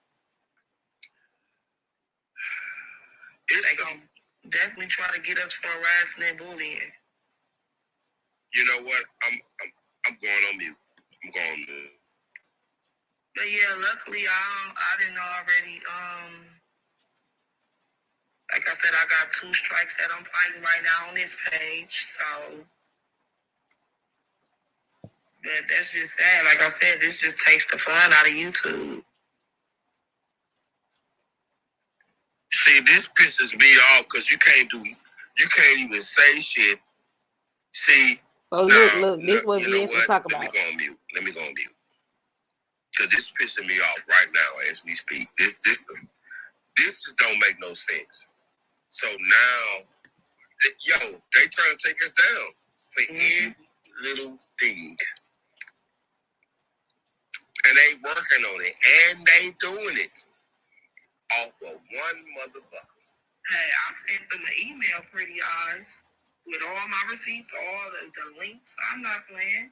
They gonna definitely try to get us for harassing and bullying. You know what? I'm going on mute. But yeah, luckily I didn't already. Like I said, I got 2 strikes that I'm fighting right now on this page. So, but that's just sad. Like I said, this just takes the fun out of YouTube. See, this pisses me off because you can't even say shit. See. So look, this was we have to talk about. Let me go on mute. Because this is pissing me off right now as we speak. This just don't make no sense. So now, they trying to take us down for any little thing. And they working on it. And they doing it off of one motherfucker. Hey, I sent them an email, pretty eyes, with all my receipts, all the links. I'm not playing.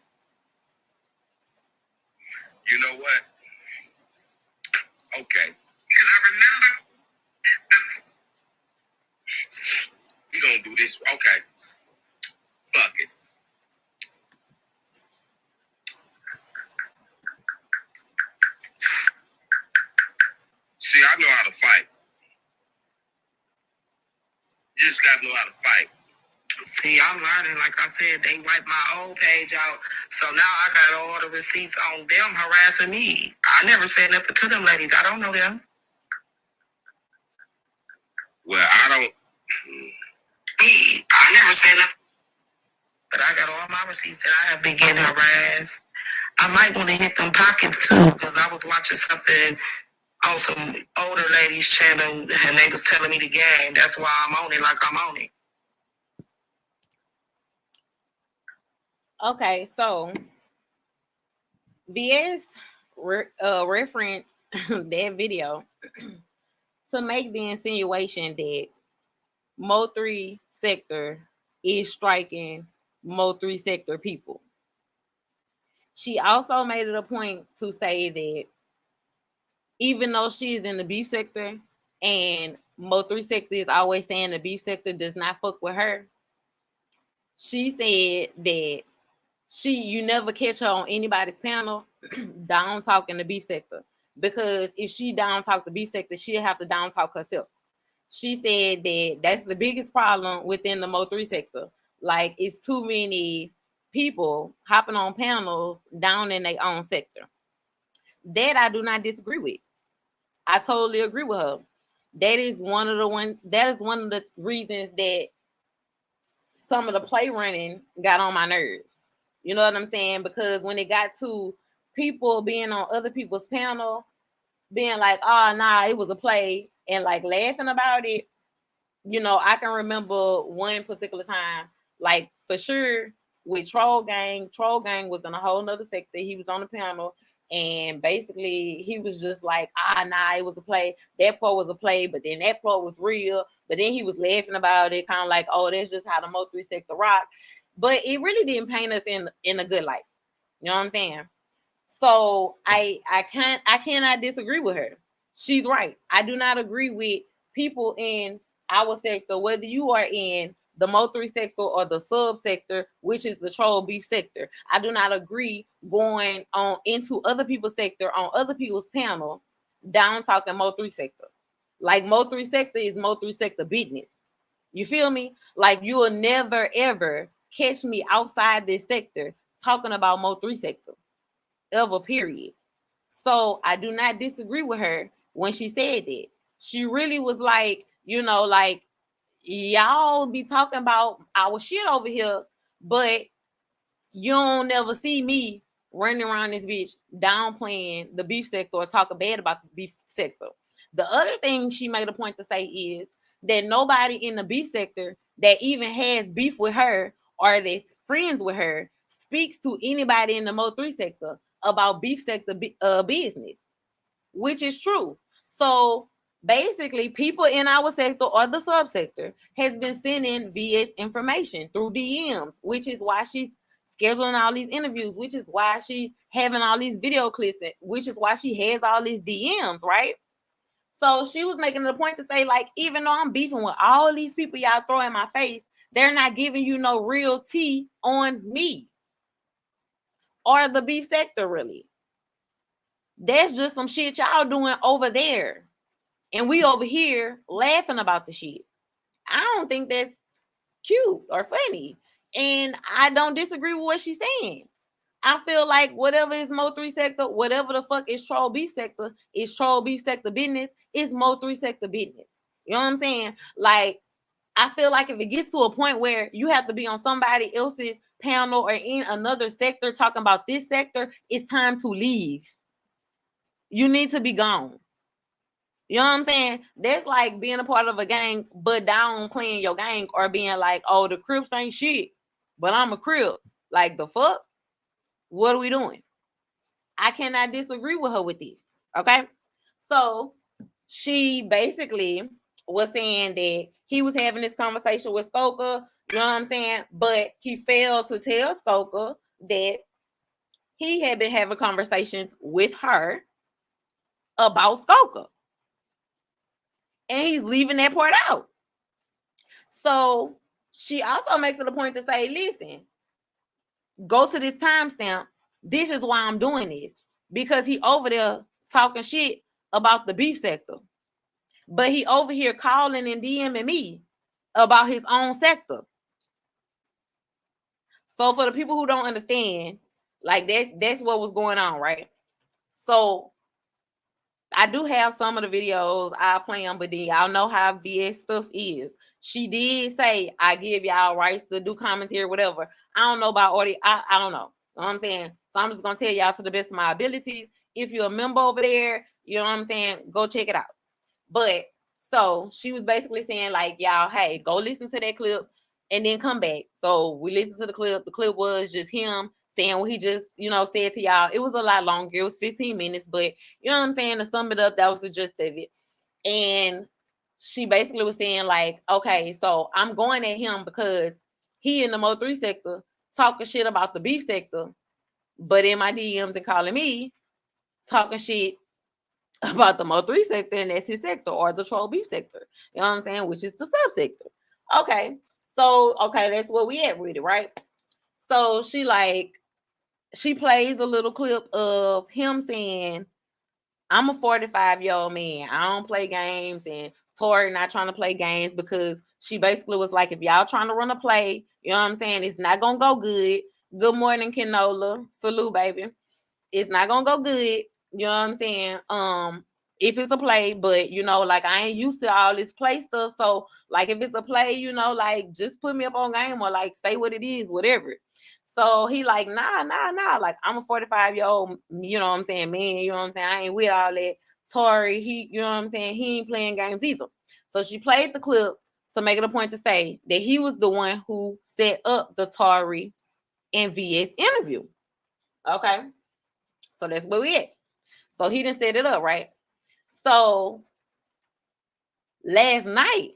You know what? Okay. Because I remember. We gonna do this. Okay. Fuck it. See, I know how to fight. You just gotta know how to fight. See, I'm learning. Like I said, they wiped my old page out. So now I got all the receipts on them harassing me. I never said nothing to them ladies. I don't know them. Well, I never said nothing. But I got all my receipts that I have been getting harassed. I might want to hit them pockets too, because I was watching something on some older lady's channel and they was telling me the game. That's why I'm on it like I'm on it. Okay, so BS referenced that video to make the insinuation that Mo 3 sector is striking Mo 3 sector people. She also made it a point to say that even though she's in the beef sector and Mo 3 sector is always saying the beef sector does not fuck with her, she said that you never catch her on anybody's panel down talking the beef sector, because if she down talk the beef sector, she'll have to down talk herself. She said that that's the biggest problem within the Mo 3 sector. Like, it's too many people hopping on panels down in their own sector. That I do not disagree with. I totally agree with her. That is one of the reasons that some of the play running got on my nerves. You know what I'm saying? Because when it got to people being on other people's panel, being like, oh, nah, it was a play, and like laughing about it, you know, I can remember one particular time, like for sure, with Troll Gang. Troll Gang was in a whole nother sector. He was on the panel, and basically he was just like, nah, it was a play. That part was a play, but then that part was real. But then he was laughing about it, kind of like, oh, that's just how the Mo 3 sector rock. But it really didn't paint us in a good light. You know what I'm saying? So I cannot disagree with her. She's right. I do not agree with people in our sector, whether you are in the Mo 3 sector or the sub sector, which is the troll beef sector. I do not agree going on into other people's sector on other people's panel down talking Mo 3 sector. Like, Mo 3 sector is Mo 3 sector business. You feel me? Like, you will never ever catch me outside this sector talking about Mo 3 sector ever, period. So I do not disagree with her when she said that. She really was like, you know, like, y'all be talking about our shit over here, but you don't never see me running around this bitch downplaying the beef sector or talking bad about the beef sector. The other thing she made a point to say is that nobody in the beef sector that even has beef with her or that's friends with her speaks to anybody in the Mo 3 sector about beef sector business, which is true. So basically, people in our sector or the subsector has been sending VS information through DMs, which is why she's scheduling all these interviews, which is why she's having all these video clips, which is why she has all these DMs, right? So she was making it a point to say, like, even though I'm beefing with all these people y'all throw in my face, they're not giving you no real tea on me or the beef sector, really. That's just some shit y'all doing over there. And we over here laughing about the shit. I don't think that's cute or funny. And I don't disagree with what she's saying. I feel like whatever is Mo 3 sector, whatever the fuck is troll beef sector business, is Mo 3 sector business. You know what I'm saying? Like, I feel like if it gets to a point where you have to be on somebody else's panel or in another sector talking about this sector, it's time to leave. You need to be gone. You know what I'm saying? That's like being a part of a gang, but downplaying your gang, or being like, oh, the Crips ain't shit, but I'm a Crip. Like, the fuck? What are we doing? I cannot disagree with her with this. Okay? So she basically was saying that he was having this conversation with Skoka, you know what I'm saying? But he failed to tell Skoka that he had been having conversations with her about Skoka. And he's leaving that part out. So she also makes it a point to say, listen, go to this timestamp. This is why I'm doing this. Because he over there talking shit about the beef sector. But he over here calling and DMing me about his own sector. So for the people who don't understand, like, that's what was going on, right? So I do have some of the videos. I'll play them, but then y'all know how VS stuff is. She did say, I give y'all rights to do commentary, whatever. I don't know about audio. I don't know. You know what I'm saying? So I'm just going to tell y'all to the best of my abilities. If you're a member over there, you know what I'm saying? Go check it out. But so she was basically saying like, y'all, hey, go listen to that clip and then come back. So we listened to the clip. The clip was just him saying what he just, you know, said to y'all. It was a lot longer. It was 15 minutes, but you know what I'm saying? To sum it up, that was the gist of it. And she basically was saying like, okay, so I'm going at him because he in the Mo3 sector talking shit about the beef sector, but in my DMs and calling me talking shit about the Mo3 sector, and that's his sector, or the troll beef sector. You know what I'm saying? Which is the subsector. Okay. So, okay, that's where we at with it, right? So she plays a little clip of him saying, I'm a 45-year-old man. I don't play games, and Tori not trying to play games, because she basically was like, if y'all trying to run a play, you know what I'm saying? It's not going to go good. Good morning, Kenola. Salute, baby. It's not going to go good. You know what I'm saying? If it's a play, but you know, like I ain't used to all this play stuff. So like if it's a play, you know, like just put me up on game, or like say what it is, whatever. So he like, nah. Like I'm a 45-year-old, you know what I'm saying, man, you know what I'm saying? I ain't with all that. Tori, he, you know what I'm saying? He ain't playing games either. So she played the clip to make it a point to say that he was the one who set up the Tori and VS interview. Okay. So that's where we at. So he didn't set it up, right? So last night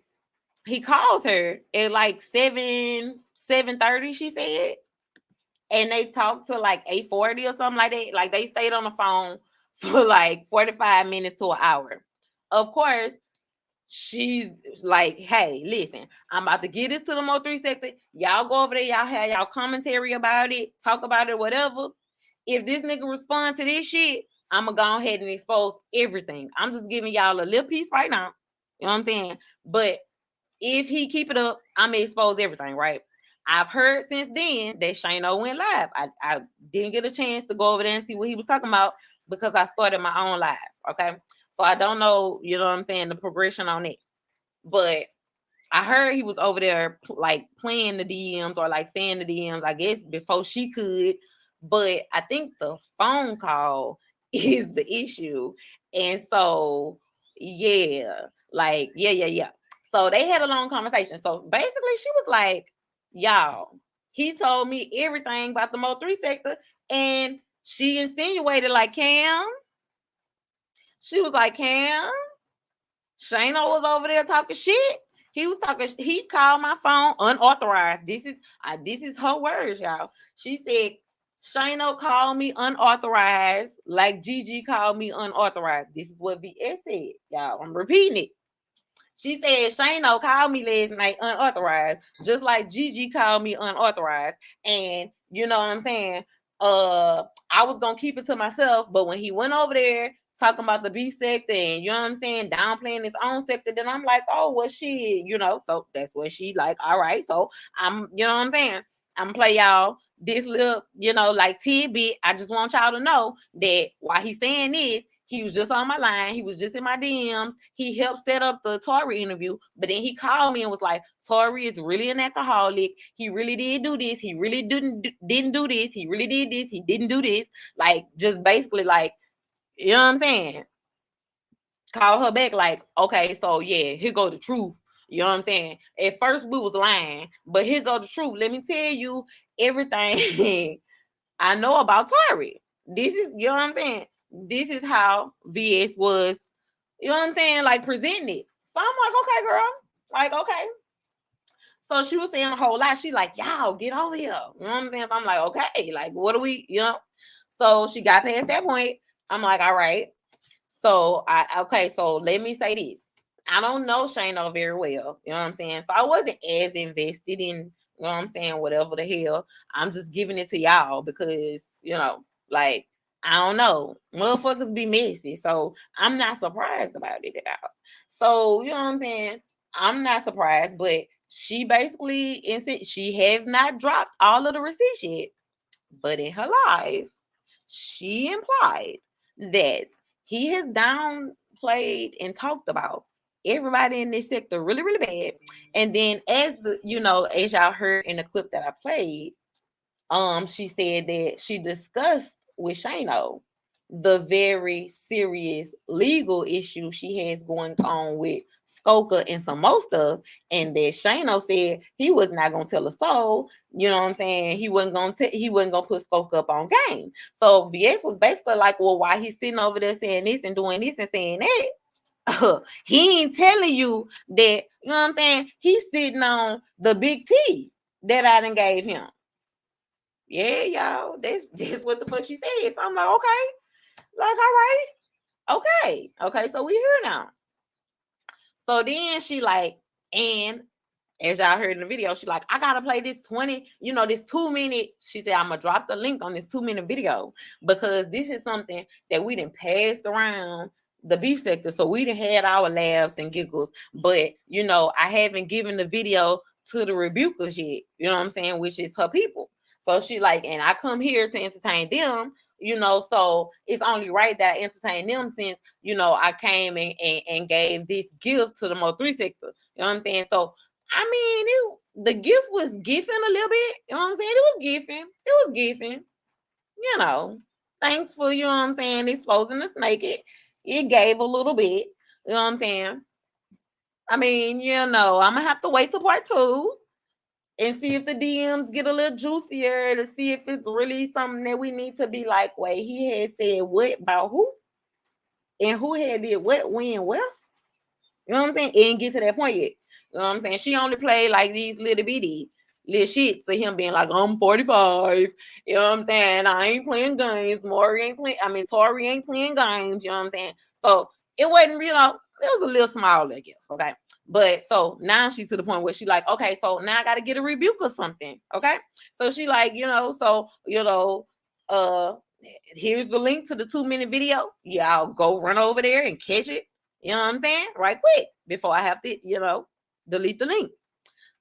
he calls her at like 7:30, she said, and they talked to like 8:40 or something like that. Like they stayed on the phone for like 45 minutes to an hour. Of course, she's like, hey, listen, I'm about to get this to the Mo3 sector. Y'all go over there, y'all have y'all commentary about it, talk about it, whatever. If this nigga responds to this shit, I'm gonna go ahead and expose everything. I'm just giving y'all a little piece right now. You know what I'm saying? But if he keep it up, I'm gonna expose everything, right? I've heard since then that Shano went live. I didn't get a chance to go over there and see what he was talking about because I started my own live. Okay. So I don't know, you know what I'm saying, the progression on it. But I heard he was over there like playing the DMs or like saying the DMs, I guess, before she could. But I think the phone call is the issue. And so, yeah, like, yeah. So they had a long conversation. So basically, she was like, y'all, he told me everything about the Mo3 sector. And she insinuated, like, Cam. She was like, Cam, Shano was over there talking shit. He was talking. He called my phone unauthorized. This is her words, y'all. She said, Shano called me unauthorized, like Gigi called me unauthorized. This is what VS said, y'all. I'm repeating it. She said Shano called me last night unauthorized, just like Gigi called me unauthorized. And you know what I'm saying? I was gonna keep it to myself, but when he went over there talking about the beef sector and you know what I'm saying, downplaying his own sector, then I'm like, oh well shit, you know, so that's what she like, all right. So I'm, you know what I'm saying? I'm play y'all this little, you know, like tidbit. I just want y'all to know that while he's saying this, he was just on my line. He was just in my DMs. He helped set up the Tori interview, but then he called me and was like, Tori is really an alcoholic. He really did do this. He really didn't do this. He really did this. He didn't do this. Like, just basically like, you know what I'm saying? Call her back like, okay, so yeah, here go the truth. You know what I'm saying? At first we was lying, but here go the truth. Let me tell you everything I know about Tori. This is, you know what I'm saying? This is how VS was, you know what I'm saying, like presenting it. So I'm like, okay, girl. Like, okay. So she was saying a whole lot. She like, y'all, get over here. You know what I'm saying? So I'm like, okay, like, what do we, you know? So she got past that point. I'm like, all right. So so let me say this. I don't know Shano very well. You know what I'm saying? So I wasn't as invested in, you know what I'm saying, whatever the hell. I'm just giving it to y'all because, you know, like, I don't know. Motherfuckers be messy. So I'm not surprised about it at all. So, you know what I'm saying? I'm not surprised, but she basically, she have not dropped all of the receipts yet. But in her life, she implied that he has downplayed and talked about everybody in this sector really, really bad. And then as y'all heard in the clip that I played, she said that she discussed with Shano the very serious legal issue she has going on with Skoka and some more stuff, and that Shano said he was not gonna tell a soul. You know what I'm saying? He wasn't gonna put Skoka up on game. So VS was basically like, well, why he's sitting over there saying this and doing this and saying that? He ain't telling you that. You know what I'm saying? He's sitting on the big T that I done gave him. Yeah, y'all, that's what the fuck she said. So I'm like, okay, like, all right, okay, so we here now. So then she like, and as y'all heard in the video, she like, I gotta play this 2-minute. She said, I'm gonna drop the link on this 2-minute video because this is something that we done passed around the beef sector. So we done had our laughs and giggles, but I haven't given the video to the rebukers yet. You know what I'm saying? Which is her people. So she like, and I come here to entertain them, so it's only right that I entertain them since, I came and gave this gift to the Mo3 sector. You know what I'm saying? So, I mean, the gift was gifting a little bit. You know what I'm saying? It was gifting. Thanks for, exposing the snake. It gave a little bit. You know what I'm saying? I mean, I'm going to have to wait till part 2. And see if the DMs get a little juicier to see if it's really something that we need to be like, wait, he had said what about who? And who had did what, when, well? You know what I'm saying? It didn't get to that point yet. You know what I'm saying? She only played like these little bitty little shit for him being like, I'm 45. You know what I'm saying? I ain't playing games. Tori ain't playing games. You know what I'm saying? So it wasn't, it was a little small, I guess. Okay. But so now she's to the point where she like, okay, so now I got to get a rebuke or something. Okay. So she like, here's the link to the 2-minute video. Y'all go run over there and catch it. You know what I'm saying? Right quick before I have to, delete the link.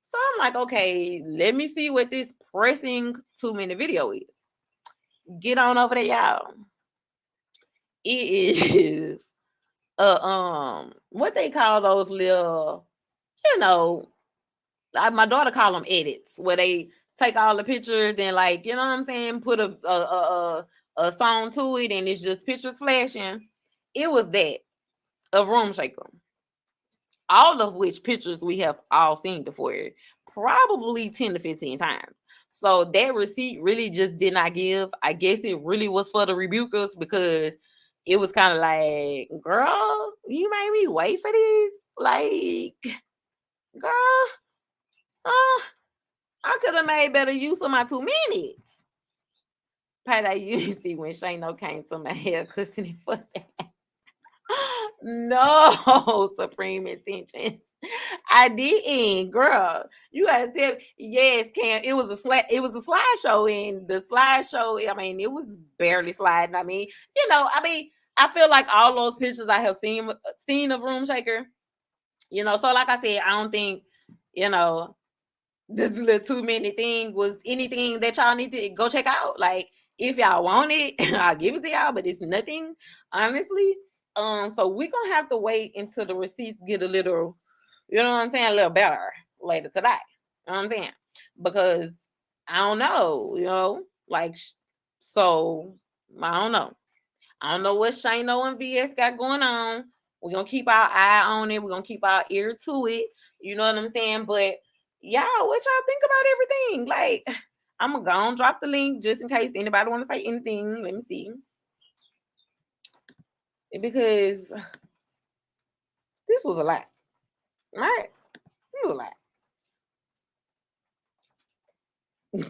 So I'm like, okay, let me see what this pressing 2-minute video is. Get on over there, y'all. It is what they call those little, my daughter call them edits, where they take all the pictures and like, you know what I'm saying, put a song to it and it's just pictures flashing. It was that of Room Shaker. All of which pictures we have all seen before, probably 10 to 15 times. So that receipt really just did not give. I guess it really was for the rebukers because it was kind of like, girl, you made me wait for this. Like, girl, I could have made better use of my 2 minutes. Pat, I used to see when Shano came to my hair cussing and fussing. No, Supreme Intentions. I didn't, girl. You gotta tell me, yes, Cam. It was a slideshow, and the slideshow, I mean, it was barely sliding. I mean, I feel like all those pictures I have seen of Room Shaker, so like I said, I don't think, the 2-minute thing was anything that y'all need to go check out. Like, if y'all want it, I'll give it to y'all, but it's nothing, honestly. So we're gonna have to wait until the receipts get a little, a little better later today. You know what I'm saying? Because I don't know, so I don't know. I don't know what Shano and VS got going on. We're gonna keep our eye on it. We're gonna keep our ear to it. You know what I'm saying? But y'all, what y'all think about everything? Like, I'm gonna go and drop the link just in case anybody want to say anything. Let me see. Because this was a lot. All right? It was a lot.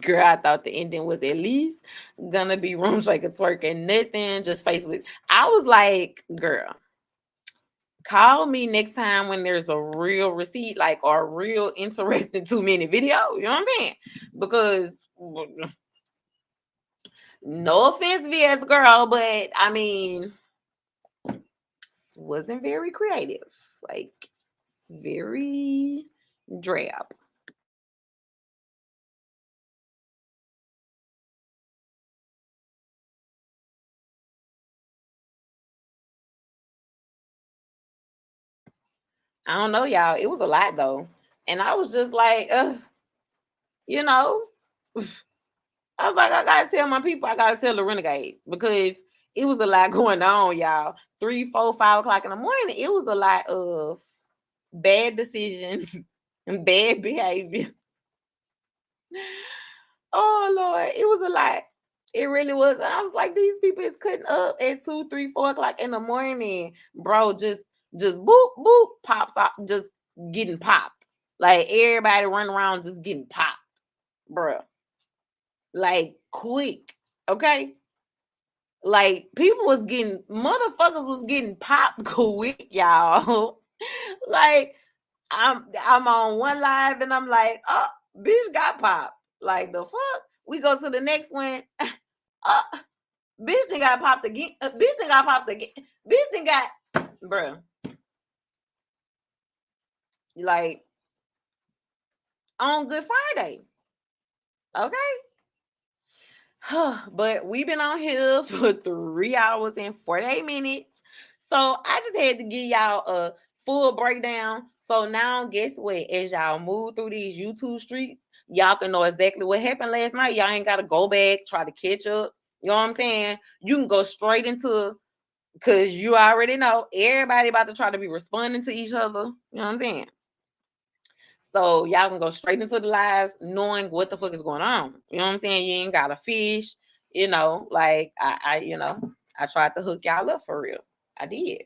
Girl, I thought the ending was at least gonna be Room Shaker twerking, nothing, just Facebook. I was like, girl, call me next time when there's a real receipt, like, or a real interesting 2-minute video. You know what I'm saying? Because no offense, VS girl, but I mean, wasn't very creative. Like, it's very drab. I don't know, y'all. It was a lot though. And I was just like, you know, I was like, I gotta tell my people, I gotta tell the renegade because it was a lot going on, y'all. 3, 4, 5 o'clock in the morning. It was a lot of bad decisions and bad behavior. Oh Lord, it was a lot. It really was. I was like, these people is cutting up at 2, 3, 4 o'clock in the morning, bro. Just boop boop pops out, just getting popped. Like everybody running around just getting popped, bro. Like quick, okay. Like people was getting motherfuckers was getting popped quick, y'all. Like I'm on one live and I'm like, oh, bitch got popped. Like the fuck? We go to the next one. Bitch done got popped again. Bitch done got popped again. Bitch done got, bruh. Like on Good Friday. Okay. But we've been on here for 3 hours and 48 minutes. So I just had to give y'all a full breakdown. So now guess what? As y'all move through these YouTube streets, y'all can know exactly what happened last night. Y'all ain't gotta go back, try to catch up. You know what I'm saying? You can go straight into, because you already know everybody about to try to be responding to each other. You know what I'm saying? So y'all can go straight into the lives knowing what the fuck is going on. You know what I'm saying? You ain't got to fish, you know, like I tried to hook y'all up for real. I did.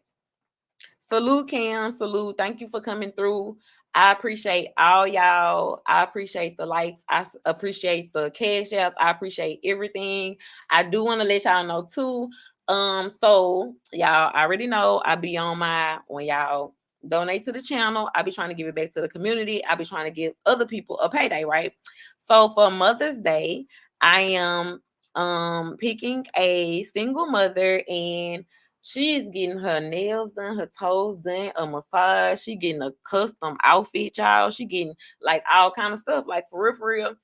Salute, Cam. Salute. Thank you for coming through. I appreciate all y'all. I appreciate the likes. I appreciate the cash outs. I appreciate everything. I do want to let y'all know too. So y'all already know I be on my, when y'all donate to the channel, I be trying to give it back to the community. I be trying to give other people a payday, right? So for Mother's Day, I am picking a single mother, and she's getting her nails done, her toes done, a massage. She getting a custom outfit, y'all. She getting like all kind of stuff, like for real, for real.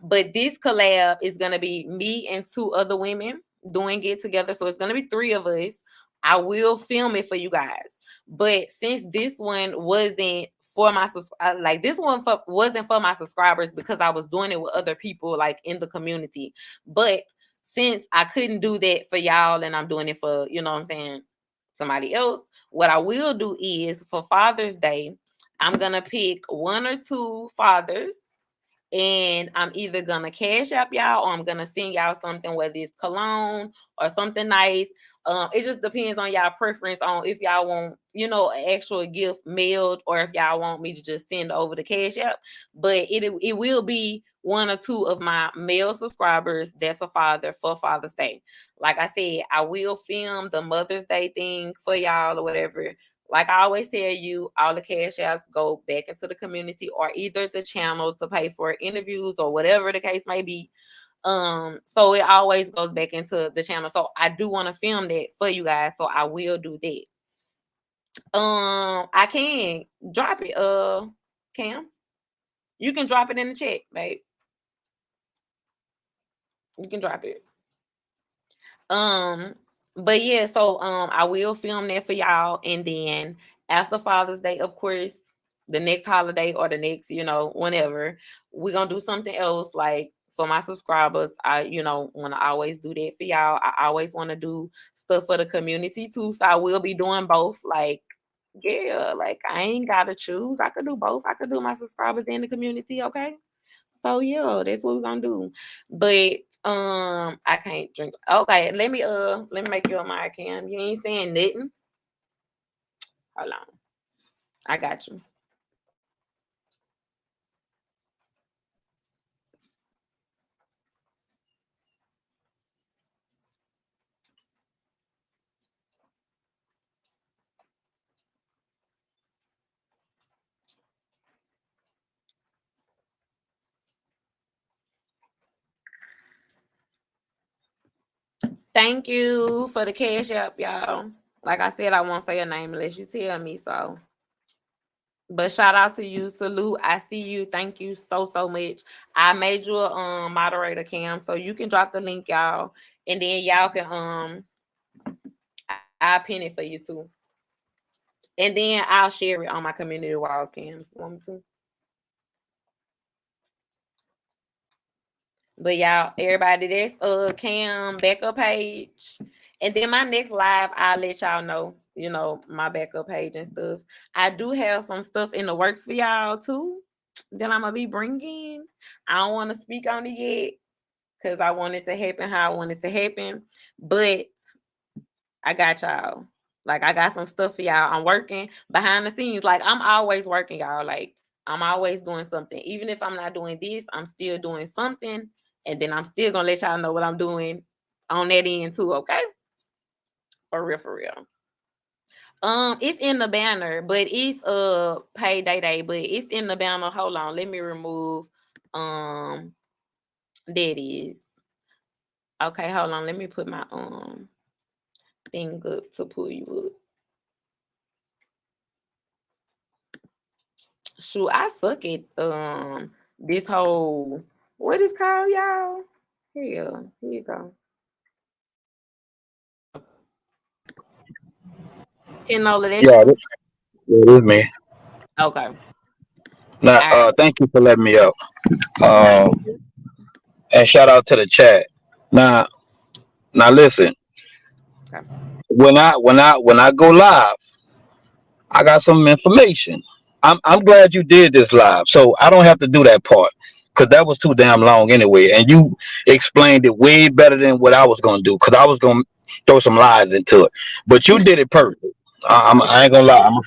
But this collab is gonna be me and 2 other women doing it together. So it's gonna be 3 of us. I will film it for you guys. But since this one wasn't for my like this one wasn't for my subscribers because I was doing it with other people like in the community. But since I couldn't do that for y'all and I'm doing it for, you know what I'm saying, somebody else, what I will do is for Father's Day, I'm gonna pick 1 or 2 fathers, and I'm either gonna cash up y'all or I'm gonna send y'all something, whether it's cologne or something nice. It just depends on y'all preference on if y'all want, you know, an actual gift mailed or if y'all want me to just send over the cash app. But it will be 1 or 2 of my male subscribers that's a father for Father's Day. Like I said, I will film the Mother's Day thing for y'all or whatever. Like I always tell you, all the cash outs go back into the community or either the channel to pay for interviews or whatever the case may be. So it always goes back into the channel. So I do want to film that for you guys. So I will do that. I can drop it, Cam. You can drop it in the chat, babe. You can drop it. But yeah, so I will film that for y'all, and then after Father's Day, of course, the next holiday or the next, you know, whenever, we're gonna do something else like for my subscribers. I, you know, want to always do that for y'all. I always want to do stuff for the community too. So I will be doing both. Like, yeah, like I ain't gotta choose. I could do both. I could do my subscribers and the community, okay? So yeah, that's what we're gonna do. But I can't drink. Okay, let me make you a mic, Cam. You ain't saying nothing. Hold on. I got you. Thank you for the cash app, y'all. Like I said, I won't say your name unless you tell me so. But shout out to you. Salute. I see you. Thank you so much. I made you a moderator, Cam, so you can drop the link, y'all. And then y'all can I'll pin it for you too. And then I'll share it on my community wall cams. Want me to? But y'all, everybody, that's Cam backup page. And then my next live, I'll let y'all know, you know, my backup page and stuff. I do have some stuff in the works for y'all too that I'm gonna be bringing. I don't want to speak on it yet because I want it to happen how I want it to happen. But I got y'all. Like, I got some stuff for y'all. I'm working behind the scenes. Like, I'm always working, y'all. Like, I'm always doing something. Even if I'm not doing this, I'm still doing something. And then I'm still gonna let y'all know what I'm doing on that end too, okay? For real, for real. It's in the banner, but it's payday day, but it's in the banner. Hold on, let me remove that is. Okay, hold on. Let me put my thing up to pull you up. Shoot, I suck at this whole what is called, y'all? Here you go. Kenola, that's Yeah, you? it is me. Okay. Now, All right. thank you for letting me up. Nah, Um, and shout out to the chat. Now, now listen. okay. When I go live, I got some information. I'm glad you did this live, so I don't have to do that part because that was too damn long anyway. And you explained it way better than what I was gonna do because I was gonna throw some lies into it, but you did it perfect. I ain't gonna lie. I'm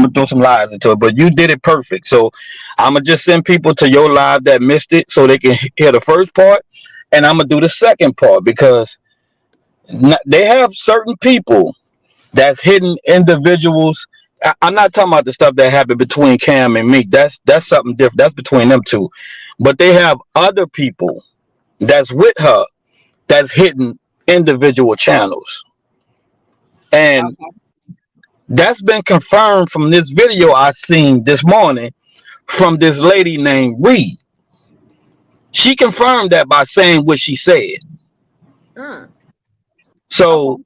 gonna throw some lies into it, but you did it perfect. So I'm gonna just send people to your live that missed it so they can hear the first part, and I'm gonna do the second part because they have certain people that's hidden individuals. I'm not talking about the stuff that happened between Cam and Meek. That's something different. That's between them two. But they have other people that's with her that's hidden individual channels. And Okay. that's been confirmed from this video I seen this morning from this lady named Reed. She confirmed that by saying what she said. Okay. So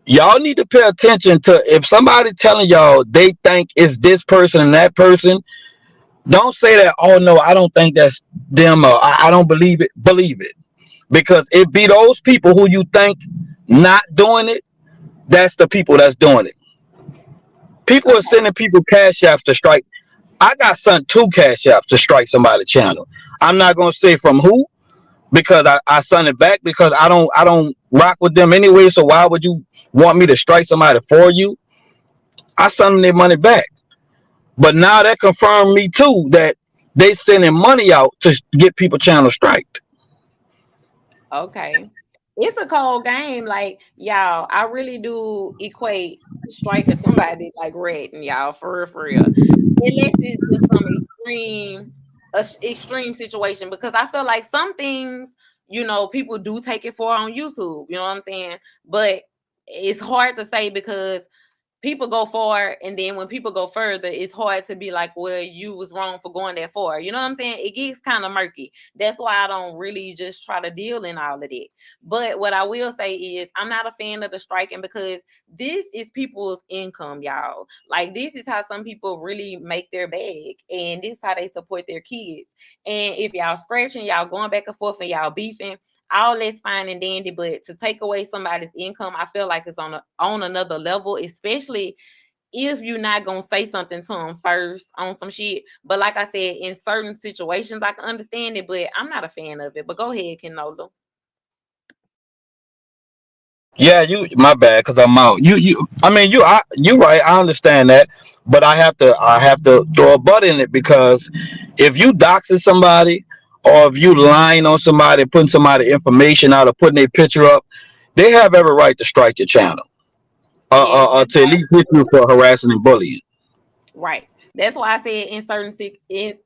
y'all need to pay attention to if somebody telling y'all they think it's this person and that person. Don't say that, oh no, I don't think that's them, or I don't believe it. Believe it. Because it be those people who you think not doing it, that's the people that's doing it. People are Okay. sending people cash apps to strike. I got sent 2 cash apps to strike somebody's channel. I'm not gonna say from who because I sent it back because I don't rock with them anyway. So why would you want me to strike somebody for you? I sent them their money back. But now that confirmed me too that they sending money out to get people channel striked. Okay. It's a cold game. Like, y'all, I really do equate striking somebody like ratting, y'all, for real, for real. Unless it's just some extreme situation, because I feel like some things, you know, people do take it for on YouTube. You know what I'm saying? But it's hard to say because people go far, and then when people go further, it's hard to be like, well, you was wrong for going that far. You know what I'm saying? It gets kind of murky. That's why I don't really just try to deal in all of that. But what I will say is I'm not a fan of the striking because this is people's income, y'all. Like, this is how some people really make their bag, and this is how they support their kids. And if y'all scratching, y'all going back and forth, and y'all beefing, all that's fine and dandy, but to take away somebody's income, I feel like it's on another level, especially if you're not gonna say something to them first on some shit. But like I said, in certain situations, I can understand it, but I'm not a fan of it. But go ahead, Kenola. Yeah, you my bad because I'm out. I mean you right, I understand that. But I have to throw a butt in it because if you doxing somebody or if you lying on somebody, putting somebody information out or putting their picture up, they have every right to strike your channel. Yes, that's To at why. least hit you for harassing and bullying. Right. That's why I said in certain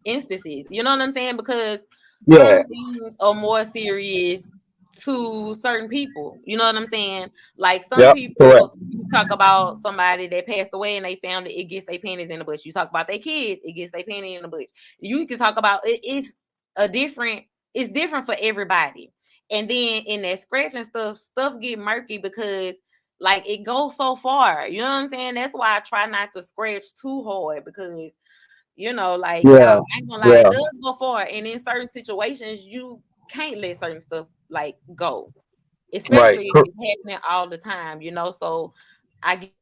instances. You know what I'm saying? Because Yeah. certain things are more serious to certain people. You know what I'm saying? Like, some Yep. Correct. people, you talk about somebody that passed away and they found it gets their panties in the bush. You talk about their kids, it gets their panties in the bush. You can talk about it's different for everybody. And then in that scratching stuff get murky because Like it goes so far. You know what I'm saying? That's why I try not to scratch too hard because like y'all, Yeah, I ain't gonna lie, it yeah, does go far. And in certain situations, you can't let certain stuff like go, right. especially if it's happening all the time. So I get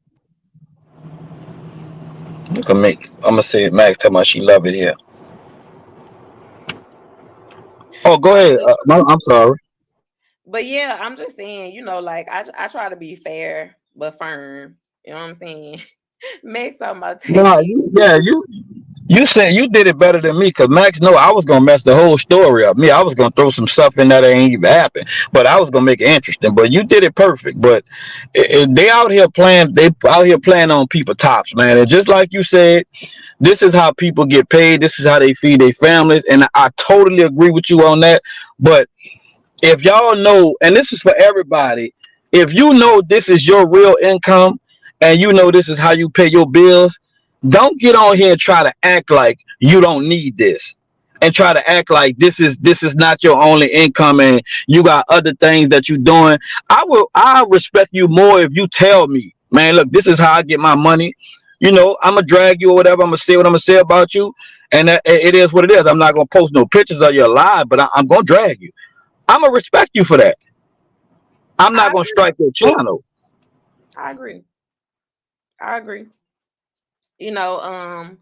I'm gonna say Max tell me she love it here. Oh, go ahead. but No, I'm sorry. but yeah, I'm just saying, like I try to be fair but firm. You know what I'm saying? Make something I take No, it. yeah, you said you did it better than me because Max know I was gonna mess the whole story up. Me, I was gonna throw some stuff in that ain't even happened, but I was gonna make it interesting. But you did it perfect. But they out here playing. They out here playing on people tops, man. And just like you said, this is how people get paid. This is how they feed their families, and I totally agree with you on that. But if y'all know, and this is for everybody, if you know this is your real income and you know this is how you pay your bills, don't get on here and try to act like you don't need this and try to act like this is not your only income and you got other things that you're doing. I respect you more if you tell me, man, look, this is how I get my money. I'm gonna drag you or whatever. I'm gonna say what I'm gonna say about you, and it is what it is. I'm not gonna post no pictures of your live, but I'm gonna drag you. I'm gonna respect you for that. I'm I not gonna agree. strike your channel. I agree. I agree. you know um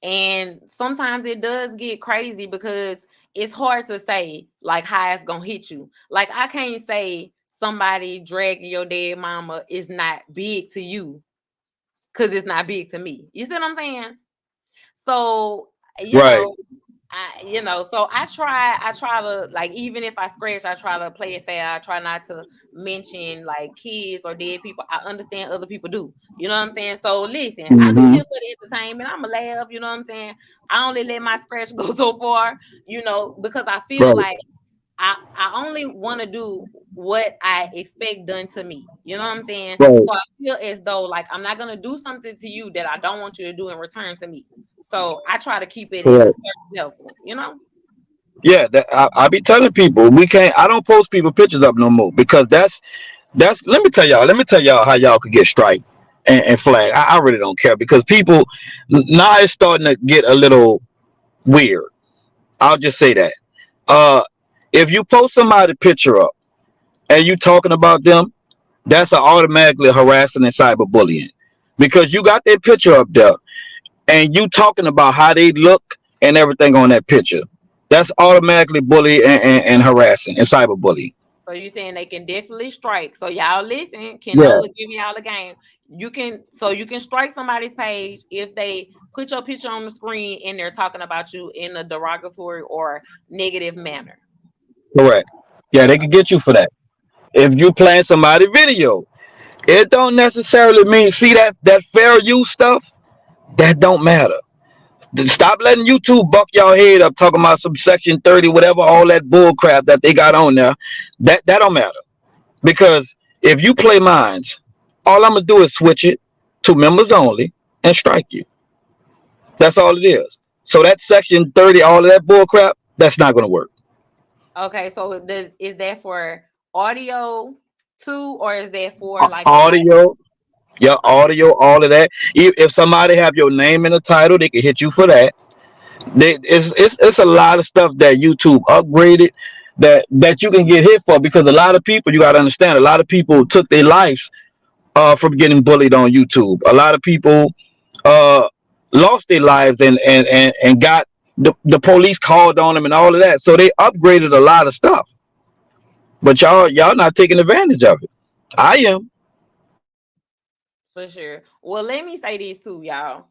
and sometimes it does get crazy because it's hard to say like how it's gonna hit you. Like I can't say somebody dragging your dead mama is not big to you because it's not big to me. You see what I'm saying? So you Right. know so I try to, like, even if I scratch, I try to play it fair. I try not to mention like kids or dead people. I understand other people do. You know what I'm saying? So listen, I do Mm-hmm. here for the entertainment. I'ma laugh, you know what I'm saying? I only let my scratch go so far, because I feel Right. like I only want to do what I expect done to me. You know what I'm saying? Right. So I feel as though like I'm not gonna do something to you that I don't want you to do in return to me. So I try to keep it at a Correct. certain level. Yeah. I be telling people we can't. I don't post people pictures up no more because that's. Let me tell y'all. Let me tell y'all how y'all could get striped and flag. I really don't care because people now it's starting to get a little weird. I'll just say that. Uh, if you post somebody picture up and you talking about them, that's a automatically harassing and cyberbullying because you got their picture up there and you talking about how they look and everything on that picture. That's automatically bully and harassing and cyberbullying. So you saying they can definitely strike. So y'all listen, Yeah, Kenola giving y'all a game. You can strike somebody's page if they put your picture on the screen and they're talking about you in a derogatory or negative manner. correct. Yeah, they can get you for that. If you playing somebody video, it don't necessarily mean see that fair use stuff. That don't matter. Stop letting YouTube buck y'all head up talking about some section 30, whatever, all that bull crap that they got on there. That don't matter. Because if you play mines, all I'm gonna do is switch it to members only and strike you. That's all it is. So that section 30, all of that bull crap, that's not gonna work. Okay, so is that for audio too, or is that for like the live? Audio, your Okay. audio, all of that. If somebody have your name in the title, they can hit you for that. It's a lot of stuff that YouTube upgraded that you can get hit for because a lot of people, you got to understand, a lot of people took their lives from getting bullied on YouTube. A lot of people uh, lost their lives and got the police called on them and all of that. So they upgraded a lot of stuff. But y'all not taking advantage of it. I am. For sure. Well, let me say this too, y'all.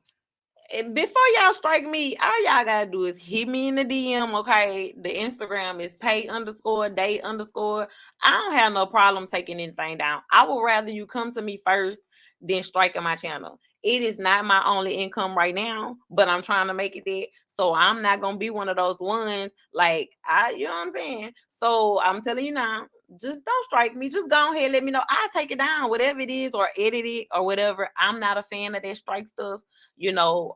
Before y'all strike me, all y'all gotta do is hit me in the DM. Okay, the Instagram is pay_day_. I don't have no problem taking anything down. I would rather you come to me first than striking my channel. It is not my only income right now, but I'm trying to make it that. So I'm not gonna be one of those ones like you know what I'm saying. So I'm telling you now, just don't strike me. Just go ahead, let me know. I'll take it down, whatever it is, or edit it or whatever. I'm not a fan of that strike stuff.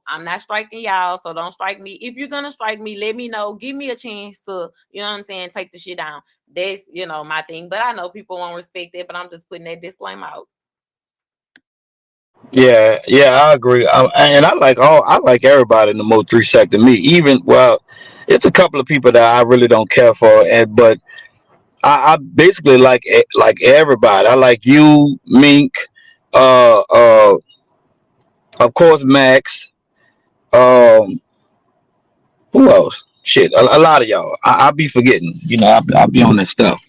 I'm not striking y'all, so don't strike me. If you're gonna strike me, let me know. Give me a chance to, you know what I'm saying, take the shit down. That's my thing. But I know people won't respect it, but I'm just putting that disclaimer out. Yeah, yeah, I agree. And I like everybody in the Mo three sector. Me, even it's a couple of people that I really don't care for, and but I basically like everybody. I like you, Mink, uh, uh, of course Max. Um, who else? Shit, a lot of y'all. I be forgetting. I be on that stuff.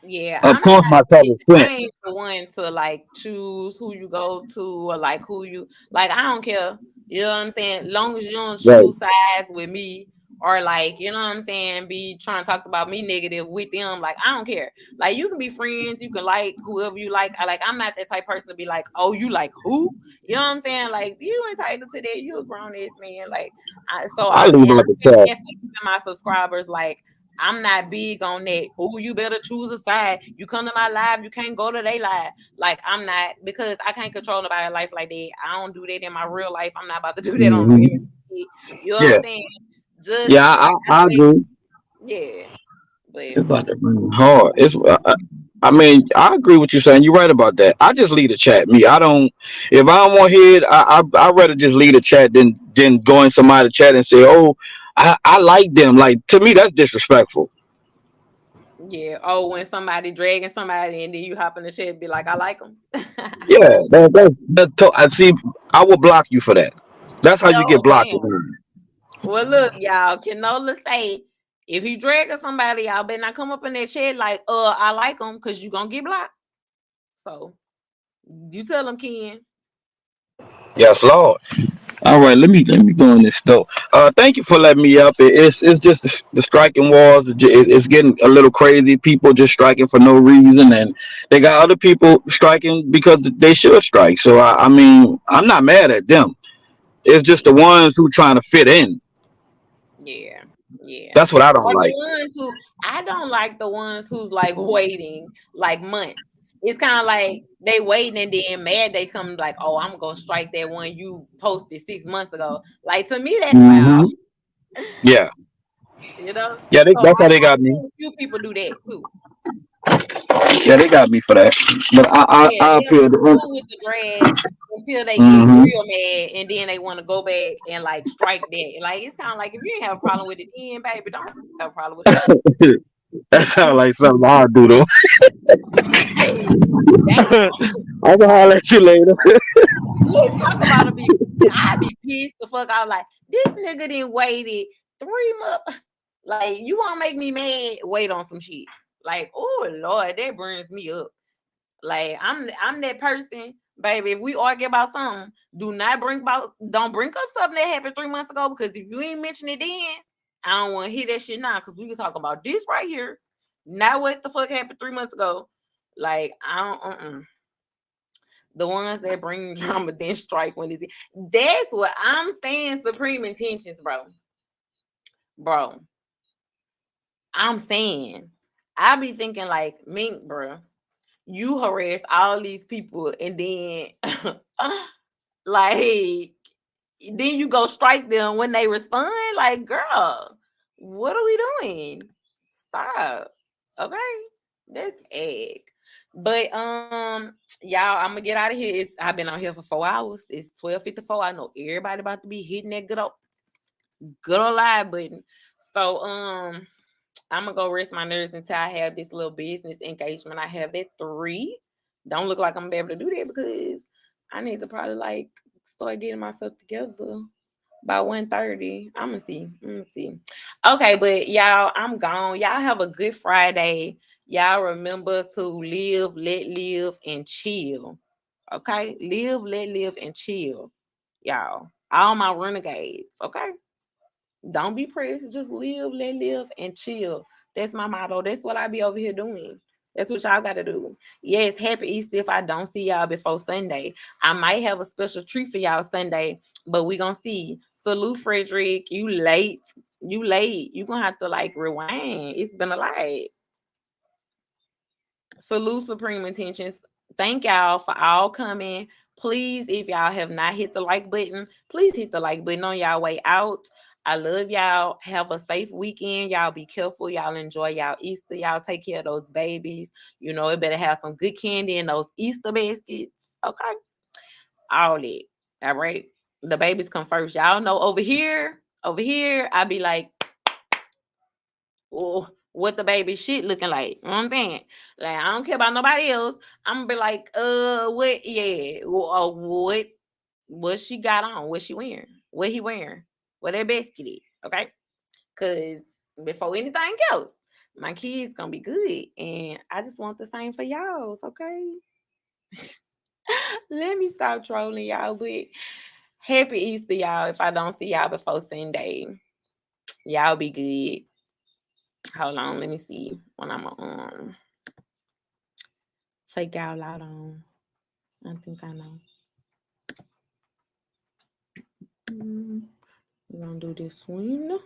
Yeah, Of I'm course, not. my cousin I Flint. ain't the one to like choose who you go to or like who you like. I don't care. You know what I'm saying? Long as you don't Right. choose sides with me or like, you know what I'm saying, be trying to talk about me negative with them. Like, I don't care. Like, you can be friends. You can like whoever you like. I'm not that type of person to be like, oh, you like who? You know what I'm saying? Like, you entitled to that. You a grown ass man. Like, I leave and out I'm the saying chat. that for even my subscribers. Like, I'm not big on that. Oh, you better choose a side. You come to my live, you can't go to their live. Like, I'm not, because I can't control nobody's life like that. I don't do that in my real life. I'm not about to do that on no Hmm. internet. You know what I'm Yeah, saying? Just yeah, like I I say, agree. yeah. But It's about to bring it hard. I mean, I agree with you saying. You're right about that. I just leave the chat. Me, I don't. If I don't want to hear it, I'd rather just leave the chat than go in somebody's chat and say, "Oh, I like them." Like, to me, that's disrespectful. yeah. Oh, when somebody dragging somebody and then you hop in the chat and be like, I like them. Yeah, I see. I will block you for that. That's how you get Oh, blocked. damn. Well, look, y'all, Canola say, if he dragging somebody, y'all better not come up in that chat like, I like them, because you going to get blocked. So, you tell them, Ken. Yes, Lord. All right, let me go in this store. Thank you for letting me up. It's just the striking wars. It's getting a little crazy. People just striking for no reason, and they got other people striking because they should strike. So I mean, I'm not mad at them. It's just the ones who trying to fit in. Yeah, yeah. That's what I don't Or the like. ones who I don't like the ones who's like waiting like months. It's kind of like they waiting and then mad they come like, oh, I'm gonna strike that one you posted 6 months ago. Like, to me, that's foul. Hmm. Yeah, You know. yeah. So That's how they I've got me. seen a few people do that too. Yeah, they got me for that. But Yeah, I they'll appeal be to. cool with the drag until they get Hmm. real mad and then they want to go back and like strike that. Like, it's kind of like, if you ain't have a problem with it then, baby, don't have a problem with it now. That sounds like something I'll do though. Hey, damn. I can holler at you later. Let's talk about it. I be pissed the fuck out. Like, this nigga didn't waited 3 months. Like, you want to make me mad? Wait on some shit. Like, oh Lord, that burns me up. Like, I'm that person, baby. If we argue about something, don't bring up something that happened 3 months ago, because if you ain't mention it then, I don't want to hear that shit now, because we can talk about this right here. Not what the fuck happened 3 months ago. Like, I don't. The ones that bring drama then strike when it's. That's what I'm saying. Supreme intentions, bro. Bro, I'm saying. I be thinking like, Mink, bro. You harass all these people and then like then you go strike them when they respond. Like, girl, what are we doing? Stop. Okay. That's egg. But y'all, I'm gonna get out of here. I've been on here for 4 hours. It's 12:54. I know everybody about to be hitting that good old live button. So I'm gonna go rest my nerves until I have this little business engagement I have at 3. Don't look like I'm gonna be able to do that because I need to probably like start getting myself together by 1:30. I'm gonna see. Okay, but y'all, I'm gone. Y'all have a good Friday. Y'all remember to live, let live, and chill. Okay, live, let live, and chill. Y'all, all my renegades. Okay. Don't be pressed. Just live, let live, and chill. That's my motto. That's what I be over here doing. That's what y'all gotta do. Yes, happy Easter if I don't see y'all before Sunday. I might have a special treat for y'all Sunday, but we gonna see. Salute, Frederick. You late. You late. You gonna have to like rewind. It's been a lot. Salute, Supreme Intentions. Thank y'all for all coming. Please, if y'all have not hit the like button, please hit the like button on y'all way out. I love y'all. Have a safe weekend. Y'all be careful. Y'all enjoy y'all Easter. Y'all take care of those babies. You know, it better have some good candy in those Easter baskets. Okay. all that. All right. The babies come first. Y'all know over here, I be like, oh, what the baby shit looking like. You know what I'm saying? Like, I don't care about nobody else. I'm gonna be like, what? Yeah. What she got on? What she wearing? What he wearing? What that basket is? Okay. Cause before anything else, my kids gonna be good. And I just want the same for y'all. Okay. Let me stop trolling y'all, but happy Easter, y'all. If I don't see y'all before Sunday, y'all be good. Hold on, let me see when I'm take y'all out on. I think I know. We're gonna do this one.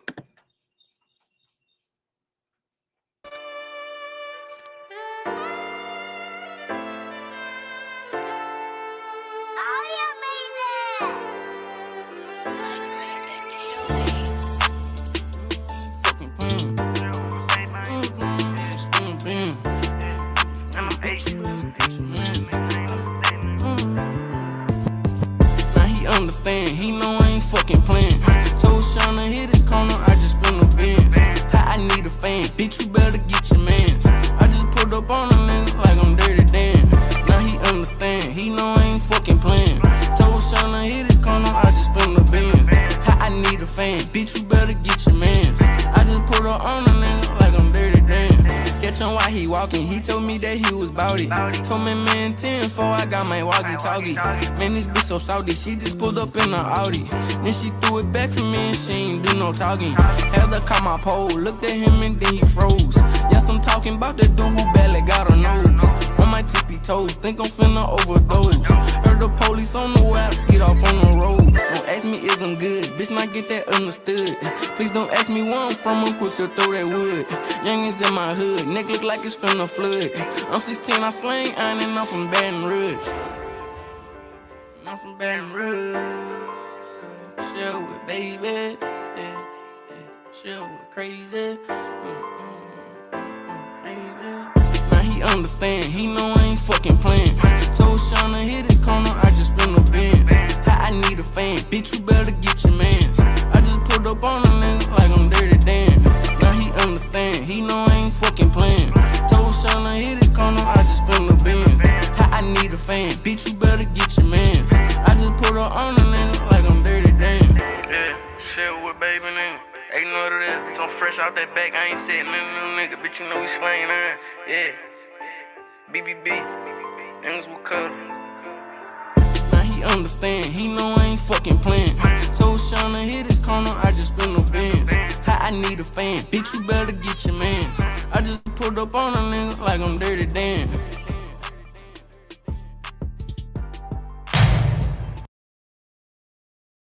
Understand, he know I ain't fucking playing. Told Shauna hit his corner, I just spin the bins. I need a fan, bitch, you better get your mans. I just pulled up on a nigga like I'm Dirty Dan. Now he understand, he know I ain't fucking playing. Told Shauna hit his corner, I just spin the bins. I need a fan, bitch, you better get your mans. I just pulled up on a nigga like I'm Dirty Dan. Catch him while he walking, he told me that he was bouty. Told me man 10-4, I got my walkie-talkie. Man, this bitch so salty, she just pulled up in the Audi. Then she threw it back for me and she ain't do no talking. Had to call my pole, looked at him and then he froze. Yes, I'm talking about the dude who barely got a nose. On my tippy toes, think I'm finna overdose. Heard the police on the way, I skid off on the road. Don't ask me is I'm good, bitch, not get that understood. Please don't ask me where I'm from, I'm quick to throw that wood. Youngins in my hood, neck look like it's finna flood. I'm 16, I slang iron and I'm from Baton Rouge. I'm from Baton Rouge. Chill with baby, yeah. Chill with crazy. Now he understand, he know I ain't fucking playing. Told Shauna hit his corner, I just spin the bins. I need a fan, bitch, you better get your mans. I just pulled up on a nigga like I'm Dirty Dan. Now he understand, he know I ain't fucking playing. Told Shauna hit his corner, I just spin the bins. I need a fan, bitch, you better get your mans. I just pulled up on a nigga like I'm Dirty Dan. Yeah, shit with baby nigga. Ain't no that, bitch, I'm fresh out that back, I ain't said nothing to no nigga, bitch, you know we slaying iron, yeah. BBB, niggas will cut. Now he understand, he know I ain't fucking playing. Told Shauna hit his corner, I just spin the bins. I need a fan, bitch, you better get your mans. I just pulled up on a nigga like I'm Dirty Dan.